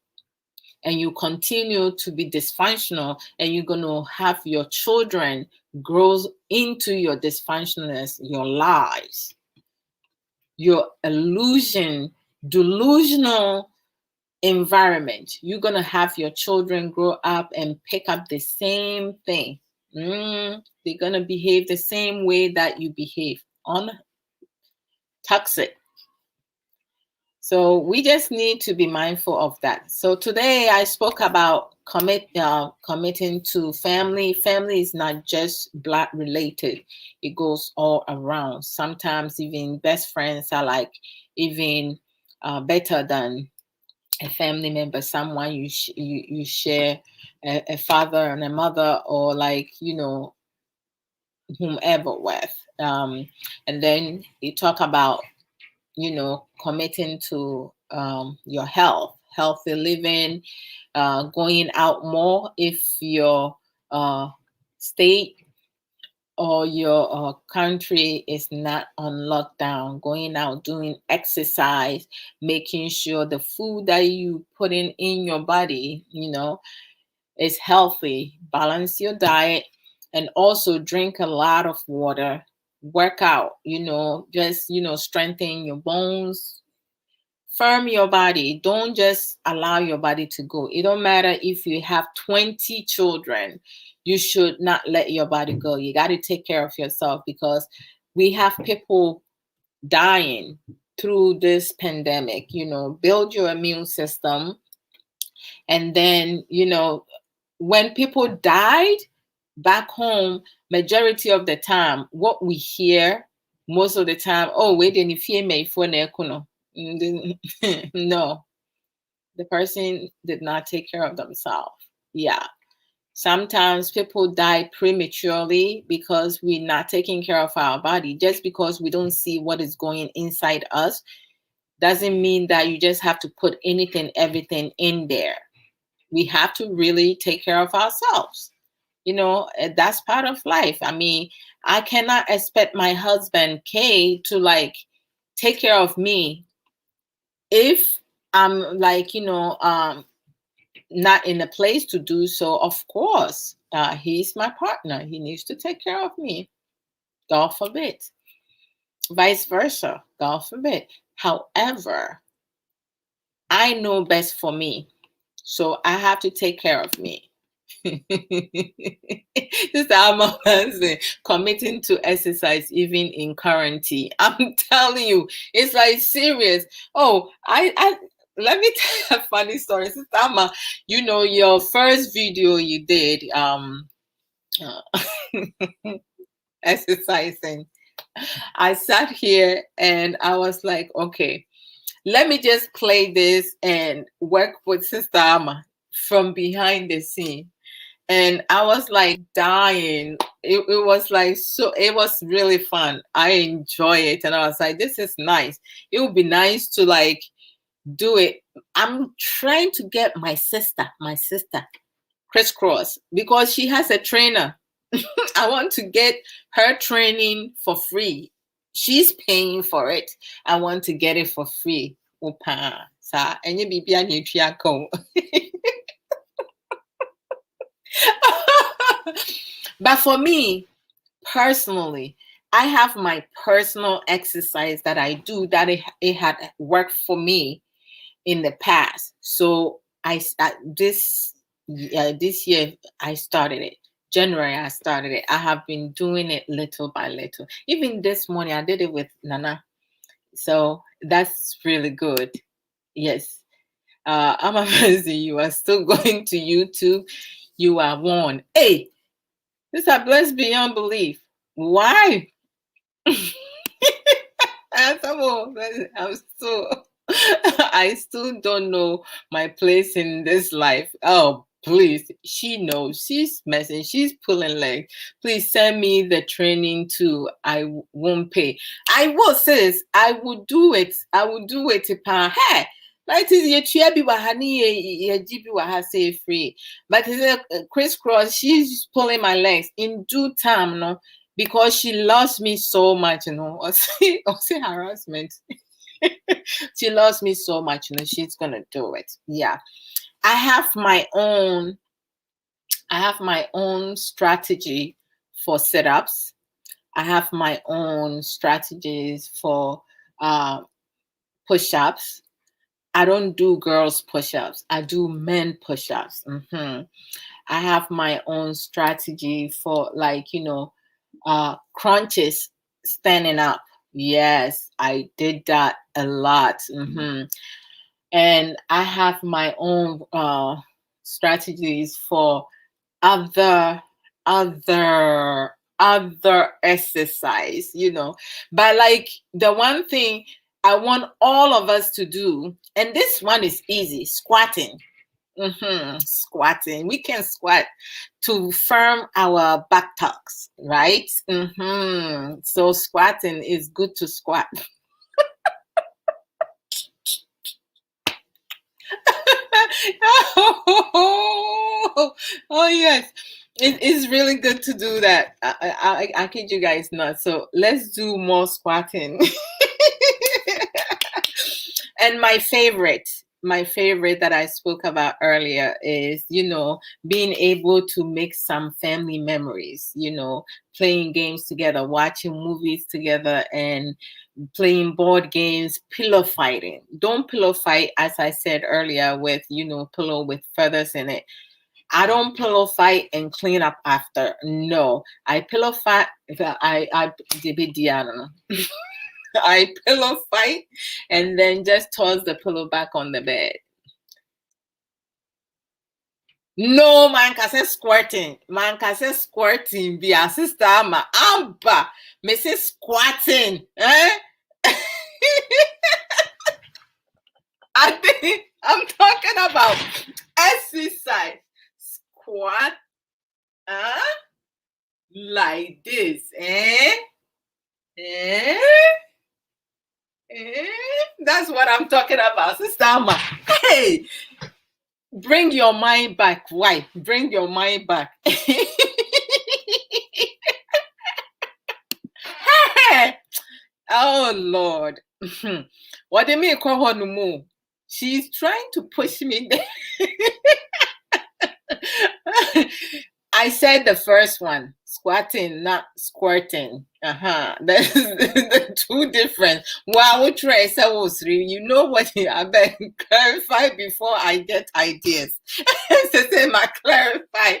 [SPEAKER 4] And you continue to be dysfunctional, and you're going to have your children grow into your dysfunctionalness, your lies, your delusional environment. You're going to have your children grow up and pick up the same thing. They're going to behave the same way that you behave, on toxic. So we just need to be mindful of that. So today I spoke about committing to family. Family is not just blood related. It goes all around. Sometimes even best friends are like even better than a family member, someone you share a father and a mother, or like, whomever with. And then you talk about committing to your healthy living, going out more if your state or your country is not on lockdown, going out, doing exercise, making sure the food that you put in your body, is healthy. Balance your diet, and also drink a lot of water. Work out, just strengthen your bones, firm your body. Don't just allow your body to go. It don't matter if you have 20 children, you should not let your body go. You got to take care of yourself, because we have people dying through this pandemic. Build your immune system. And then, when people died back home, majority of the time, what we hear most of the time, oh, we didn't fear me for no. No, the person did not take care of themselves. Yeah. Sometimes people die prematurely because we're not taking care of our body. Just because we don't see what is going inside us doesn't mean that you just have to put everything in there. We have to really take care of ourselves. That's part of life. I mean, I cannot expect my husband, Kay, to like take care of me if I'm like, not in a place to do so. Of course, he's my partner. He needs to take care of me. God forbid. Vice versa. God forbid. However, I know best for me. So I have to take care of me. This I'm committing to exercise even in quarantine. I'm telling you, it's like serious. Oh, I let me tell you a funny story. Sister Amma, your first video you did exercising. I sat here and I was like, okay, let me just play this and work with Sister Amma from behind the scene. And I was like dying. It was like, so it was really fun. I enjoy it. And I was like, this is nice. It would be nice to like do it. I'm trying to get my sister, Crisscross, because she has a trainer. I want to get her training for free. She's paying for it. I want to get it for free. Opa. Sa enye bibia ni etua ko. But for me personally, I have my personal exercise that I do that it had worked for me in the past. So this year I started it. January I started it. I have been doing it little by little. Even this morning I did it with Nana. So that's really good. Yes. I'm amazing. You are still going to YouTube. You are warned. Hey, this is blessed beyond belief. Why? I'm so I still don't know my place in this life. Oh, please. She knows. She's messing. She's pulling leg. Please send me the training too. I won't pay. I will, sis. I will do it. I will do it. Hey, like is your chair be wahani your GB waha say free. But it's a crisscross. She's pulling my legs in due time, no, because she loves me so much, you know. Or say harassment. She loves me so much, you know, she's gonna do it. Yeah. I have my own strategy for sit-ups. I have my own strategies for push-ups. I don't do girls push-ups. I do men push-ups. I have my own strategy for, like, you know, crunches, standing up. Yes, I did that a lot. And I have my own strategies for other exercise, you know. But like the one thing I want all of us to do, and this one is easy, squatting. Squatting. We can squat to firm our buttocks, right? So squatting is good to squat. Oh yes, it is really good to do that. I kid you guys not. So let's do more squatting. And my favorite that I spoke about earlier is, you know, being able to make some family memories, you know, playing games together, watching movies together, and playing board games, pillow fighting. Don't pillow fight, as I said earlier, with, you know, pillow with feathers in it. I don't pillow fight and clean up after. No, I pillow fight. I don't know. I pillow fight and then just toss the pillow back on the bed. No, man can say squirting. Man can say squirting. Be a sister, ma amba. Me say squatting. I think I'm talking about exercise. Squat. Like this. That's what I'm talking about, Sister Amma. Hey, bring your mind back. Why? Bring your mind back. Oh Lord. What do you mean call her no more? She's trying to push me there. I said the first one, squatting, not squirting. That's the two different. Wow, which I said was three. You know what? I better clarify before I get ideas. Say my clarify.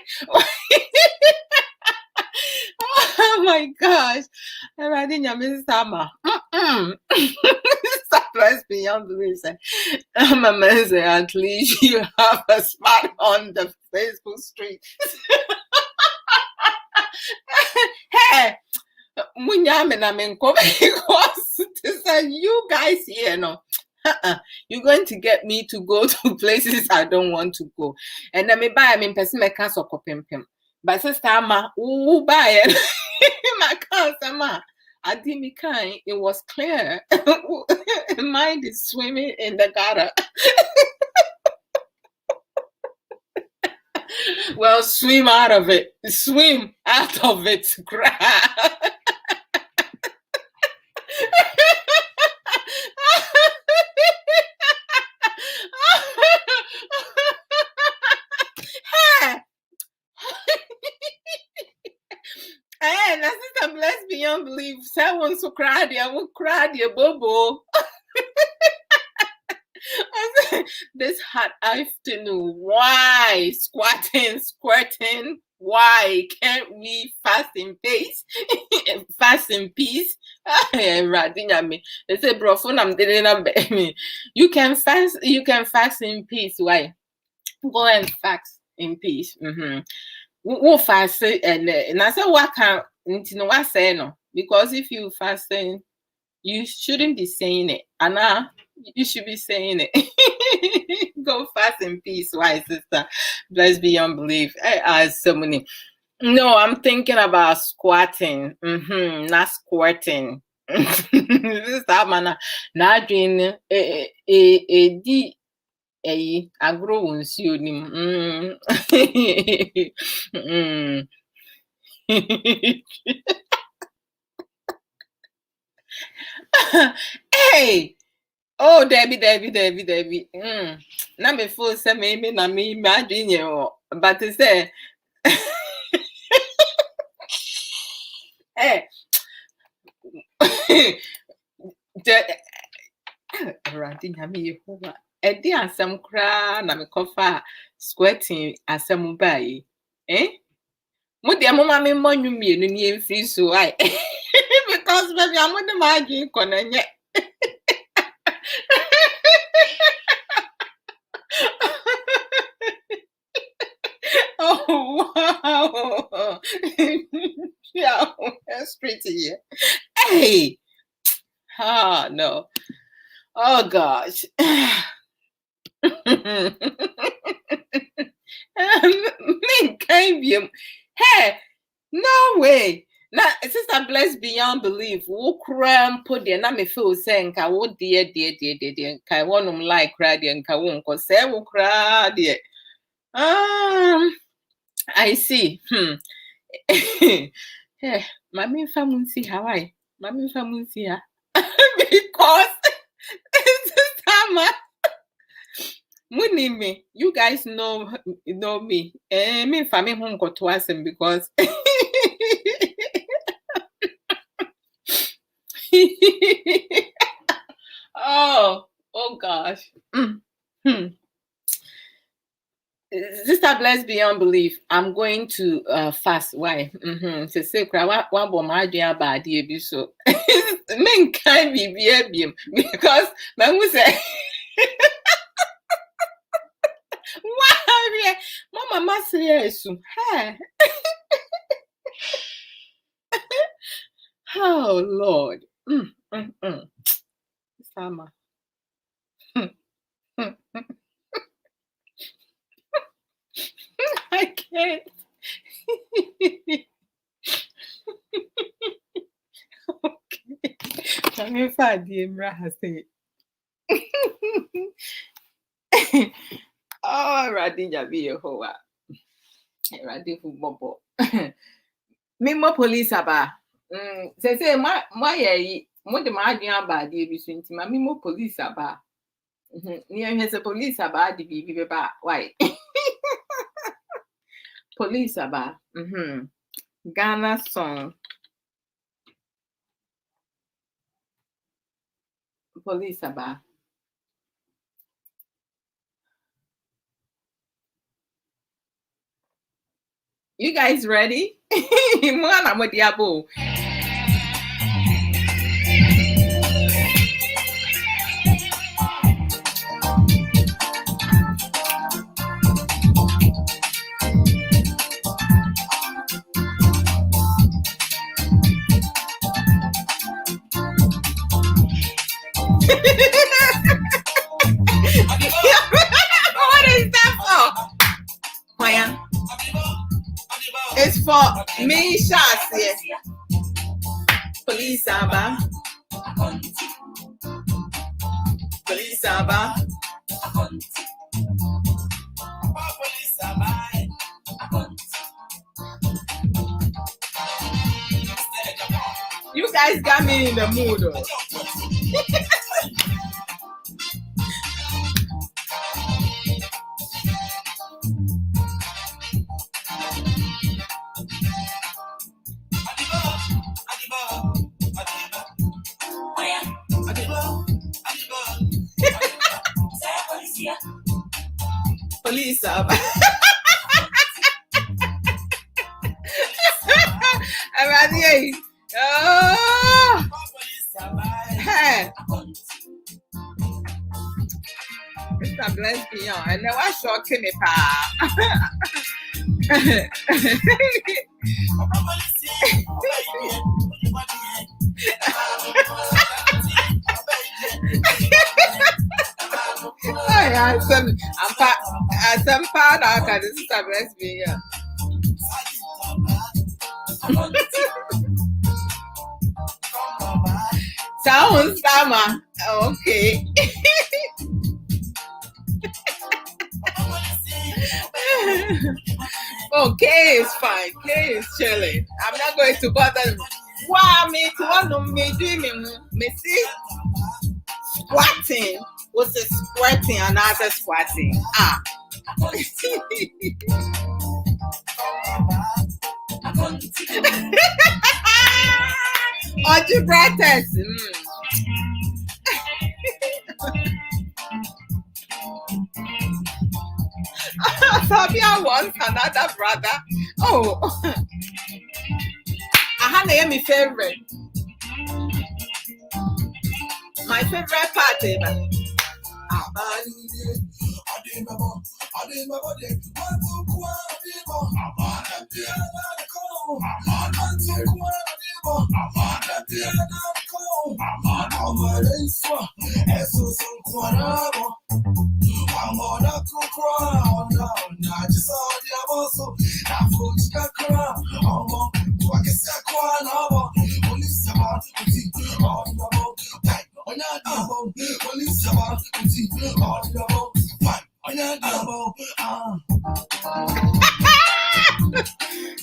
[SPEAKER 4] Oh my gosh. I didn't miss Summer. Let's be unbelievable. I'm amazing. At least you have a spot on the Facebook street. Hey, because you guys here, no. You're going to get me to go to places I don't want to go. And then maybe I mean person my cancel pim. But sister Amma, who buy it? My cancer, I didn't kind. It was clear. Mine is swimming in the gutter. Well, swim out of it. Swim out of it. Hey, that's just a blessed beyond belief. Someone so cried, I will cry, dear Bobo. This hot afternoon, why squirting? Why can't we fast in peace? Fast in peace? They say, bro, I'm me. You can fast in peace. Why? Go and fast in peace. We'll fast and I said, what can't you know what say no? Because if you fasting, you shouldn't be saying it. Anna, you should be saying it. Go fast in peace, why, sister? Blessed beyond belief. So many. No, I'm thinking about squatting. Not squirting. Sister, man, not doing di agro won't you. Hey, oh, Debbie. Now before say maybe na me imagine you, but to say, hey, ranting me over. Edi asem kra na me kofa squirting asem bai. Mo de mo ma me monyu mienu ni emfiri so ai. Because baby I'm on the margin konanye. Oh wow. Yeah, that's pretty here. Hey. Ah, no. Oh gosh. Hey, no way. Now, sister, blessed beyond belief. Who cram put the name feel saying, "Ka wo dear. Ka one like cry and ka won ko say wo cry dear." I see. Hey, mommy family see how I. Mommy family see her. Because sister, me, you guys know me. Me family home got twice because oh gosh. Sister, blessed beyond belief. I'm going to fast. Why? So say one my dear body so men can't be because man will say why mama must say hey. Oh Lord. Summer. I can't. Okay. Can you find the embarrassing? Oh, Radija be a hoa. Radifu Bobo. Mimo police aba. Say, my what the Mardian bad between my Mimo police aba. Near has a police aba the baby ba. Why? Police aba. Ghana song. Police aba. You guys ready? Mwana mo diabo. What is that for? Why? It's for me, shots here. Police aba. Police aba. You guys got me in the mood. Police aba. Oh, hey, Mr. Bless beyond. I know I shocking me, pa. Some part I can establish me. Sounds summer. Okay. Oh, K is fine. K is chilling. I'm not going to bother him. Why me to want to me do me see squatting? What's it squatting? Another squatting. Ah. Algebrators. Fabia wants another brother. Oh, I had my favorite. My favorite party.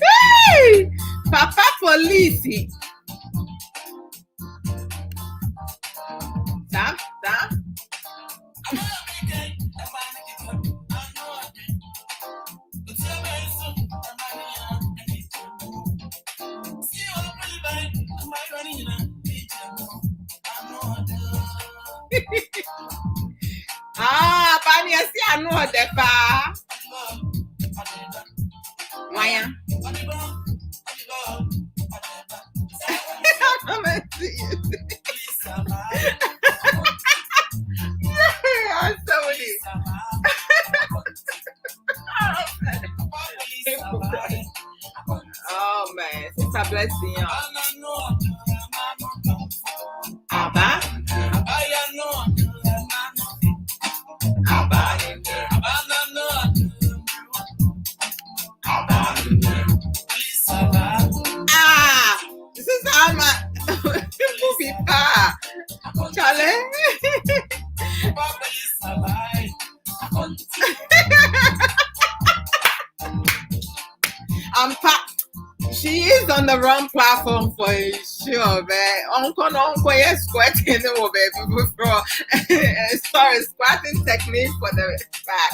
[SPEAKER 4] Hey, Papa Police. Sam. Ah, Bani, I see I know the pa. Why? I'm sorry. Oh man, it's a blessing. Abba. Ah, this is how my movie pa. Charlie. She is on the wrong platform for sure, man. Uncle, yes, squatting over baby before. Sorry, squatting technique for the back.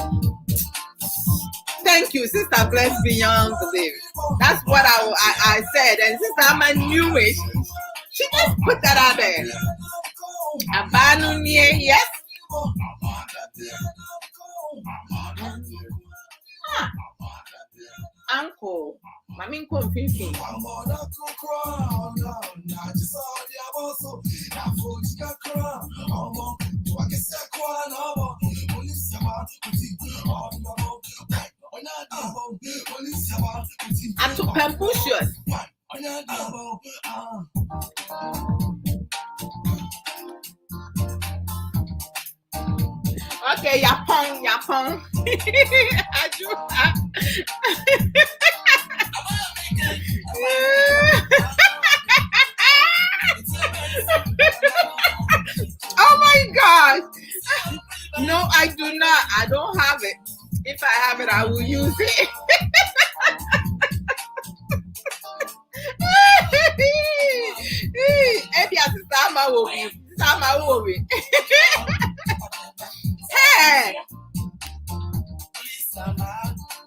[SPEAKER 4] Thank you, Sister Bless Beyond Belief. That's what I said, and Sister Amma knew it. She just put that out there. Abanu yes. Uncle, Mami confusing. I'm too pampushus. Okay, yapong. Adwoa. Oh my God. No, I do not. I don't have it. If I have it, I will use it.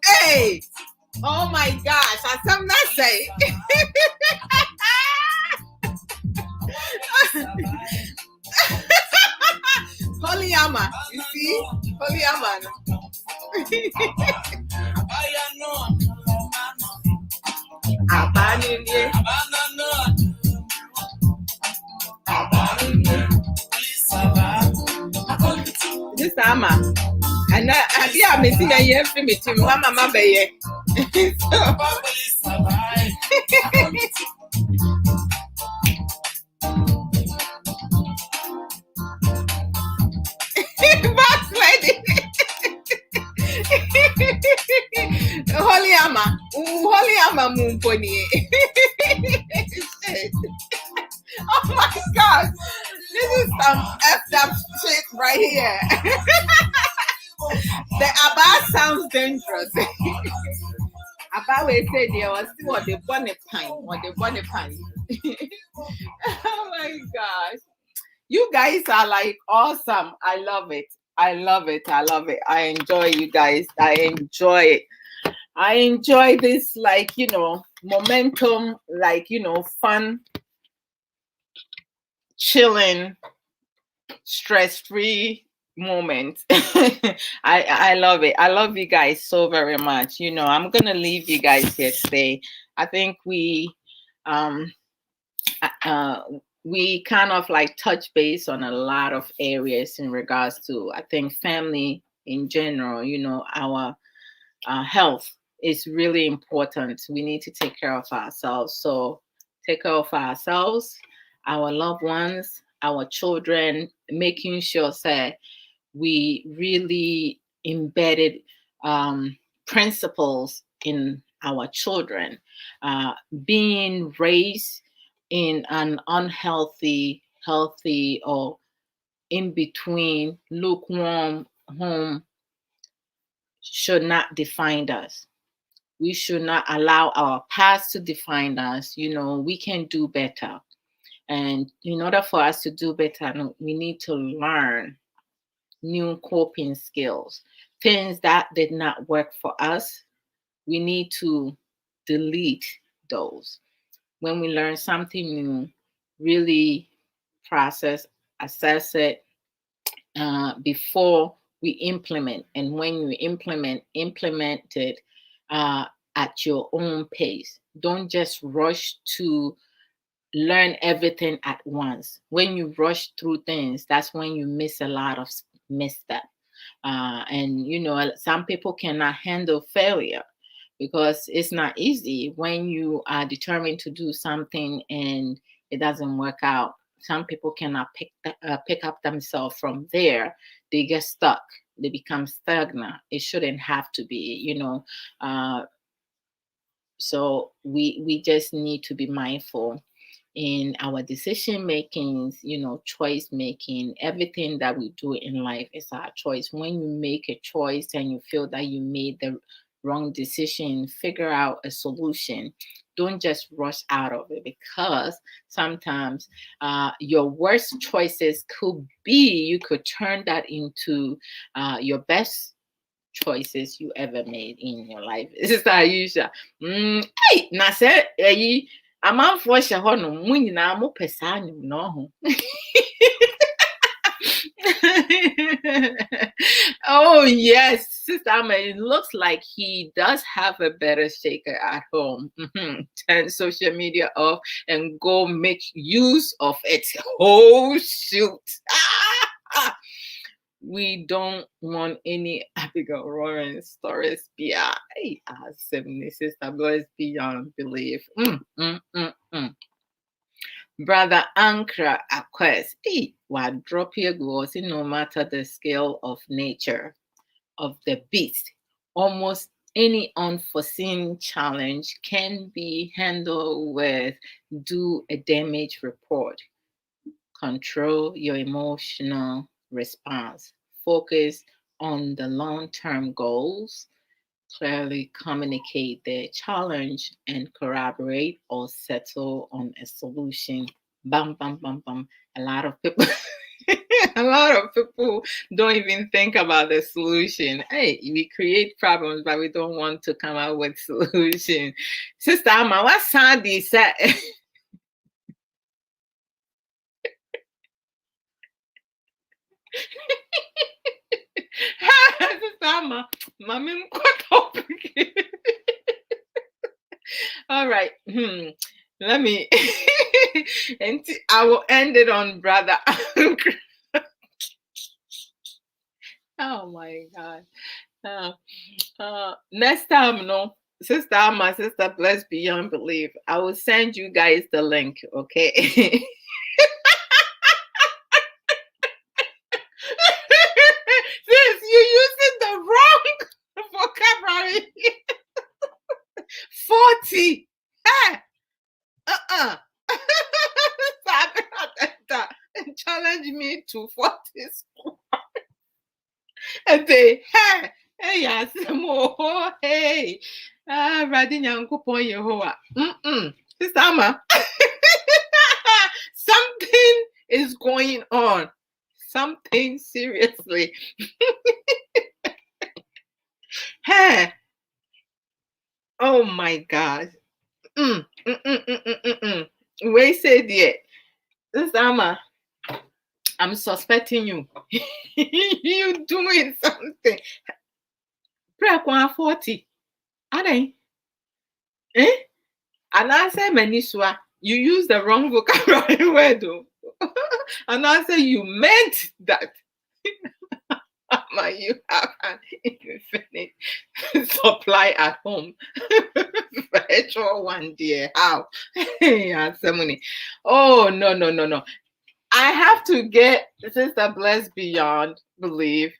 [SPEAKER 4] Hey. Oh my gosh, I something I say. Polyama, you see? Polyama. This summer. And I be missing a year from me to Mama Baye. Backsliding.
[SPEAKER 1] ama. Holy ama mumponi. Oh my God. This is some effed up shit right here. The Abba sounds dangerous. Abba will say there was still on the bonnet pine. Oh my gosh. You guys are like awesome. I love it. I enjoy you guys. I enjoy this, like, momentum, like, fun, chilling, stress-free moment. I love it. I love you guys so very much. I'm gonna leave you guys here today. I think we we kind of like touch base on a lot of areas in regards to, I think, family in general. Our health is really important. We need to take care of ourselves. So take care of ourselves, our loved ones, our children, making sure that we really embedded principles in our children. Being raised in an unhealthy, healthy, or in between lukewarm home should not define us. We should not allow our past to define us. We can do better. And in order for us to do better, we need to learn new coping skills. Things that did not work for us, we need to delete those. When we learn something new, really process, assess it before we implement. And when you implement it at your own pace. Don't just rush to learn everything at once. When you rush through things, that's when you miss a lot of misstep. And some people cannot handle failure because it's not easy when you are determined to do something and it doesn't work out. Some people cannot pick up themselves from there. They get stuck. They become stagnant. It shouldn't have to be, so we just need to be mindful in our decision makings, choice making. Everything that we do in life is our choice. When you make a choice and you feel that you made the wrong decision, figure out a solution. Don't just rush out of it, because sometimes your worst choices could be, you could turn that into your best choices you ever made in your life. Sister Ayusha, hey, na say amanfoɔ hyɛ hɔ nom mo nyinaa mo pɛ saa nim na ɔho. Oh yes, Sister Ama, it looks like he does have a better shaker at home. Turn social media off and go make use of it. Oh shoot. We don't want any Abigail Rowan stories. Yeah, Sister Bless beyond belief. Brother Ankra Aquest, what drop here goes, no matter the scale of nature of the beast, almost any unforeseen challenge can be handled with do a damage report. Control your emotional response. Focus on the long-term goals. Clearly communicate the challenge and collaborate or settle on a solution. Bam, bam, bam, bam. A lot of people don't even think about the solution. Hey, we create problems, but we don't want to come out with solution. Sister Ama, what sound is that? Sister Ama, all right. Let me and I will end it on Brother. Oh my God. Next time, no, Sister Ama, Sister Bless Beyond Belief, I will send you guys the link, okay? Sis, you're using the wrong vocabulary. challenge me to 40 squat. And say, hey, yes, hey, Radin Yankupon Yehoa. Sister Ama, something is going on. Something seriously. Hey, oh my God. Wait, say dear. Sister Ama, I'm suspecting you. You doing something. Prayer 40. Are they? And I say Maniswa, you use the wrong vocabulary word. And I say you meant that. You have an infinite supply at home. Virtual one, dear. How? Yeah, ceremony. Oh, no. I have to get Sister Blessed Beyond Belief,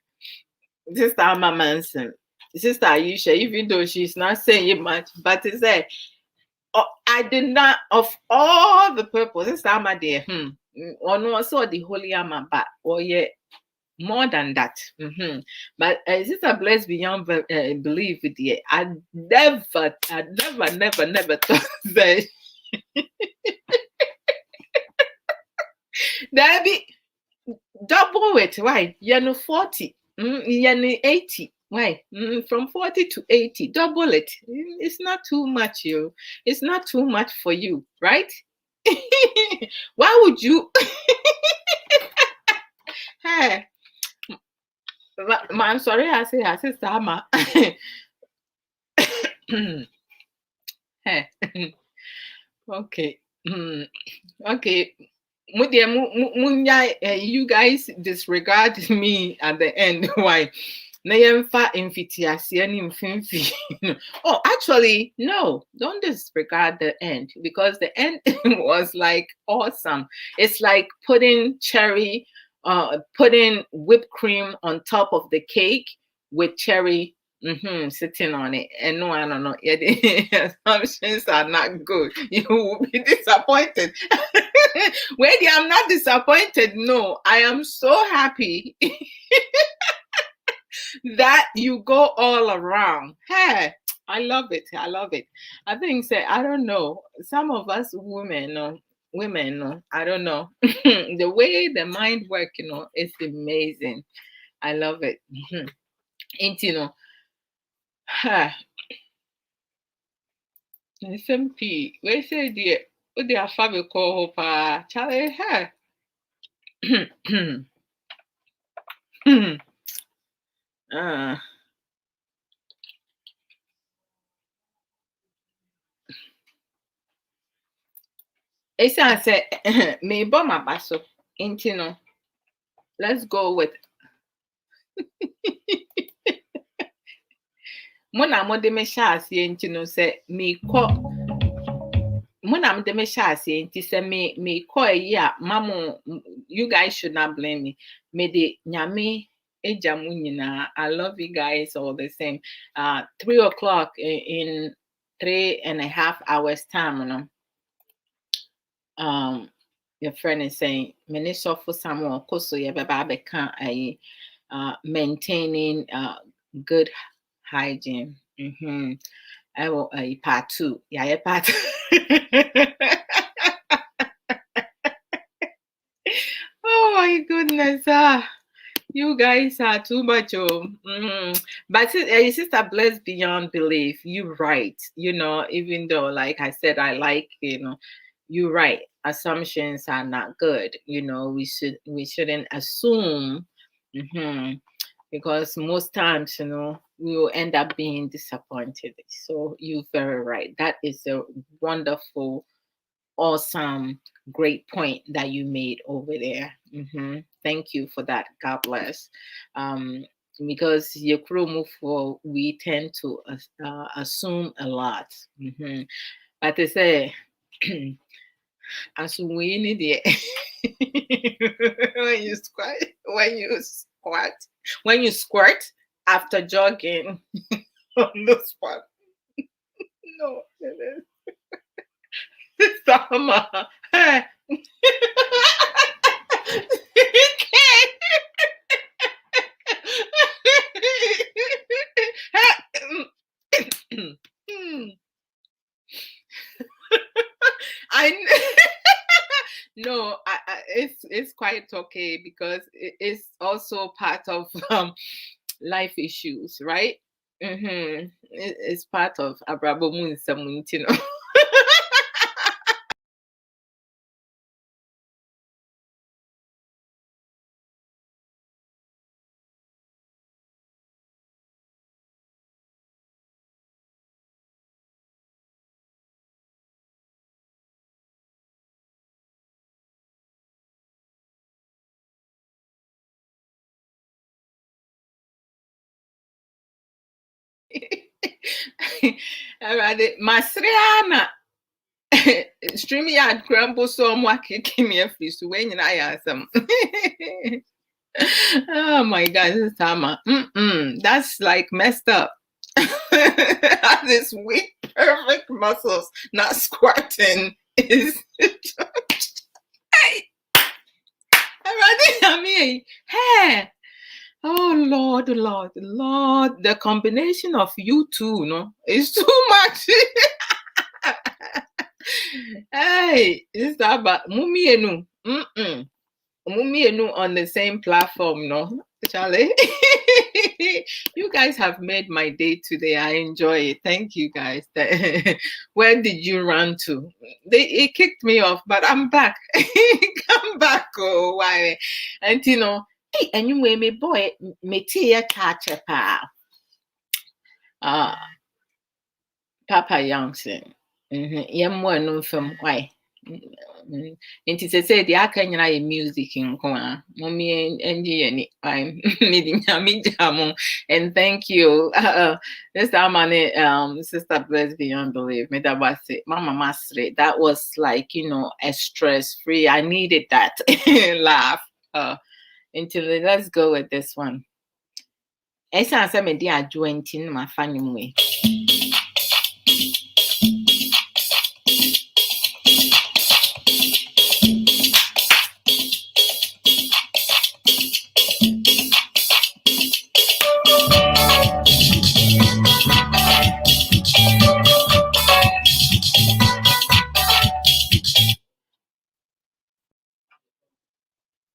[SPEAKER 1] Sister Amma Manson, Sister Aisha, even though she's not saying much, but to say, I did not, of all the purpose, Sister Amma there, or no, I saw the Holy Amma, but, yeah, more than that. But Sister Blessed Beyond Belief with you, I never thought that there be double it. Why? You're 40, you're 80. Why? From 40 to 80, double it. It's not too much, you. It's not too much for you, right? Why would you? Hey. I'm sorry, I say, Sister Amma. Hey. Okay. Okay. You guys disregard me at the end. Why? Oh, actually, no, don't disregard the end, because the end was like awesome. It's like putting whipped cream on top of the cake with cherry sitting on it. And no, I don't know. Yeah, the assumptions are not good. You will be disappointed. Wait, I'm not disappointed. No, I am so happy that you go all around. Hey, I love it. I think, I don't know. Some of us women, I don't know. The way the mind works, it's amazing. I love it. And Nsem pii. We say dear, what they are fabric call her Charlie hair. It's I say me bomb my basso. Intino. Let's go with Mona Modeme Shas Intino say me call. Mona Modeme Shas Inti say me call yeah, Mamu, you guys should not blame me. Me de nyame ejamunina. I love you guys all the same. 3 o'clock in 3.5 hours time, your friend is saying, Minister for someone, Koso Yababeka, maintaining good hygiene. I will part 2. Yeah, part 2. Oh my goodness. You guys are too much. But Sister Blessed Beyond Belief, you're right. Even though, like I said, I like, you're right. Assumptions are not good. We shouldn't assume, because most times, we will end up being disappointed. So you're very right. That is a wonderful, awesome, great point that you made over there. Thank you for that. God bless. Because we tend to assume a lot. But they say, assume we need it. when you squirt after jogging on the spot. No, it is. Summer. it's quite okay because it's also part of life issues, right? It's part of Abrabo Nsem, you know. Alright, Masriana. StreamYard crumble so much kicking me a fish when I ask them. Oh my God, this summer. That's like messed up. This weak, perfect muscles, not squatting is. Hey, I mean, hey. Oh Lord, Lord, Lord, the combination of you two, no, is too much. Hey, it's about Mumienu. Mumienu on the same platform, no, Charlie. You guys have made my day today. I enjoy it. Thank you guys. Where did you run to? It kicked me off, but I'm back. Come back, oh why? And you know, hey, and you me boy, me tea catch a pa. Papa Youngson. Yamwa no film why. Nti se say the aka nyina ye music nko a mommy enji any I'm needing nyame jamo. And thank you this time sister blessed beyond belief me that was it mama masre that was like, you know, a stress free. I needed that laugh until let's go with this one. Esa say me dia jointing my funny way.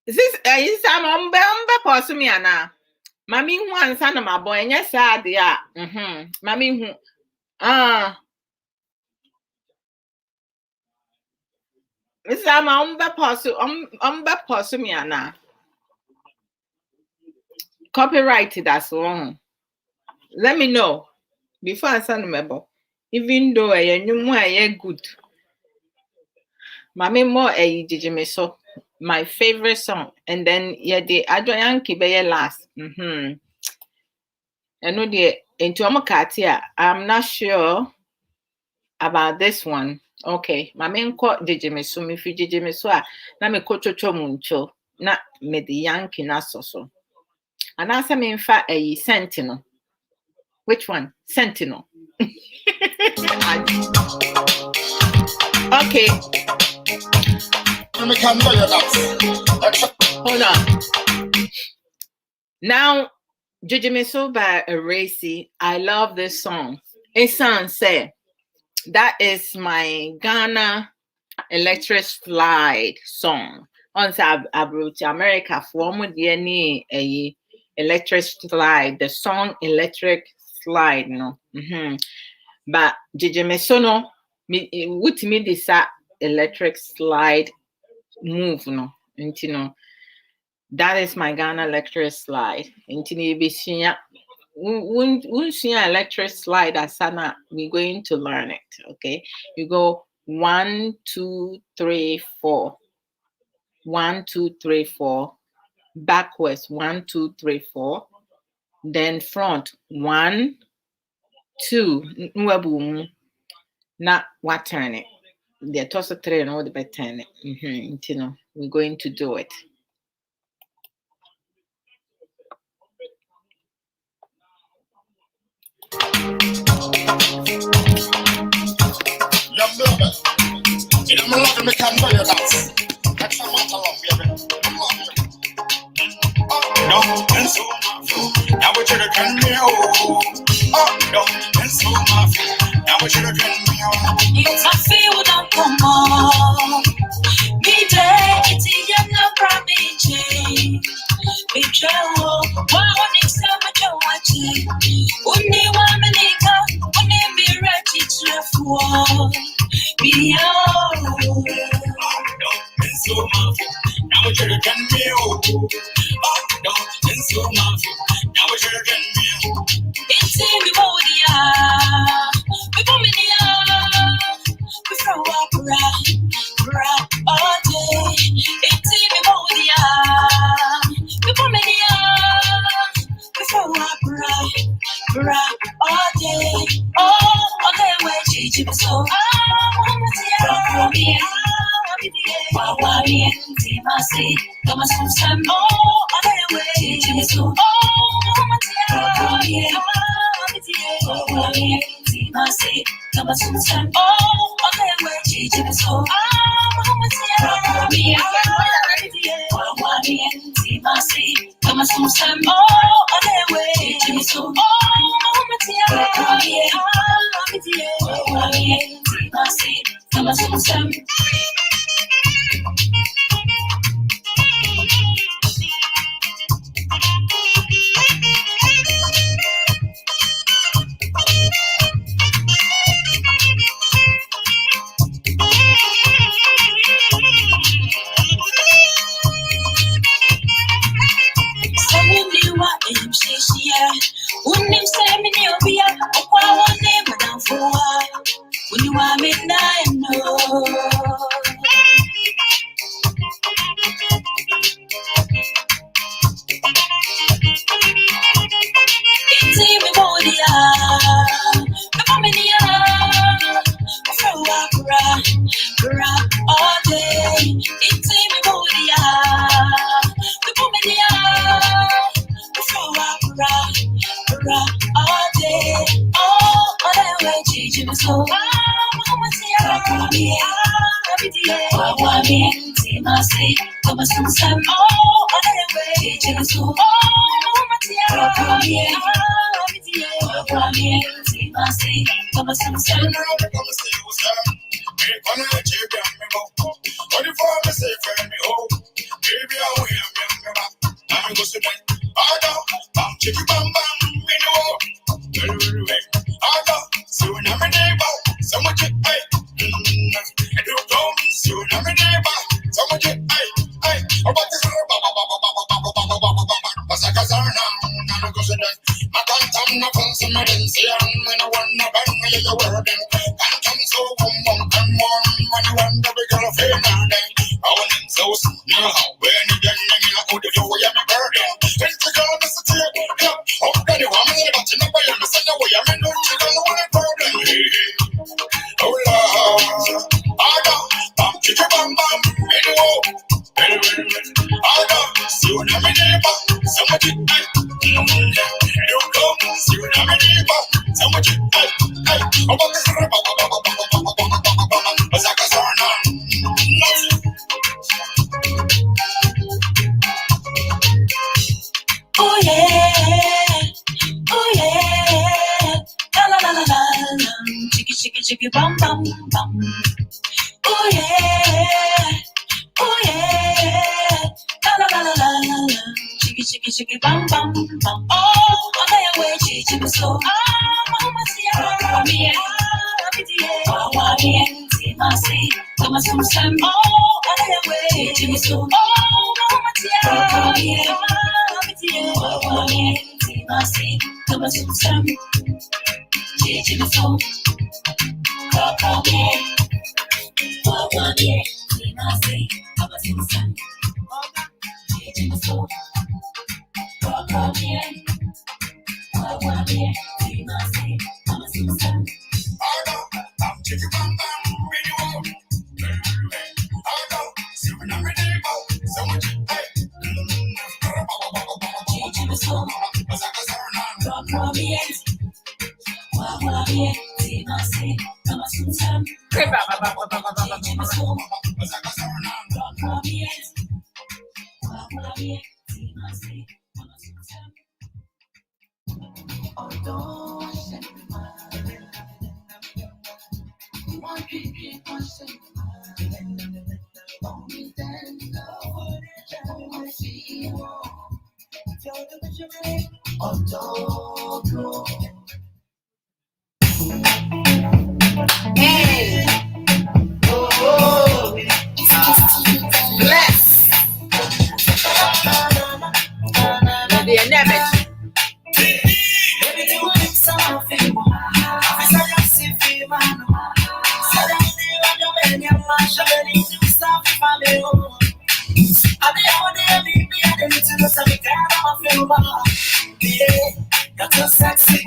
[SPEAKER 1] This I'm person me ana. Mami hu ansa na mabo enye sa de a. Mami hu. This I'm person me ana. Copyrighted that song. Let me know before I send mebo. Even though I knew good. Mami more jijime so. My favorite song, and then the Adwoa Yankee be last. And no the into Amakatia. I'm not sure about this one. Okay, my main court jijime so me fi jijime so na me kochocho muncho na me the Yankee na so. And I say me in fact a Sentinel. Which one? Sentinel. Okay. Hold on. Now, Jijimeso by Racy. I love this song. Nsem say that is my Ghana electric slide song. On Abrabo America for any electric slide. The song electric slide, no. But Jijimeso no with me this electric slide move no into no. That is my Ghana electric slide. Into electric slide asana, we're going to learn it. Okay, you go 1, 2, 3, 4. 1, 2, 3, 4. Backwards 1, 2, 3, 4. Then front 1, 2. Not what turn it. The toss of 3 and all the bed turn it. You know, we're going to do it.
[SPEAKER 2] If I feel don't come on, me day it's a young Joe, wow, Nsem Joe, Uni Wamanika, Uni Mirati Trafua, Bio. Now we're trying to me. Oh, no, it's so much. Now we're trying to me. It's in the body. We come in the we throw up rap all day. It's in the body. We come in the we throw up rap all day. Oh, okay, where Gigi was so. Oh, yeah. Wawari, Timasi, Thomas Nsem, oh, other way, Jimisu, oh, Matia, Wawari, Timasi, Thomas Nsem, oh, other way, Jimisu, oh, Matia, Wawari, Timasi, Thomas Nsem, oh, other way, Jimisu, oh, Matia, Wawari, Timasi, Thomas Nsem. All day, it's in the body. The woman, all day. Oh, all way, Gigi was so. Thomas Nsem, oh, all way, Gigi was so. Thomas Nsem. Oh yeah, oh yeah, la la la la la, chiki chiki chiki bum bum bum. Oh yeah, oh yeah, la la la la la, chiki chiki chiki bum bum bum. Oh, okay, wait, chiki so. Mama siya, me Masi, Thomas Nsem, oh, okay, wait, chiki so. Oh, mama siya, Masi, Thomas Nsem, chiki so. Come here.
[SPEAKER 4] Hey, bless. The enemy.
[SPEAKER 2] You're too sexy,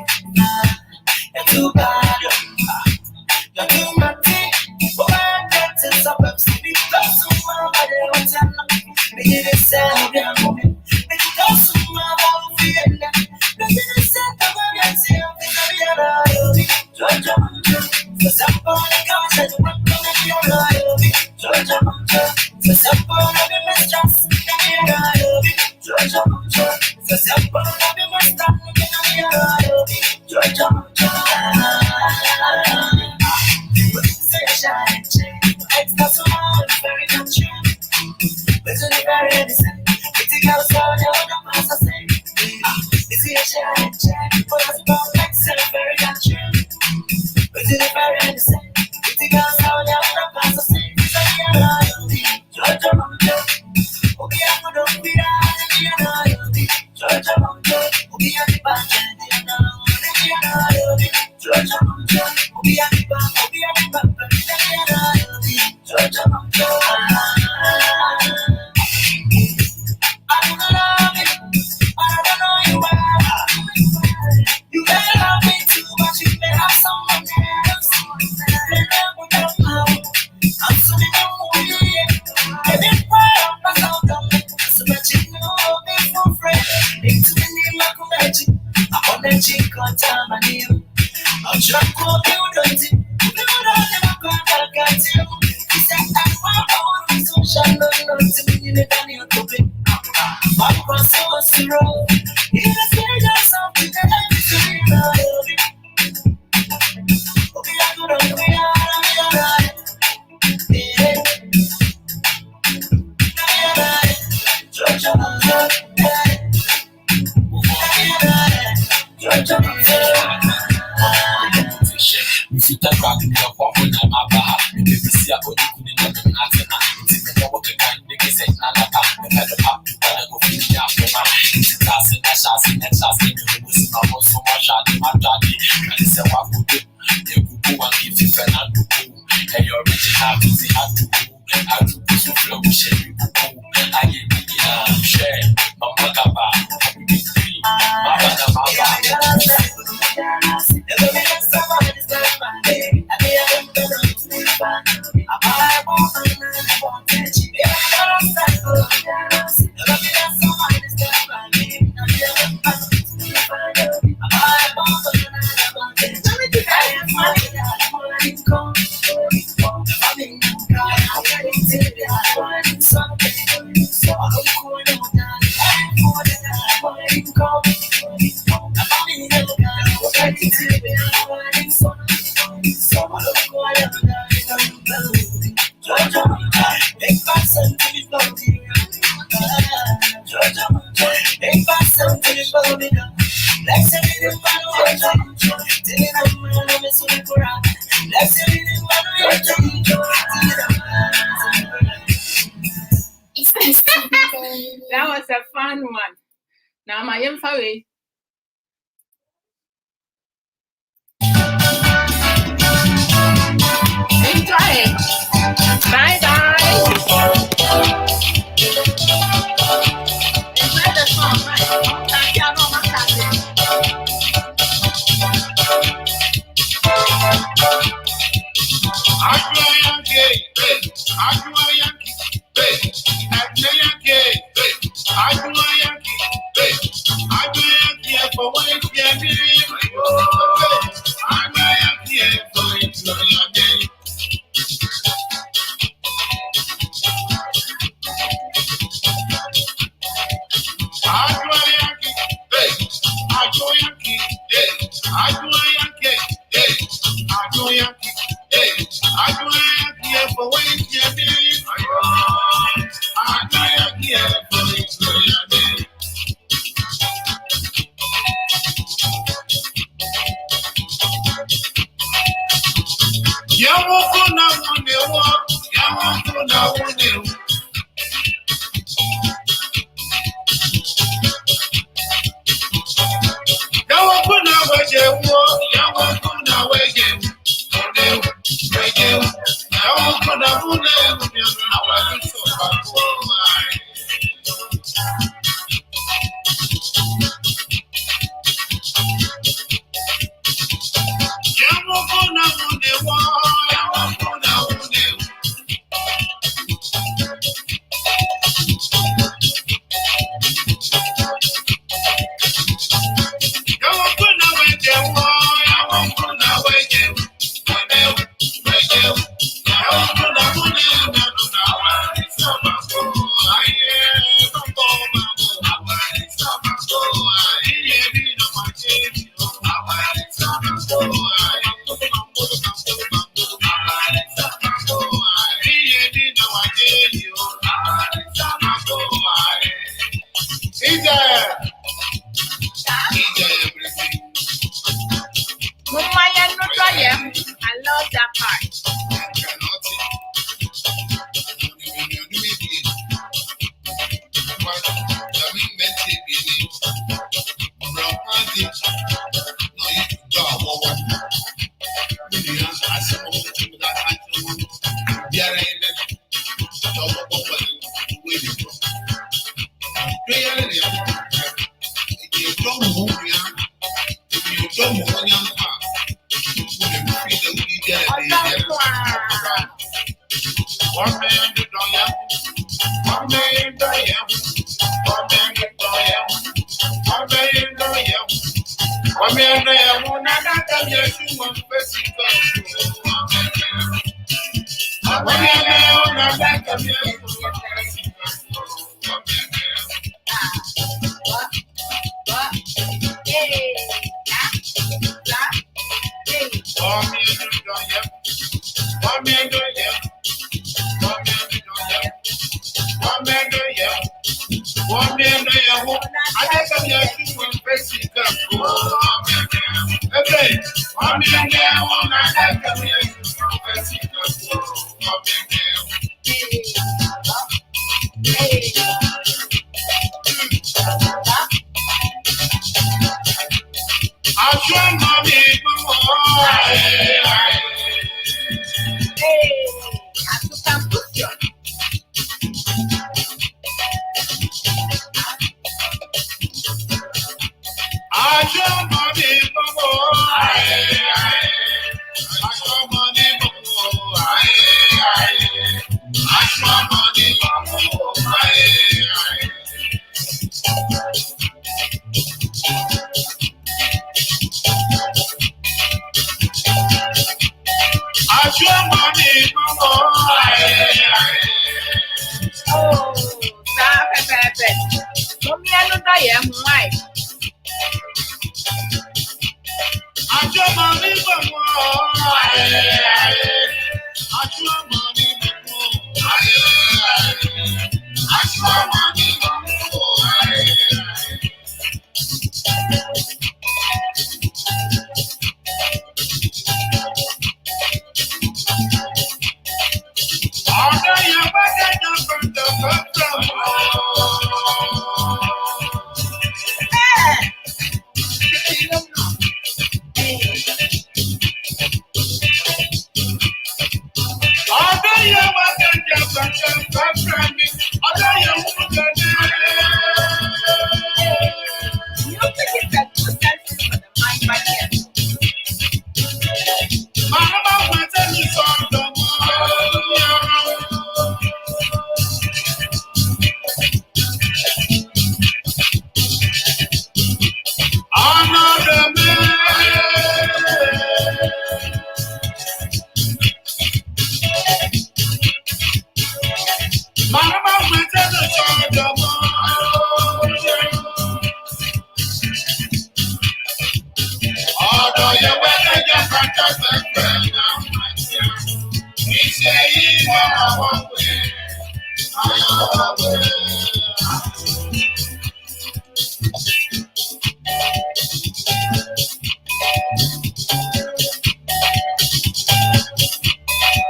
[SPEAKER 2] you're too bad, you're too naughty. Oh, I get to stop up, see me close to my body, what's up? Me didn't say I'm young, me close to my body, and me didn't say I'm young, see I'm young, Georgia, the simple, the conscious, what do we do? Georgia, the simple, the mistrust, Georgia, the simple, the mistrust, Georgia, say shine, it's not so hard, very country. It's only very innocent. It's a girl, so you don't pass a thing. It's a shine, but it's about like so very country. It's only very innocent. It's a girl, so you don't pass a thing. It's a loyalty, Georgia Monjo. Okay, I'm gonna be loyalty, Georgia Monjo. Okay, I'm the band, Georgia Monjo. Okay, I'm the band, Georgia Monjo. I don't love you, I don't know you well. You may love me too much, you may have someone else. I'm so every part of myself don't make so much you know me for free. Into the name of magic, I want that chick on time I knew. I'm drunk on you, don't you? You don't ever go back at you. He said, I want all these social notes to me in the Daniel Topic. My person was to roll. He was saying just something that I used to be like. Okay, I go down, we are alright. Yeah. Georgia,
[SPEAKER 5] If you back in your walk when I'm about, you can see a body in the Natina. It's in the walk again, niggas ain't Nalapa, and had a pop to go for the aftermath. It's a class in that shot, in that shot, in the was not so much out of my daddy. And it's a walk with you. You could go and give you Fernando. And your original is the Adwoa Odo. I do push your flow, share you. I get me share, Mama Gaba,
[SPEAKER 1] That was a fun one. Now my info. Enjoy it. Bye bye. Enjoy the song, right? Mumaya no Doya. I love that part.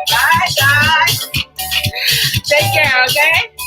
[SPEAKER 1] Bye, guys. Take care, okay?